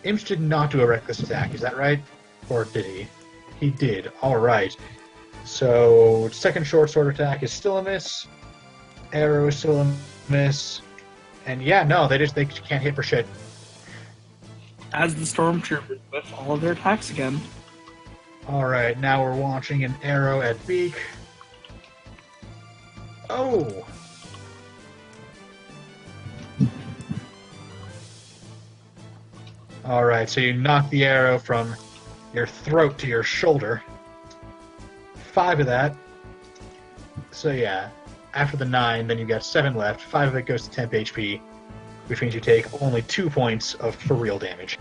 Imps did not do a reckless attack, is that right? Or did he? He did. Alright. So, second short sword attack is still a miss. Arrow is still a miss. And yeah, no, they can't hit for shit. As the stormtroopers with all of their attacks again. Alright, now we're launching an arrow at Beak. Oh! Alright, so you knock the arrow from your throat to your shoulder. 5 of that. So yeah, after the 9, then you got 7 left. 5 of it goes to temp HP, which means you take only 2 points of for real damage.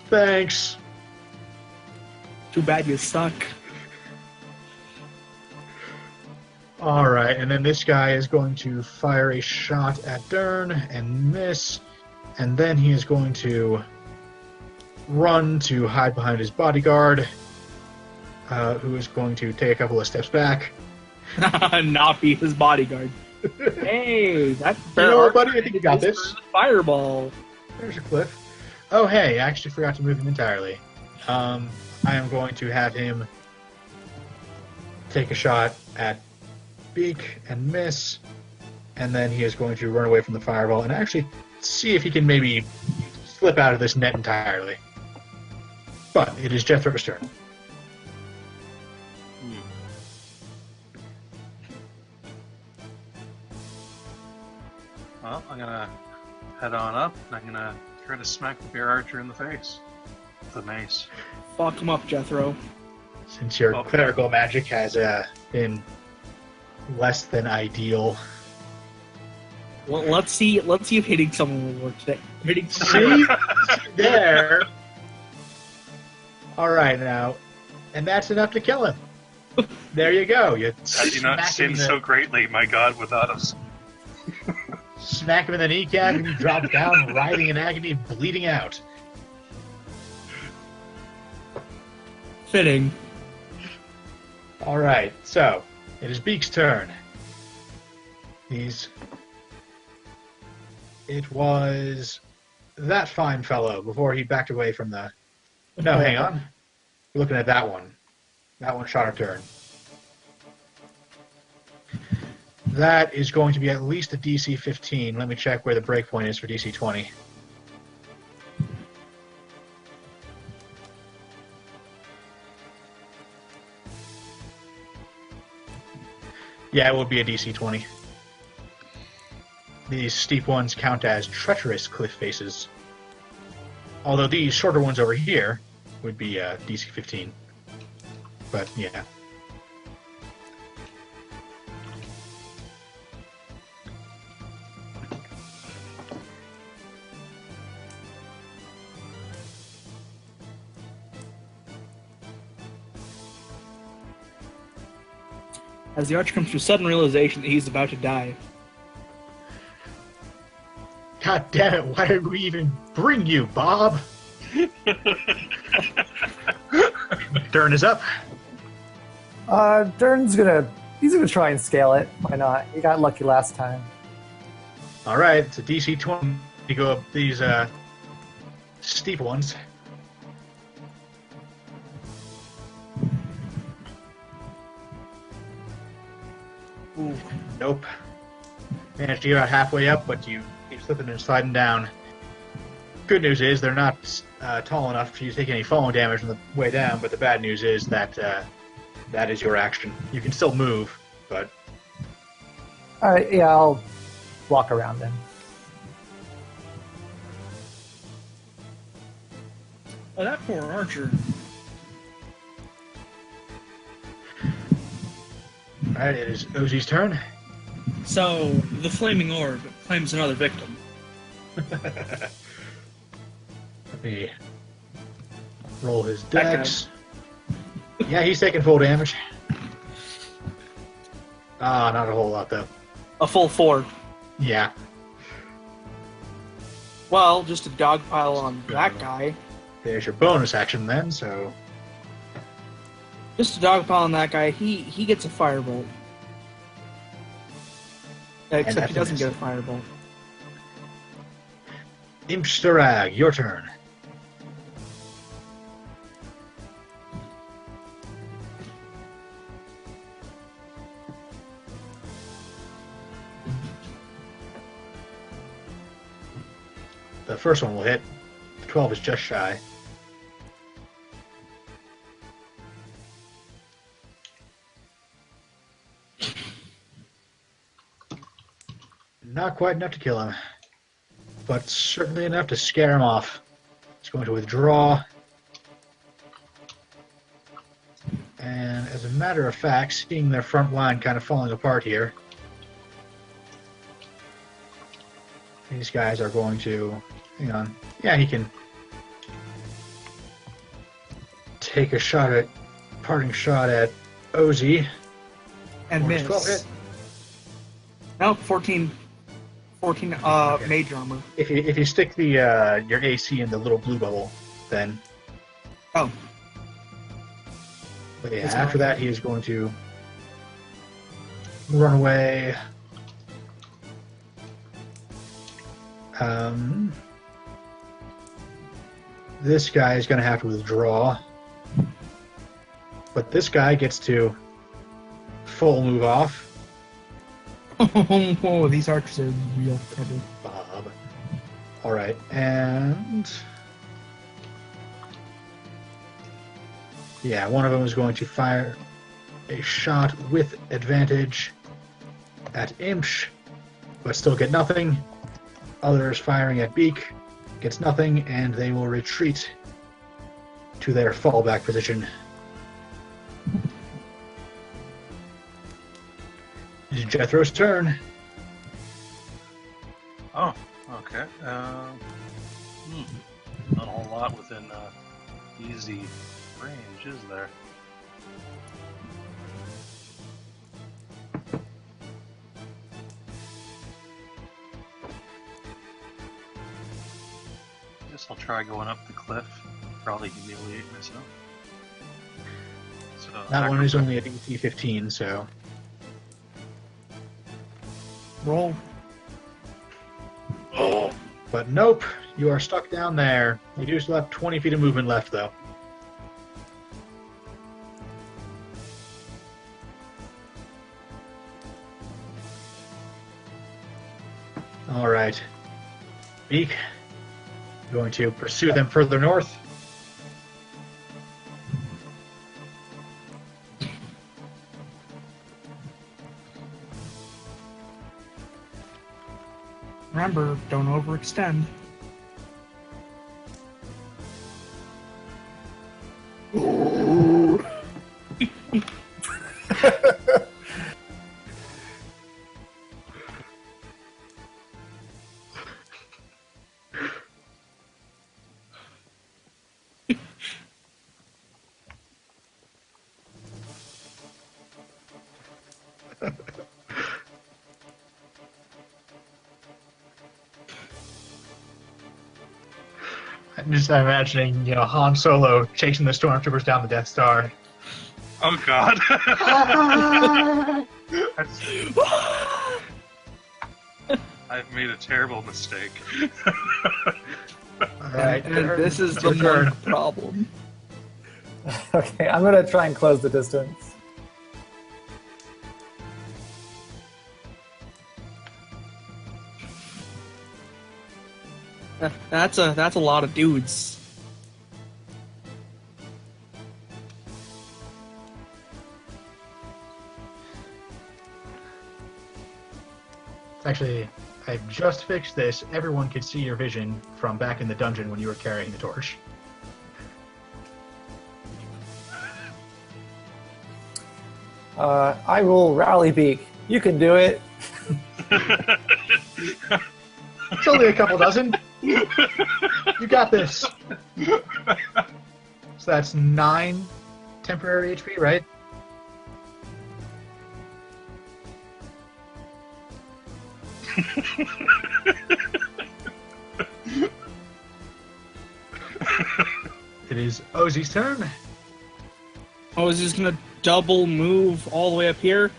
Thanks. Too bad you suck. Alright, and then this guy is going to fire a shot at Dern and miss, and then he is going to run to hide behind his bodyguard, who is going to take a couple of steps back. Not be his bodyguard. Hey, that's You know what, buddy? I think you got this. Fireball. There's your cliff. Oh, hey, I actually forgot to move him entirely. I am going to have him take a shot at Beak and miss, and then he is going to run away from the fireball and actually see if he can maybe slip out of this net entirely. But it is Jethro's turn. Well, I'm gonna head on up, and I'm gonna try to smack the bear archer in the face with a mace. Fuck him up, Jethro. Since your Okay. clerical magic has been less than ideal. Well, let's see if hitting someone will work today. Hitting someone. See? There. All right, now. And that's enough to kill him. There you go. You Had you not sinned so greatly, my God, without us. smack him in the kneecap, and he drops down, writhing in agony, bleeding out. Fitting. All right, so it is Beak's turn. It was that fine fellow before he backed away from the. No, hang on. We're looking at that one. That one shot a turn. That is going to be at least a DC 15. Let me check where the breakpoint is for DC 20. Yeah, it will be a DC 20. These steep ones count as treacherous cliff faces. Although these shorter ones over here would be DC 15. But, yeah. As the archer comes to a sudden realization that he's about to die. God damn it, why did we even bring you, Bob? Turn is up. Dern's he's gonna try and scale it. Why not? He got lucky last time. All right, it's a DC 20 to go up these steep ones. Ooh. Nope. Managed to get about halfway up, but you keep slipping and sliding down. Good news is they're not tall enough for you to take any falling damage on the way down, but the bad news is that that is your action. You can still move, but... Alright, yeah, I'll walk around then. Oh, that poor archer. Alright, it is Ozzy's turn. So, the flaming orb claims another victim. Let me roll his That dex. Yeah, he's taking full damage. Ah, not a whole lot, though. A full 4. Yeah. Well, just a dogpile on that guy. There's your bonus action, then, so... Just a dogpile on that guy. He gets a firebolt. Except he doesn't get a firebolt. Imshtarag, your turn. The first one will hit. The 12 is just shy. Not quite enough to kill him, but certainly enough to scare him off. He's going to withdraw. And as a matter of fact, seeing their front line kind of falling apart here, these guys are going to... Hang on. Yeah, he can take a shot at... parting shot at Ozzy. And Or is 12 miss. hit? No, 14 Okay. mage armor. If you stick the your AC in the little blue bubble, then... Oh. But yeah, It's after not- that, he is going to run away. This guy is going to have to withdraw. But this guy gets to full move off. Oh, these archers are real trouble. Bob. Alright, and... Yeah, one of them is going to fire a shot with advantage at Imsh, but still get nothing. Others firing at Beak, gets nothing, and they will retreat to their fallback position. It's Jethro's turn. Oh, okay. Not a whole lot within easy range, is there? I guess I'll try going up the cliff. Probably humiliate myself. So That one is only a DC 15, so Roll. but nope, you are stuck down there. You do still have 20 feet of movement left, though. All right, Beak, going to pursue them further north. Remember, don't overextend. I'm just imagining, Han Solo chasing the stormtroopers down the Death Star. Oh God! I've made a terrible mistake. All right, And this is the Your turn. one problem. Okay, I'm gonna try and close the distance. That's a lot of dudes. Actually, I just fixed this. Everyone could see your vision from back in the dungeon when you were carrying the torch. I will rally Beak. You can do it. It's only a couple dozen. You got this. So that's 9 temporary HP, right? It is Ozzy's turn. Oh, is just gonna double move all the way up here?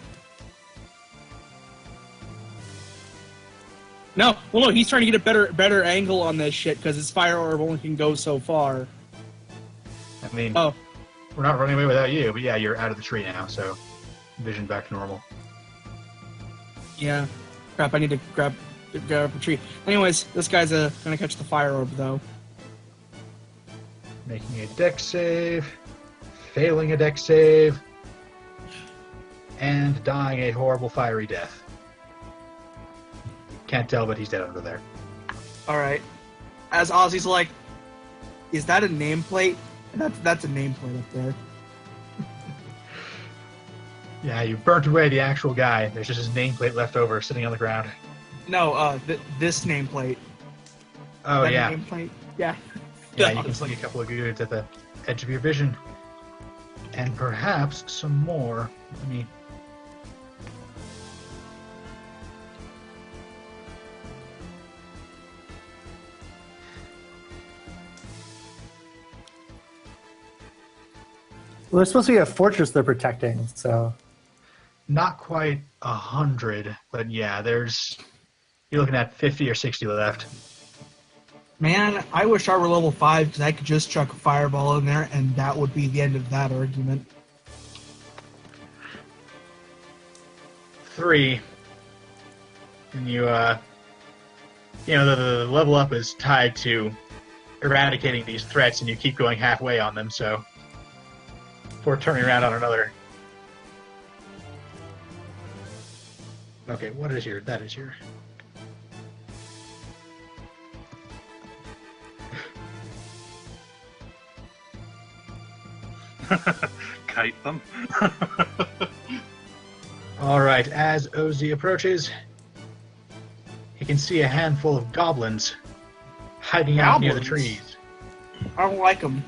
No, well, no, he's trying to get a better angle on this shit because his fire orb only can go so far. I mean, Oh, we're not running away without you, but yeah, you're out of the tree now, so vision back to normal. yeah. Crap, I need to grab up a tree. Anyways, this guy's gonna catch the fire orb though. Making a dex save, failing a dex save, and dying a horrible fiery death. Can't tell, but he's dead under there. All right. As Ozzy's like, is that a nameplate? That's a nameplate up there. Yeah, you burnt away the actual guy. There's just his nameplate left over sitting on the ground. No, this nameplate. Oh, That yeah. Nameplate. Yeah. Yeah, you can see a couple of goods at the edge of your vision. And perhaps some more. Let me... Well, there's supposed to be a fortress they're protecting, so... Not quite 100, but yeah, there's... You're looking at 50 or 60 left. Man, I wish I were level 5 because I could just chuck a fireball in there and that would be the end of that argument. 3. And you, the level up is tied to eradicating these threats, and you keep going halfway on them, so... Before turning around on another. Okay, what is your... That is your... Kite them. All right, as Ozzy approaches, he can see a handful of goblins hiding out near the Goblins? trees, I don't like them.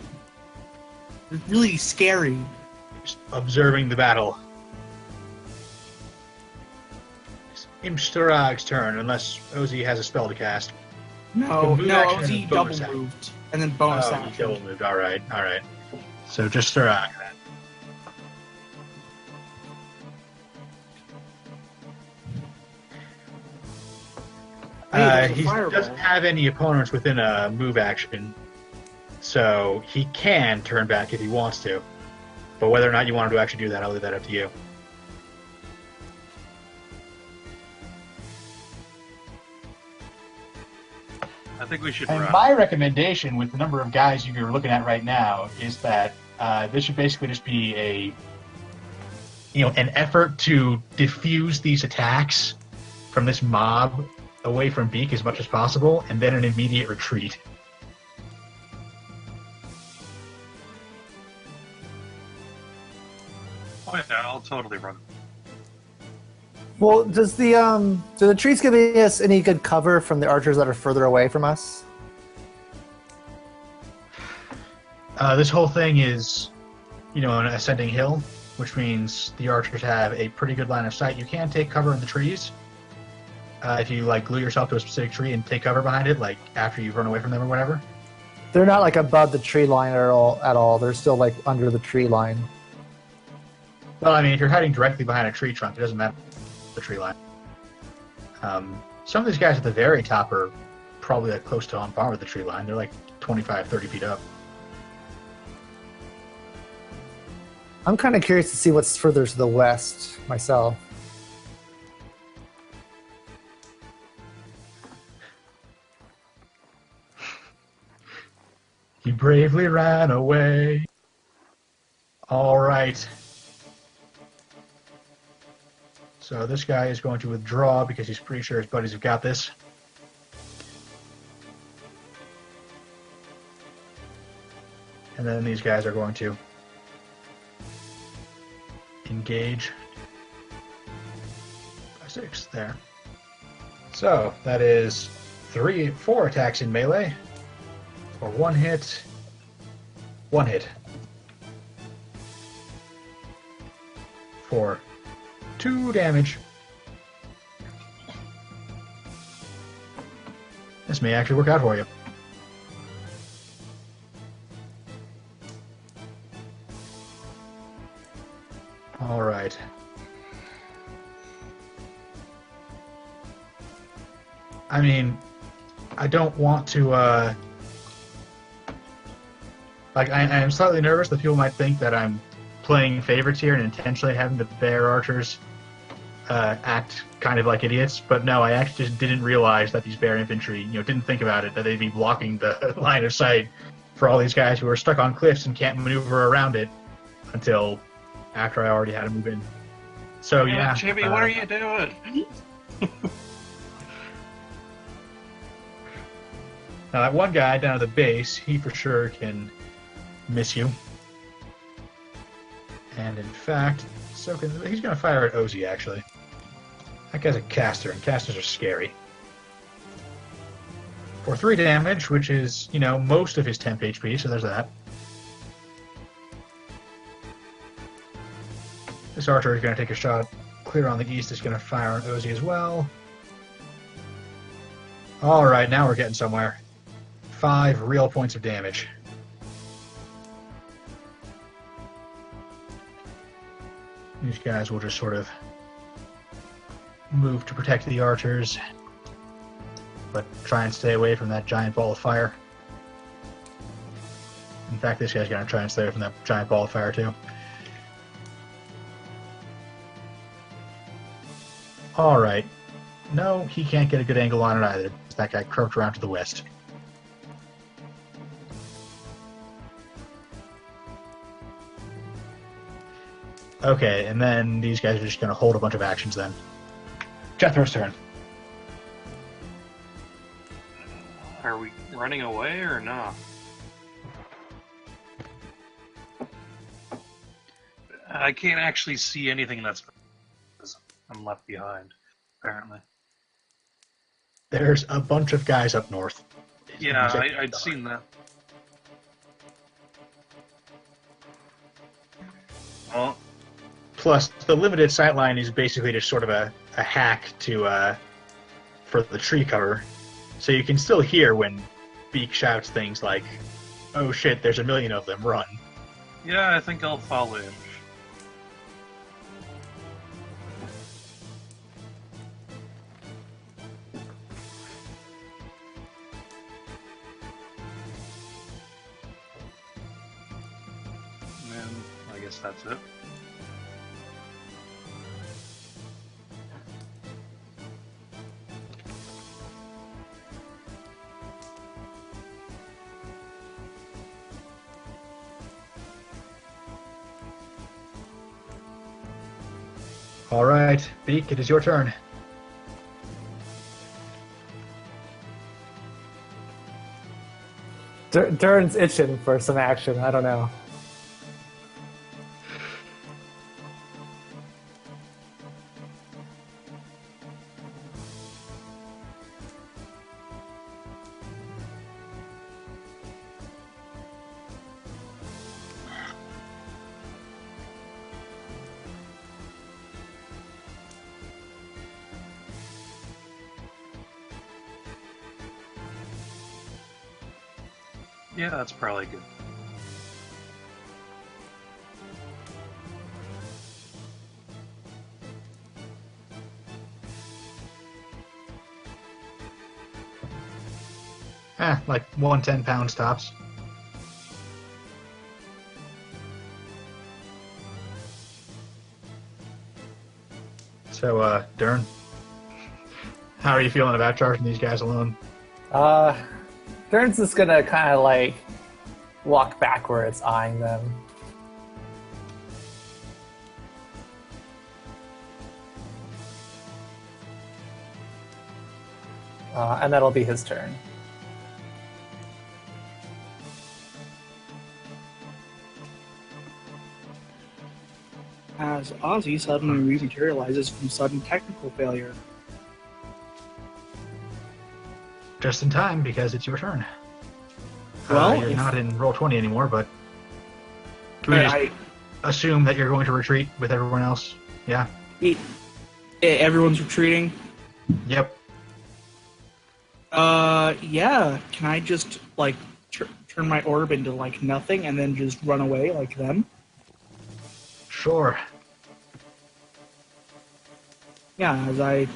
They're really scary. just observing the battle. It's Imshtarag's turn, unless Ozzy has a spell to cast. No, move no, action and Ozzy a double bonus action. moved. And then bonus Oh, action. he double moved. All right. So just Starag then. He Fireball. doesn't have any opponents within a move action, so he can turn back if he wants to. But whether or not you want him to actually do that, I'll leave that up to you. I think we should And run. my recommendation with the number of guys you're looking at right now is that this should basically just be an effort to diffuse these attacks from this mob away from Beak as much as possible, and then an immediate retreat. Oh yeah, I'll totally run. Well, do the trees give us any good cover from the archers that are further away from us? This whole thing is, an ascending hill, which means the archers have a pretty good line of sight. You can take cover in the trees. If you glue yourself to a specific tree and take cover behind it, after you've run away from them or whatever. They're not above the tree line at all. They're still under the tree line. Well, I mean, if you're hiding directly behind a tree trunk, it doesn't matter the tree line. Some of these guys at the very top are probably close to on par with the tree line. They're 25, 30 feet up. I'm kind of curious to see what's further to the west myself. He bravely ran away. All right. So this guy is going to withdraw because he's pretty sure his buddies have got this. And then these guys are going to engage. 6 there. So that is 4 attacks in melee. For 1 hit. 1 hit. For 2 damage. This may actually work out for you. All right. I mean, I don't want to, I am slightly nervous that people might think that I'm playing favorites here and intentionally having the bear archers act kind of like idiots, but no, I actually just didn't realize that these bear infantry, didn't think about it, that they'd be blocking the line of sight for all these guys who are stuck on cliffs and can't maneuver around it until after I already had to move in. So yeah. Jimmy, what are you doing? Now that one guy down at the base, he for sure can miss you. And in fact, he's going to fire at Ozzy, actually. That guy's a caster, and casters are scary. For 3 damage, which is, most of his temp HP, so there's that. This archer is going to take a shot clear on the east. Is going to fire on Ozzy as well. All right, now we're getting somewhere. 5 real points of damage. These guys will just sort of move to protect the archers, but try and stay away from that giant ball of fire. In fact, this guy's going to try and stay away from that giant ball of fire too. Alright. No, he can't get a good angle on it either. That guy curved around to the west. Okay, and then these guys are just going to hold a bunch of actions then. Jethro's turn. Are we running away or not? I can't actually see anything that's... I'm left behind, apparently. There's a bunch of guys up north. Yeah, I'd seen that. Well, Plus, the limited sightline is basically just sort of a hack to for the tree cover. So you can still hear when Beak shouts things like, "Oh shit, there's a million of them, run." yeah, I think I'll follow him. And I guess that's it. All right, Beak, it is your turn. Dern's itching for some action. I don't know. Yeah, that's probably good. Like 110-pound stops. So, Dern, how are you feeling about charging these guys alone? Dern's just gonna kind of like walk backwards, eyeing them. And that'll be his turn. As Ozzy suddenly rematerializes from sudden technical failure. Just in time, because it's your turn. Well, you're if- not in Roll20 anymore, but can we just assume that you're going to retreat with everyone else? Yeah. Everyone's retreating. Yep. Yeah. Can I just like turn my orb into like nothing and then just run away like them? Sure. Yeah, as I.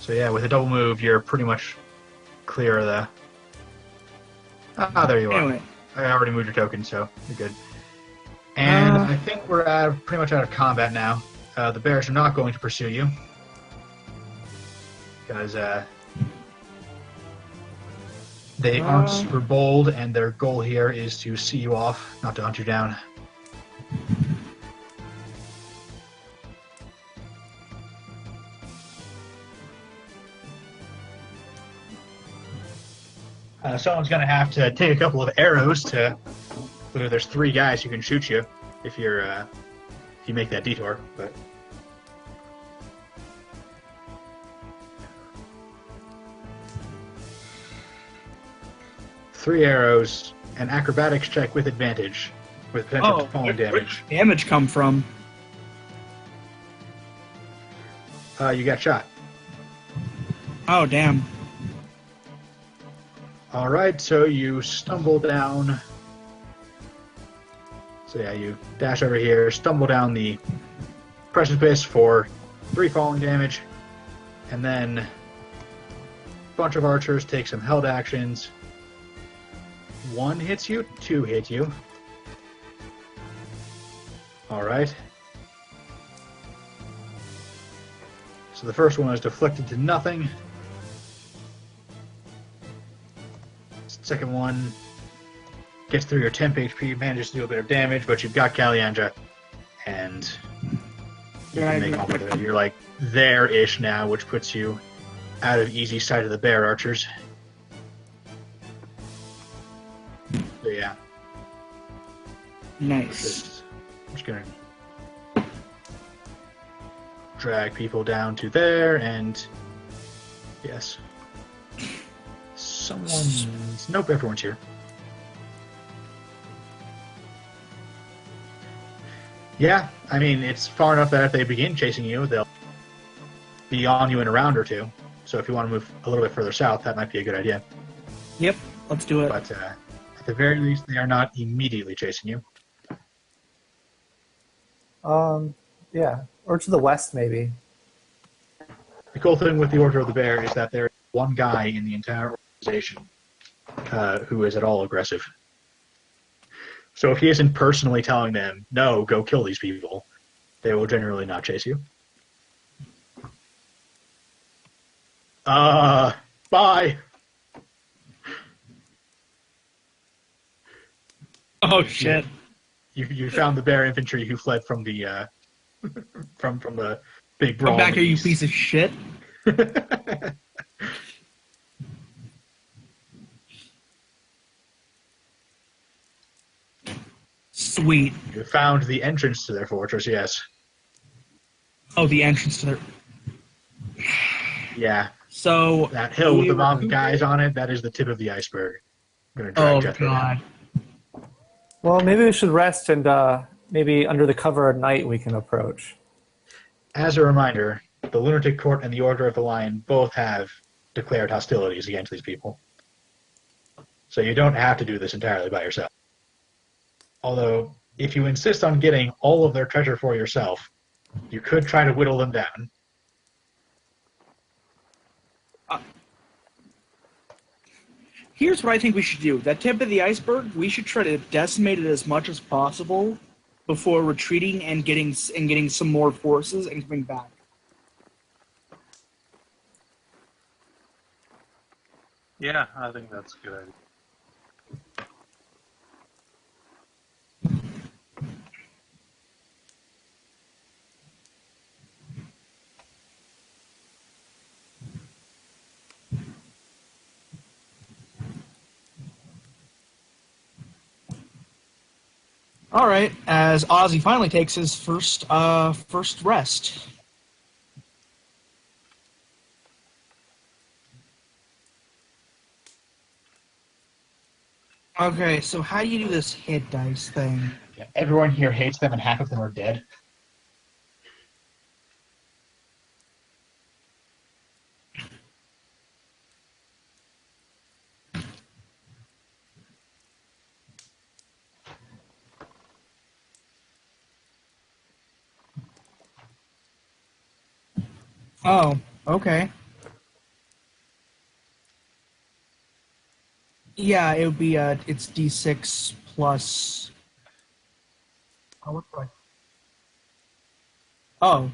So yeah, with a double move, you're pretty much clear of the... Ah, there you Anyway. are. I already moved your token, so you're good. And I think we're pretty much out of combat now. The bears are not going to pursue you. Because they aren't super bold, and their goal here is to see you off, not to hunt you down. Someone's going to have to take a couple of arrows to... There's 3 guys who can shoot you if you're if you make that detour, but... Three arrows, an acrobatics check with advantage, with potential to falling damage. Where'd damage come from? You got shot. Oh, damn. All right, so you stumble down. So yeah, you dash over here, stumble down the precipice for 3 falling damage, and then a bunch of archers take some held actions. 1 hits you, 2 hit you. All right. So the first one is deflected to nothing. Second one gets through your temp HP, manages to do a bit of damage, but you've got Kalyandra, and you can make off with it. You're like there-ish now, which puts you out of easy sight of the bear archers. So yeah. Nice. I'm just gonna drag people down to there, and yes, someone's. Nope, everyone's here. Yeah, I mean, it's far enough that if they begin chasing you, they'll be on you in a round or two. So if you want to move a little bit further south, that might be a good idea. Yep, let's do it. But at the very least, they are not immediately chasing you. Yeah, or to the west maybe. The cool thing with the Order of the Bear is that there is one guy in the entire organization who is at all aggressive. So if he isn't personally telling them, no, go kill these people, they will generally not chase you. Bye! Oh shit! You found the bear infantry who fled from the from the big brawl. Come back here, you piece of shit! Sweet. You found the entrance to their fortress, yes. Oh, the entrance to their... Yeah. So... That hill with the mountain guys on it, that is the tip of the iceberg. I'm gonna drag Jethro God. down. Well, maybe we should rest and maybe under the cover of night we can approach. As a reminder, the Lunatic Court and the Order of the Lion both have declared hostilities against these people. So you don't have to do this entirely by yourself. Although, if you insist on getting all of their treasure for yourself, you could try to whittle them down. Here's what I think we should do. That tip of the iceberg, we should try to decimate it as much as possible before retreating and getting some more forces and coming back. Yeah, I think that's a good idea. All right, as Ozzy finally takes his first rest. Okay, so how do you do this hit dice thing? Yeah, everyone here hates them and half of them are dead. Oh, okay. Yeah, it would be it's D6 plus. Oh, what do I? Oh,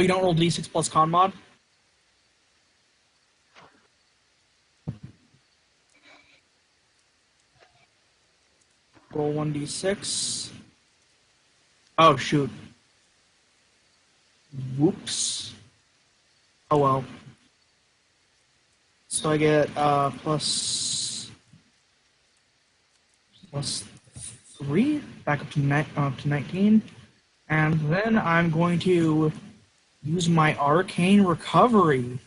you don't roll D6 plus con mod? Roll 1d6. Oh shoot. Whoops. Oh well. So I get plus 3, back up to 19, and then I'm going to use my arcane recovery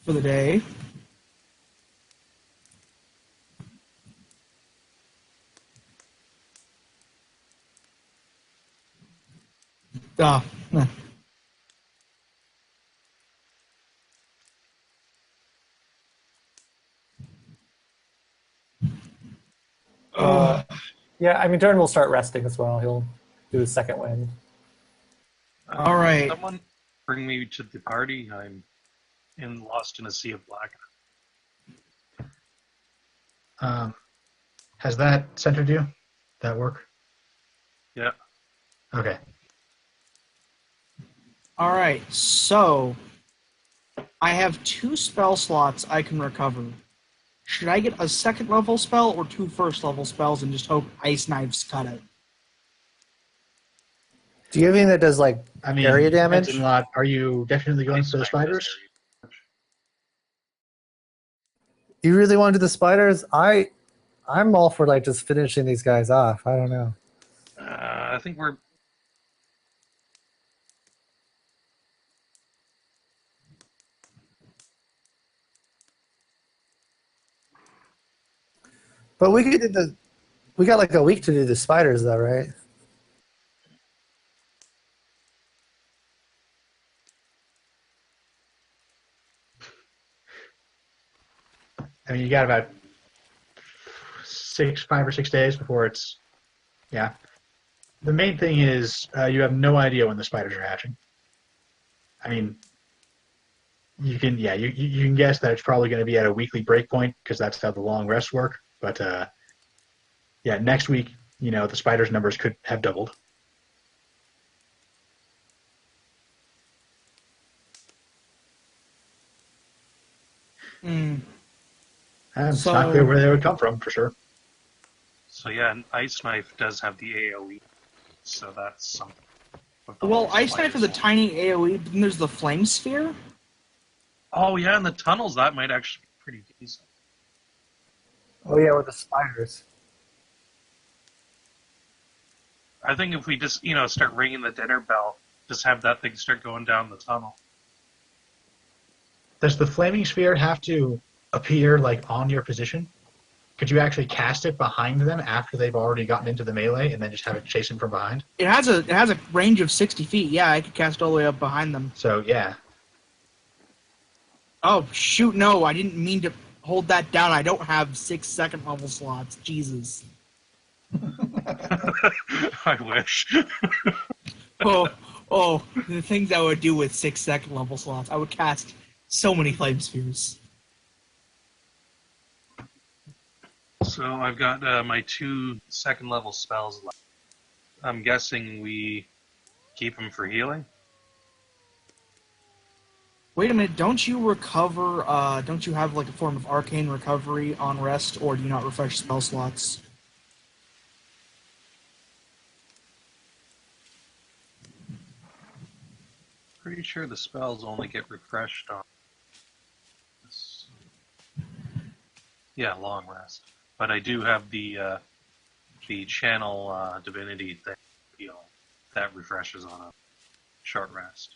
for the day. Ah. Yeah, I mean, Jordan will start resting as well. He'll do his second wind. All right. Someone bring me to the party. I'm lost in a sea of black. Has that centered you? That work? Yeah. Okay. All right, so I have 2 spell slots I can recover. Should I get a second level spell or 2 first level spells and just hope Ice Knives cut it? Do you have anything that does like area damage? depends a lot. Are you definitely going to the spiders? You really want to do the spiders? I'm all for like just finishing these guys off. I don't know. I think we're. But we could do the. We got like a week to do the spiders, though, right? I mean, you got about 5 or 6 days before it's, yeah. The main thing is you have no idea when the spiders are hatching. I mean, you can, yeah, you can guess that it's probably going to be at a weekly break point because that's how the long rests work. But yeah, next week, the spiders' numbers could have doubled. Mm. And it's not clear where they would come from, for sure. So yeah, an Ice Knife does have the AoE, so that's something. Well, Ice Knife is a tiny AoE, but then there's the Flame Sphere. Oh yeah, in the tunnels that might actually be pretty decent. Oh yeah, with the spiders. I think if we just start ringing the dinner bell, just have that thing start going down the tunnel. Does the flaming sphere have to appear like on your position? Could you actually cast it behind them after they've already gotten into the melee and then just have it chase them from behind? It has a range of 60 feet. Yeah, I could cast all the way up behind them. So yeah. Oh shoot! No, I didn't mean to hold that down. I don't have 6 second level slots. Jesus. I wish. Oh, the things I would do with 6 second level slots. I would cast so many flame spheres. So I've got my 2 second level spells left. I'm guessing we keep them for healing. Wait a minute, don't you recover, don't you have like a form of arcane recovery on rest, or do you not refresh spell slots? Pretty sure the spells only get refreshed on this. Yeah, long rest. But I do have the channel divinity thing that refreshes on a short rest.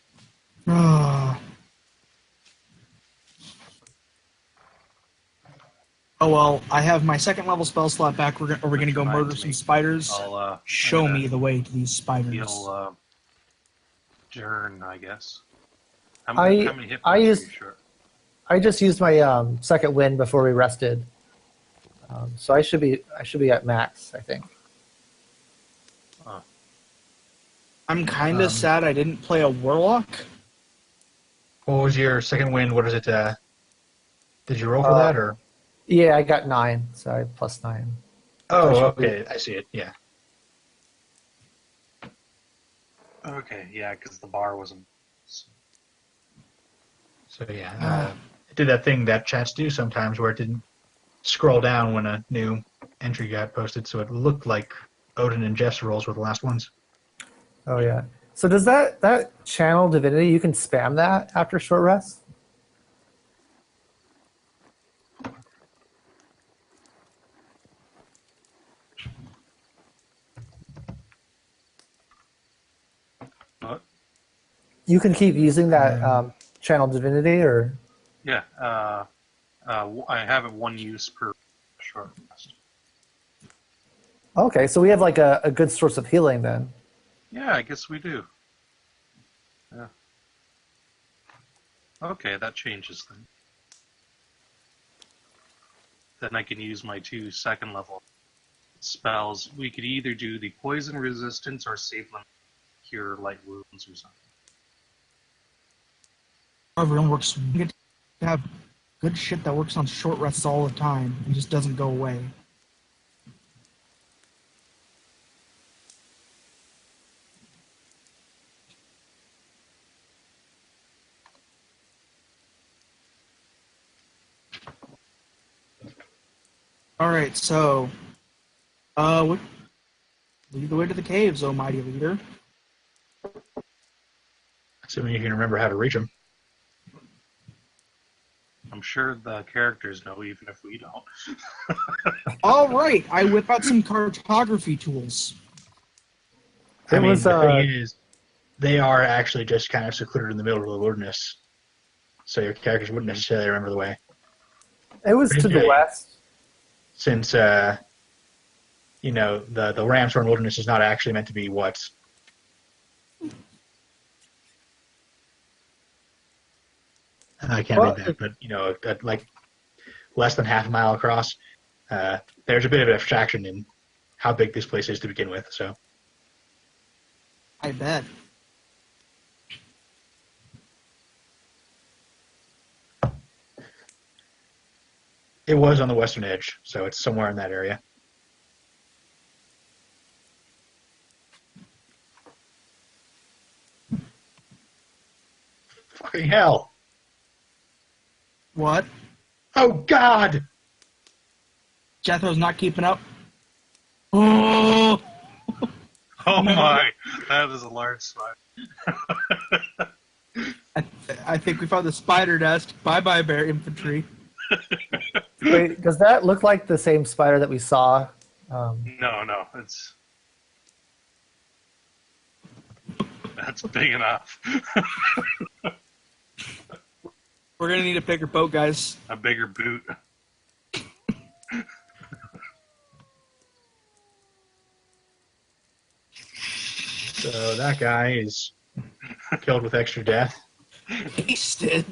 Oh well, I have my second level spell slot back. Are we going to go murder some spiders? Show me the way to these spiders. Heal Jern, I guess. How I many hit points are you short? I just used my second wind before we rested, so I should be at max, I think. I'm kind of sad I didn't play a warlock. What was your second wind? What is it? Did you roll for that or? Yeah, I got 9, so I plus 9. Oh, okay, I see it. Yeah. Okay, yeah, because the bar wasn't. So yeah, it did that thing that chats do sometimes, where it didn't scroll down when a new entry got posted, so it looked like Odin and Jeff's rolls were the last ones. Oh yeah. So does that channel divinity, you can spam that after short rest? What? You can keep using that channel divinity, or? Yeah, I have it 1 use per short rest. Okay, so we have like a good source of healing then. Yeah, I guess we do. Yeah. Okay, that changes things. Then I can use my 2 second level spells. We could either do the poison resistance or save them, cure light wounds or something. Everyone works. You get to have good shit that works on short rests all the time and just doesn't go away. Alright, so lead the way to the caves, oh mighty leader. Assuming you can remember how to reach them. I'm sure the characters know, even if we don't. All right, I whip out some cartography tools. I mean, was, the thing is, they are actually just kind of secluded in the middle of the wilderness, so your characters wouldn't necessarily remember the way. It was to the Particularly west. Since, you know, the Ramshorn Wilderness is not actually meant to be what... I can't read that, but, you know, like less than half a mile across, there's a bit of an abstraction in how big this place is to begin with, so... I bet. It was on the western edge, so it's somewhere in that area. Fucking hell! What? Oh God! Jethro's not keeping up. Oh! Oh my! That is a large spider. I think we found the spider nest. Bye-bye, bear infantry. Wait, does that look like the same spider that we saw? No, that's big enough. We're gonna need a bigger boat, guys. A bigger boot. So that guy is killed with extra death. Wasted.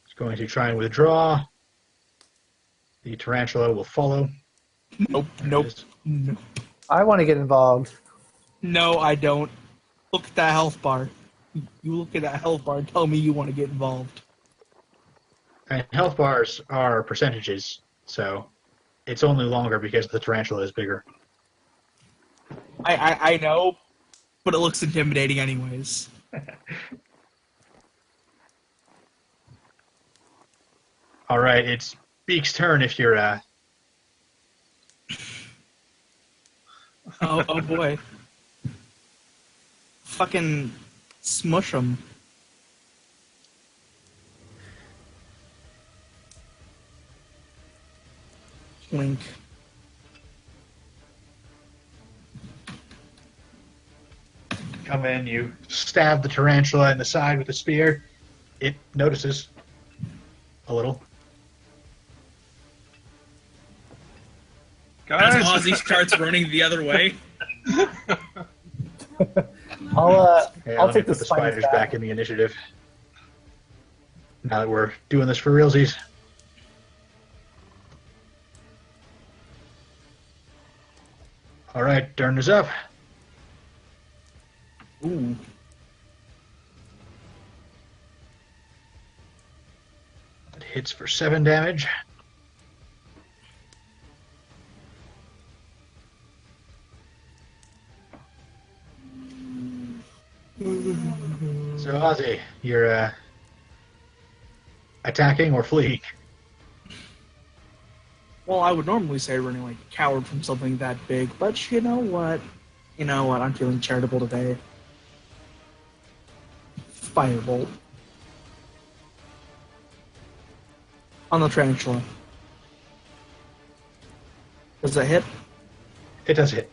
He's going to try and withdraw. The tarantula will follow. Nope. No. I want to get involved. No, I don't. Look at that health bar. You look at that health bar and tell me you want to get involved. And health bars are percentages, so it's only longer because the tarantula is bigger. I know, but it looks intimidating anyways. All right, it's Beak's turn if you're... Oh boy. Fucking smush them. Link. Come in, you stab the tarantula in the side with the spear. It notices a little. As Guys! Ozzy starts running the other way. I'll Let me take put the spiders back. back in the initiative. Now that we're doing this for realsies. All right, turn is up. Ooh. It hits for 7 damage. So Ozzy, you're attacking or fleeing? Well, I would normally say running like a coward from something that big, but you know what? I'm feeling charitable today. Firebolt. On the tarantula. Does that hit? It does hit.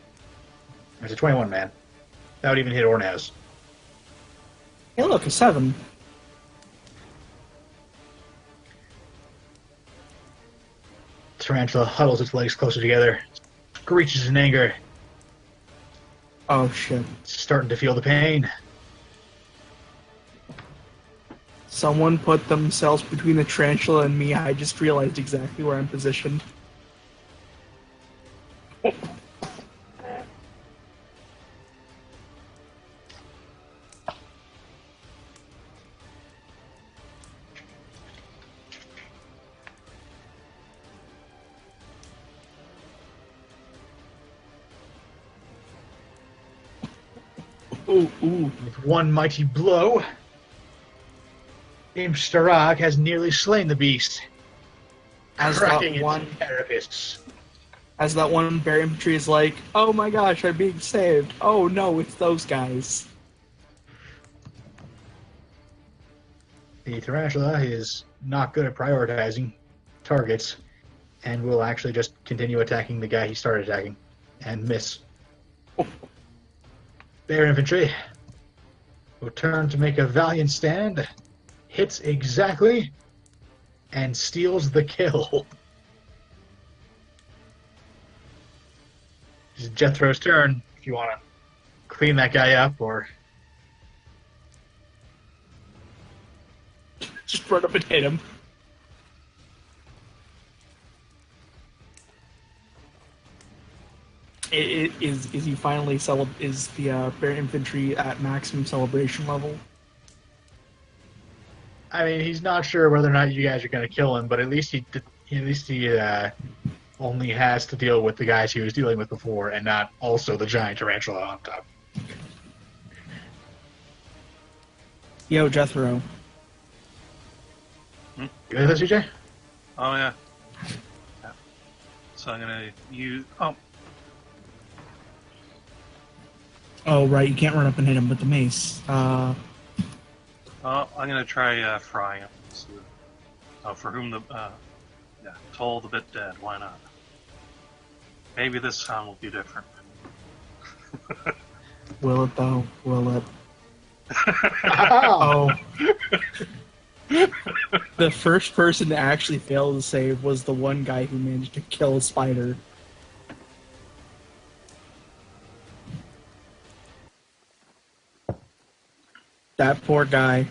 It's a 21, man. That would even hit Ornaz. Hey, look, a 7. Tarantula huddles its legs closer together, screeches in anger. Oh shit. It's starting to feel the pain. Someone put themselves between the tarantula and me. I just realized exactly where I'm positioned. Ooh. With one mighty blow, Imshtarag has nearly slain the beast, As cracking that its one, carapace. as that one bear infantry is like, oh my gosh, I'm being saved. Oh no, it's those guys. The tarantula is not good at prioritizing targets and will actually just continue attacking the guy he started attacking and miss. Bear infantry will turn to make a valiant stand, hits exactly, and steals the kill. It's Jethro's turn if you want to clean that guy up or... Just run up and hit him. Is he finally is the bear infantry at maximum celebration level? I mean, he's not sure whether or not you guys are going to kill him, but at least he only has to deal with the guys he was dealing with before, and not also the giant tarantula on top. Yo, Jethro. You with us, CJ? Oh, yeah. So I'm going to use... Oh, right, you can't run up and hit him with the mace. I'm going to try frying him. So, for whom the... toll the bit dead. Why not? Maybe this time will be different. Will it, though? Will it? Oh! The first person to actually fail to save was the one guy who managed to kill a spider. That poor guy.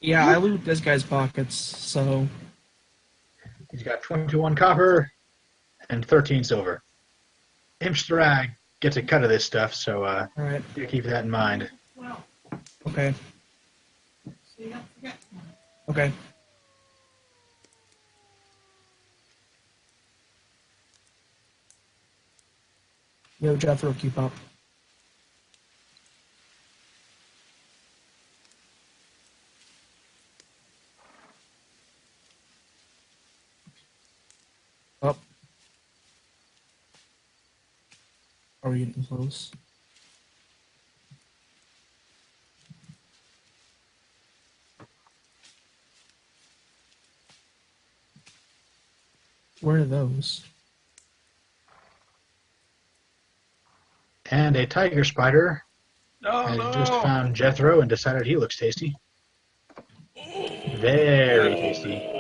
Yeah, I loot this guy's pockets, so... He's got 21 copper and 13 silver. Imstrag gets a cut of this stuff, so Alright. you keep that in mind. Okay. Okay. Yo, Jethro, keep up. Up. Are we getting close? Where are those? And a tiger spider Oh, has no! just found Jethro and decided he looks tasty. Very tasty.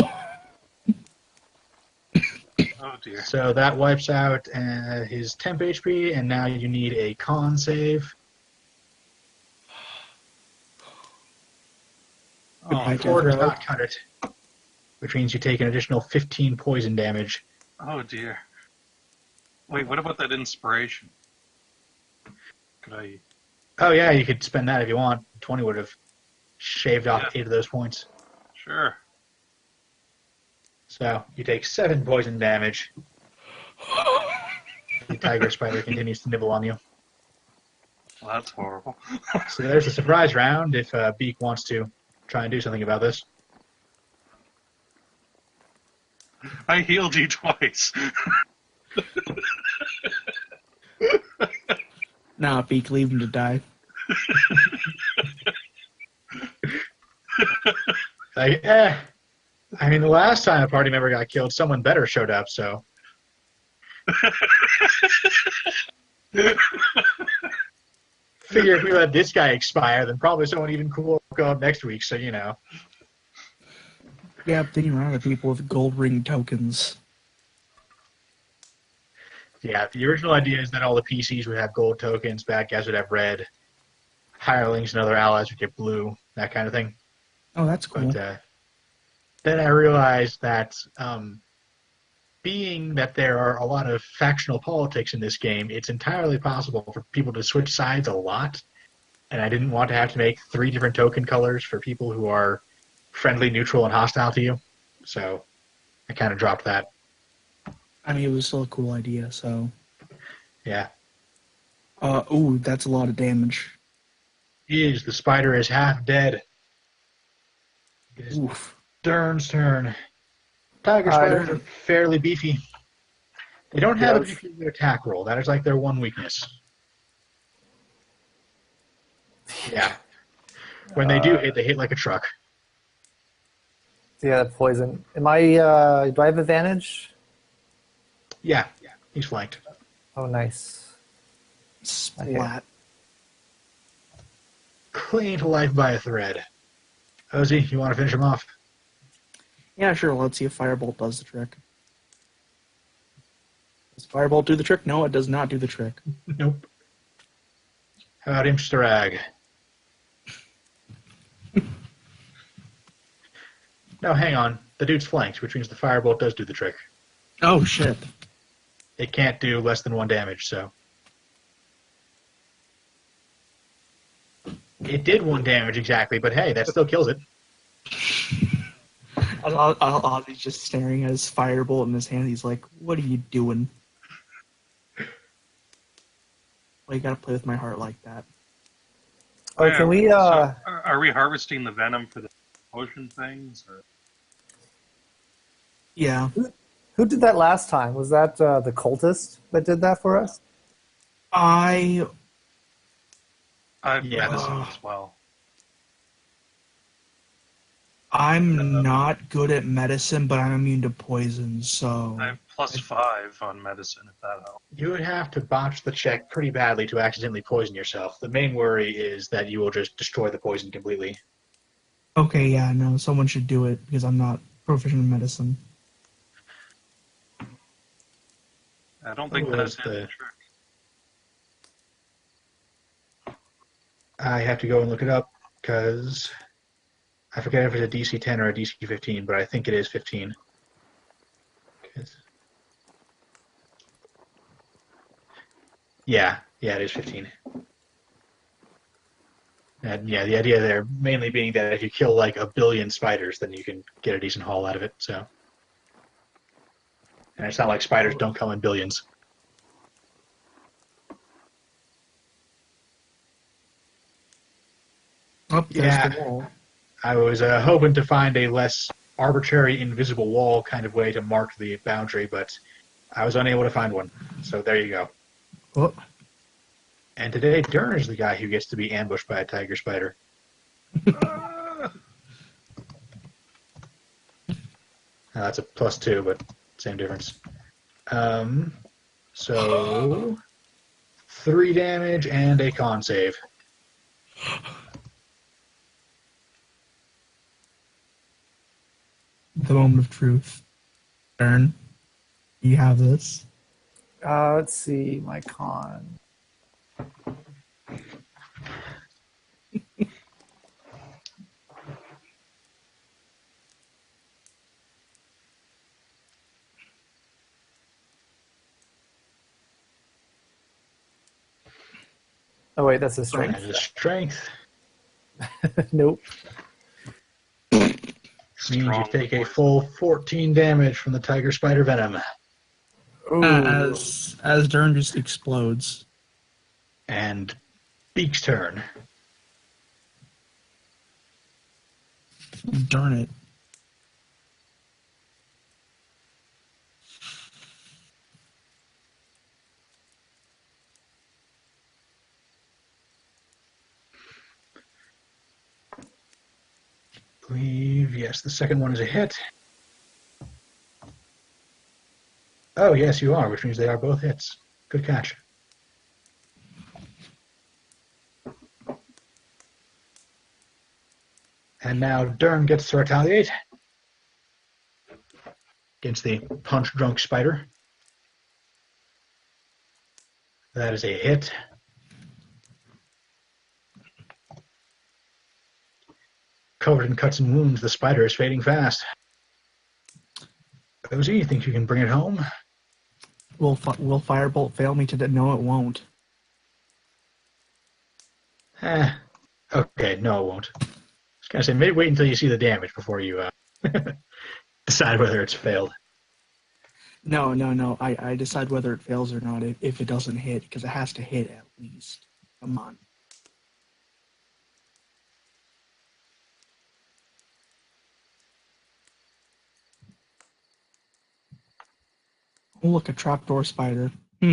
Oh, dear. So that wipes out his temp HP, and now you need a con save. Goodbye, Four does Jethro. not cut it, which means you take an additional 15 poison damage. Oh, dear. Wait, what about that inspiration? Could I... Oh yeah, you could spend that if you want. 20 would have shaved off Yeah. 8 of those points. Sure. So you take 7 poison damage. The tiger spider continues to nibble on you. Well, that's horrible. So there's a surprise round if Beak wants to try and do something about this. I healed you twice. Nah, Beak, leave him to die. Like, I mean, the last time a party member got killed, someone better showed up, so. Figure if we let this guy expire, then probably someone even cooler will go up next week, so you know. Yeah, but then you run out of people with gold ring tokens. Yeah, the original idea is that all the PCs would have gold tokens, bad guys would have red, hirelings and other allies would get blue, that kind of thing. Oh, that's cool. But then I realized that being that there are a lot of factional politics in this game, it's entirely possible for people to switch sides a lot. And I didn't want to have to make 3 different token colors for people who are friendly, neutral, and hostile to you. So I kind of dropped that. I mean, it was still a cool idea, so... Yeah. Ooh, that's a lot of damage. The spider is half dead. It is Oof. Dern's turn. Tiger Alright. spiders are fairly beefy. They don't have a Ouch. particularly good attack roll. That is like their one weakness. Yeah. When they do hit, they hit like a truck. Yeah, poison. Am I? Do I have advantage? Yeah, he's flanked. Oh, nice. Splat. Clinging to life by a thread. Ozzy, you want to finish him off? Yeah, sure. Let's see if Firebolt does the trick. Does Firebolt do the trick? No, it does not do the trick. Nope. How about Imsterag? No, hang on. The dude's flanked, which means the firebolt does do the trick. Oh, shit. It can't do less than 1 damage, so. It did 1 damage exactly, but hey, that still kills it. He's just staring at his Firebolt in his hand. He's like, what are you doing? Why you gotta play with my heart like that? Oh, can we? So are we harvesting the venom for the potion things? Or? Yeah. Who did that last time? Was that the cultist that did that for us? I I have Yeah. medicine as well. I'm not good at medicine, but I'm immune to poison, so... I have +5 on medicine, if that helps. You would have to botch the check pretty badly to accidentally poison yourself. The main worry is that you will just destroy the poison completely. Okay, yeah, no, someone should do it, because I'm not proficient in medicine. I don't think What that's was the the- trick. I have to go and look it up, because I forget if it's a DC 10 or a DC 15, but I think it is 15. 'Cause- Yeah, it is 15. And yeah, the idea there mainly being that if you kill like 1 billion spiders, then you can get a decent haul out of it. So, and it's not like spiders don't come in billions. Oh, there's Yeah. the wall. I was hoping to find a less arbitrary invisible wall kind of way to mark the boundary, but I was unable to find one. So there you go. Oh, And today, Dern is the guy who gets to be ambushed by a tiger spider. That's a +2, but same difference. So 3 damage and a con save. the moment of truth. Ern, you have this. Let's see, my con. Oh wait, that's a And strength. a strength Nope. means you Strong take a poison. full 14 damage from the tiger spider venom. Ooh. As Dern just explodes. And Beak's turn. Darn it. I believe, yes, the second one is a hit. Oh, yes, you are, which means they are both hits. Good catch. And now Dern gets to retaliate against the punch-drunk spider. That is a hit. Covered in cuts and wounds, the spider is fading fast. Ozzy, you think you can bring it home? Will Firebolt fail me today? No, it won't. Okay, no, it won't. I was going to say, maybe wait until you see the damage before you decide whether it's failed. No. I decide whether it fails or not if it doesn't hit, because it has to hit at least. Come on. Oh, look, a trapdoor spider. Hmm.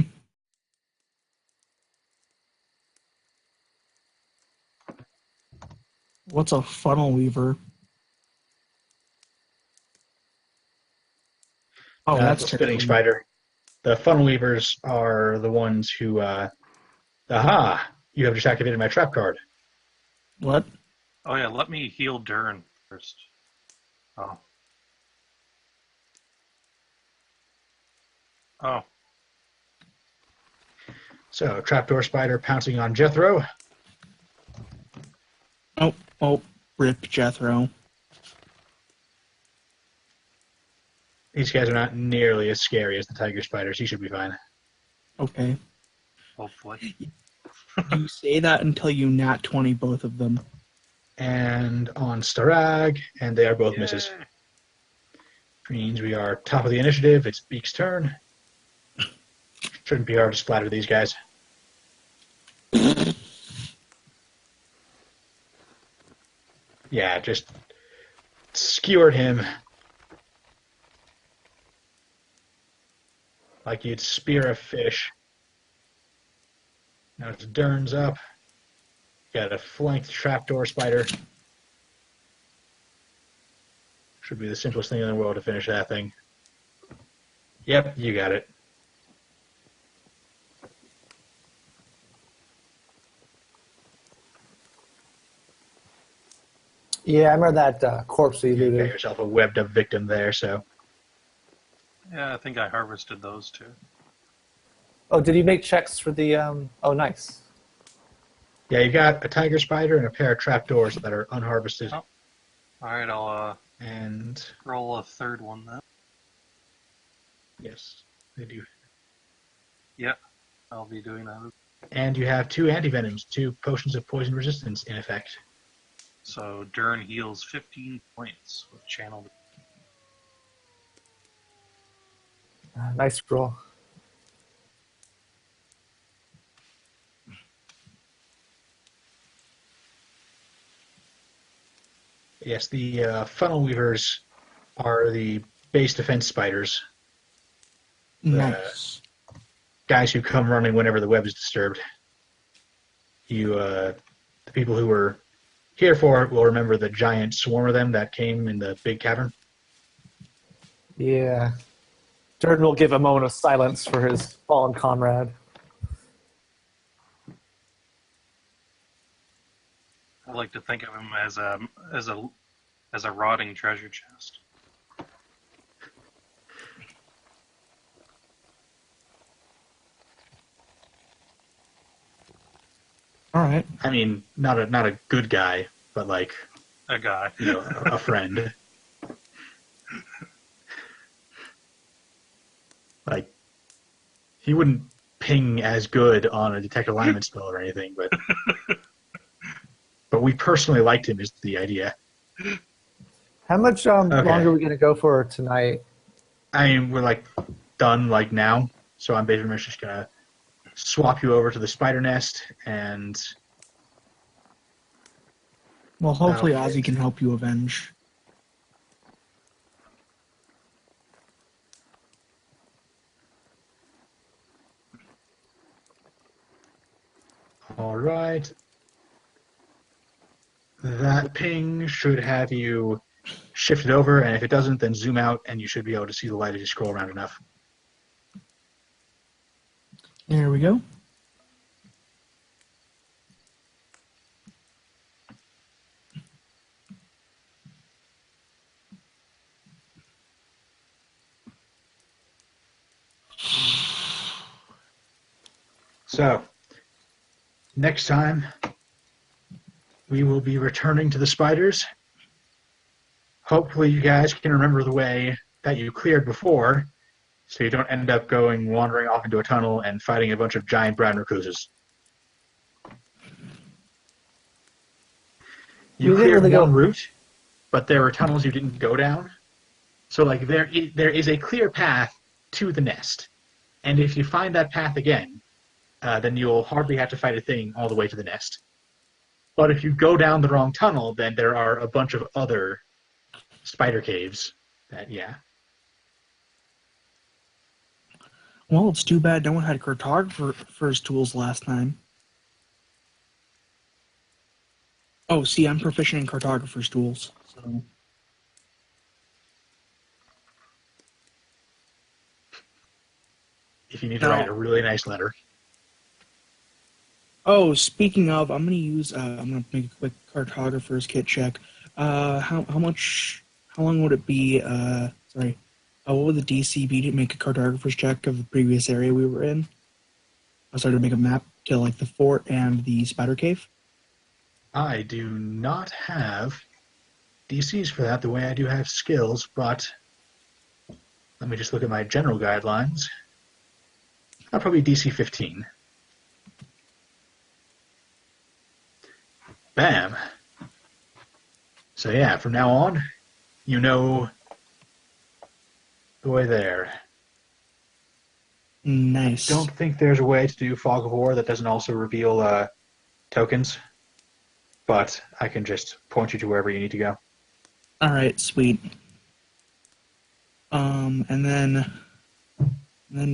What's a funnel weaver? Oh, That's that's a spinning terrible. spider. The funnel weavers are the ones who. Aha! You have just activated my trap card. What? Oh yeah, let me heal Dern first. Oh. Oh. So, trapdoor spider pouncing on Jethro. Oh, rip Jethro. These guys are not nearly as scary as the tiger spiders. He should be fine. Okay. Hopefully. You say that until you nat 20 both of them. And on Starag, and they are both misses. Yay. Means we are top of the initiative. It's Beak's turn. Shouldn't be hard to splatter these guys. Yeah, just skewered him like you'd spear a fish. Now it's Dern's up. Got a flanked trapdoor spider. Should be the simplest thing in the world to finish that thing. Yep, you got it. Yeah, I remember that corpse you You got looted. yourself a webbed up victim there, so. Yeah, I think I harvested those too. Oh, did you make checks for the? Oh, nice. Yeah, you got a tiger spider and a pair of trapdoors that are unharvested. Oh. Alright, I'll And roll a third one then. yes, they do. Yep, I'll be doing that. And you have 2 antivenoms, 2 potions of poison resistance in effect. So Dern heals 15 points with channeled. Nice roll. Yes, the funnel weavers are the base defense spiders. Nice. Guys who come running whenever the web is disturbed. The people who were here for it will remember the giant swarm of them that came in the big cavern. Yeah. Jordan will give a moment of silence for his fallen comrade. I like to think of him as a rotting treasure chest. All right. I mean, not a good guy, but like, A guy. you know, a friend. Like, he wouldn't ping as good on a detect alignment spell or anything, but we personally liked him is the idea. How much longer are we going to go for tonight? I mean, we're like done like now, so I'm basically just gonna swap you over to the spider nest and Well, hopefully Okay. Ozzy can help you avenge. all right. That ping should have you shifted over, and if it doesn't, then zoom out, and you should be able to see the light as you scroll around enough. There we go. So, next time, we will be returning to the spiders. Hopefully you guys can remember the way that you cleared before, so you don't end up wandering off into a tunnel and fighting a bunch of giant brown recluses. You We didn't cleared really one go- route, but there were tunnels you didn't go down. So like there is a clear path to the nest. And if you find that path again, then you'll hardly have to fight a thing all the way to the nest. But if you go down the wrong tunnel, then there are a bunch of other spider caves that, yeah. Well, it's too bad no one had cartographer's tools last time. Oh, see, I'm proficient in cartographer's tools, so... If you need to write a really nice letter. Oh, speaking of, I'm gonna make a quick cartographer's kit check. How long would it be, what would the DC be to make a cartographer's check of the previous area we were in? I started to make a map to, like, the fort and the spider cave. I do not have DCs for that the way I do have skills, but let me just look at my general guidelines. I'll probably DC 15. Bam. So yeah, from now on, you know the way there. Nice. Don't think there's a way to do Fog of War that doesn't also reveal tokens, but I can just point you to wherever you need to go. Alright, sweet. And then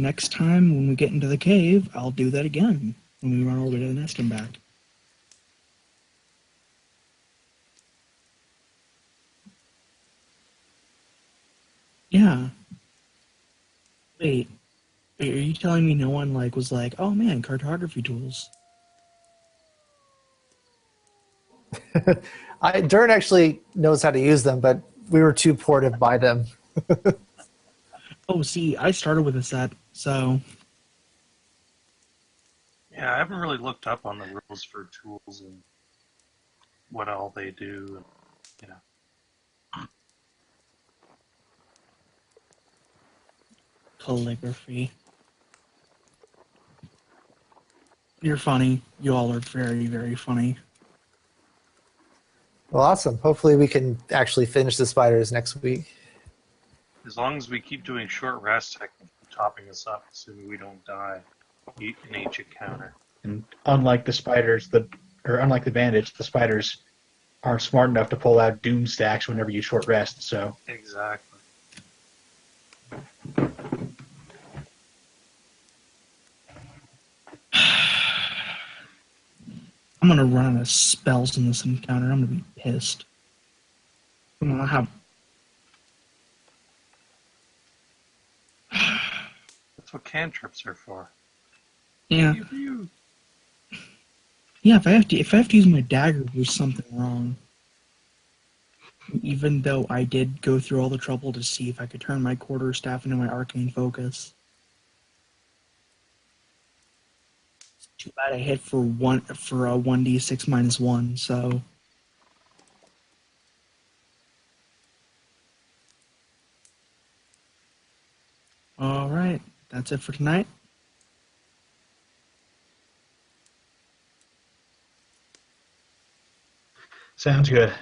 next time when we get into the cave, I'll do that again when we run all the way to the nest and back. Yeah. Wait. Are you telling me no one was like, oh man, cartography tools? Dern actually knows how to use them, but we were too poor to buy them. Oh, see, I started with a set, so... Yeah, I haven't really looked up on the rules for tools and what all they do. Calligraphy. You're funny. You all are very, very funny. Well, awesome. Hopefully we can actually finish the spiders next week. As long as we keep doing short rests, I can keep topping us up, assuming we don't die in each encounter. And unlike the bandits, the spiders aren't smart enough to pull out doom stacks whenever you short rest, so... Exactly. I'm gonna run out of spells in this encounter. I'm gonna be pissed. I'm gonna have... That's what cantrips are for. Yeah. Yeah, if I have to use my dagger, there's something wrong. Even though I did go through all the trouble to see if I could turn my quarterstaff into my arcane focus. It's too bad I hit for a 1d6 minus 1, so... Alright, that's it for tonight. Sounds good.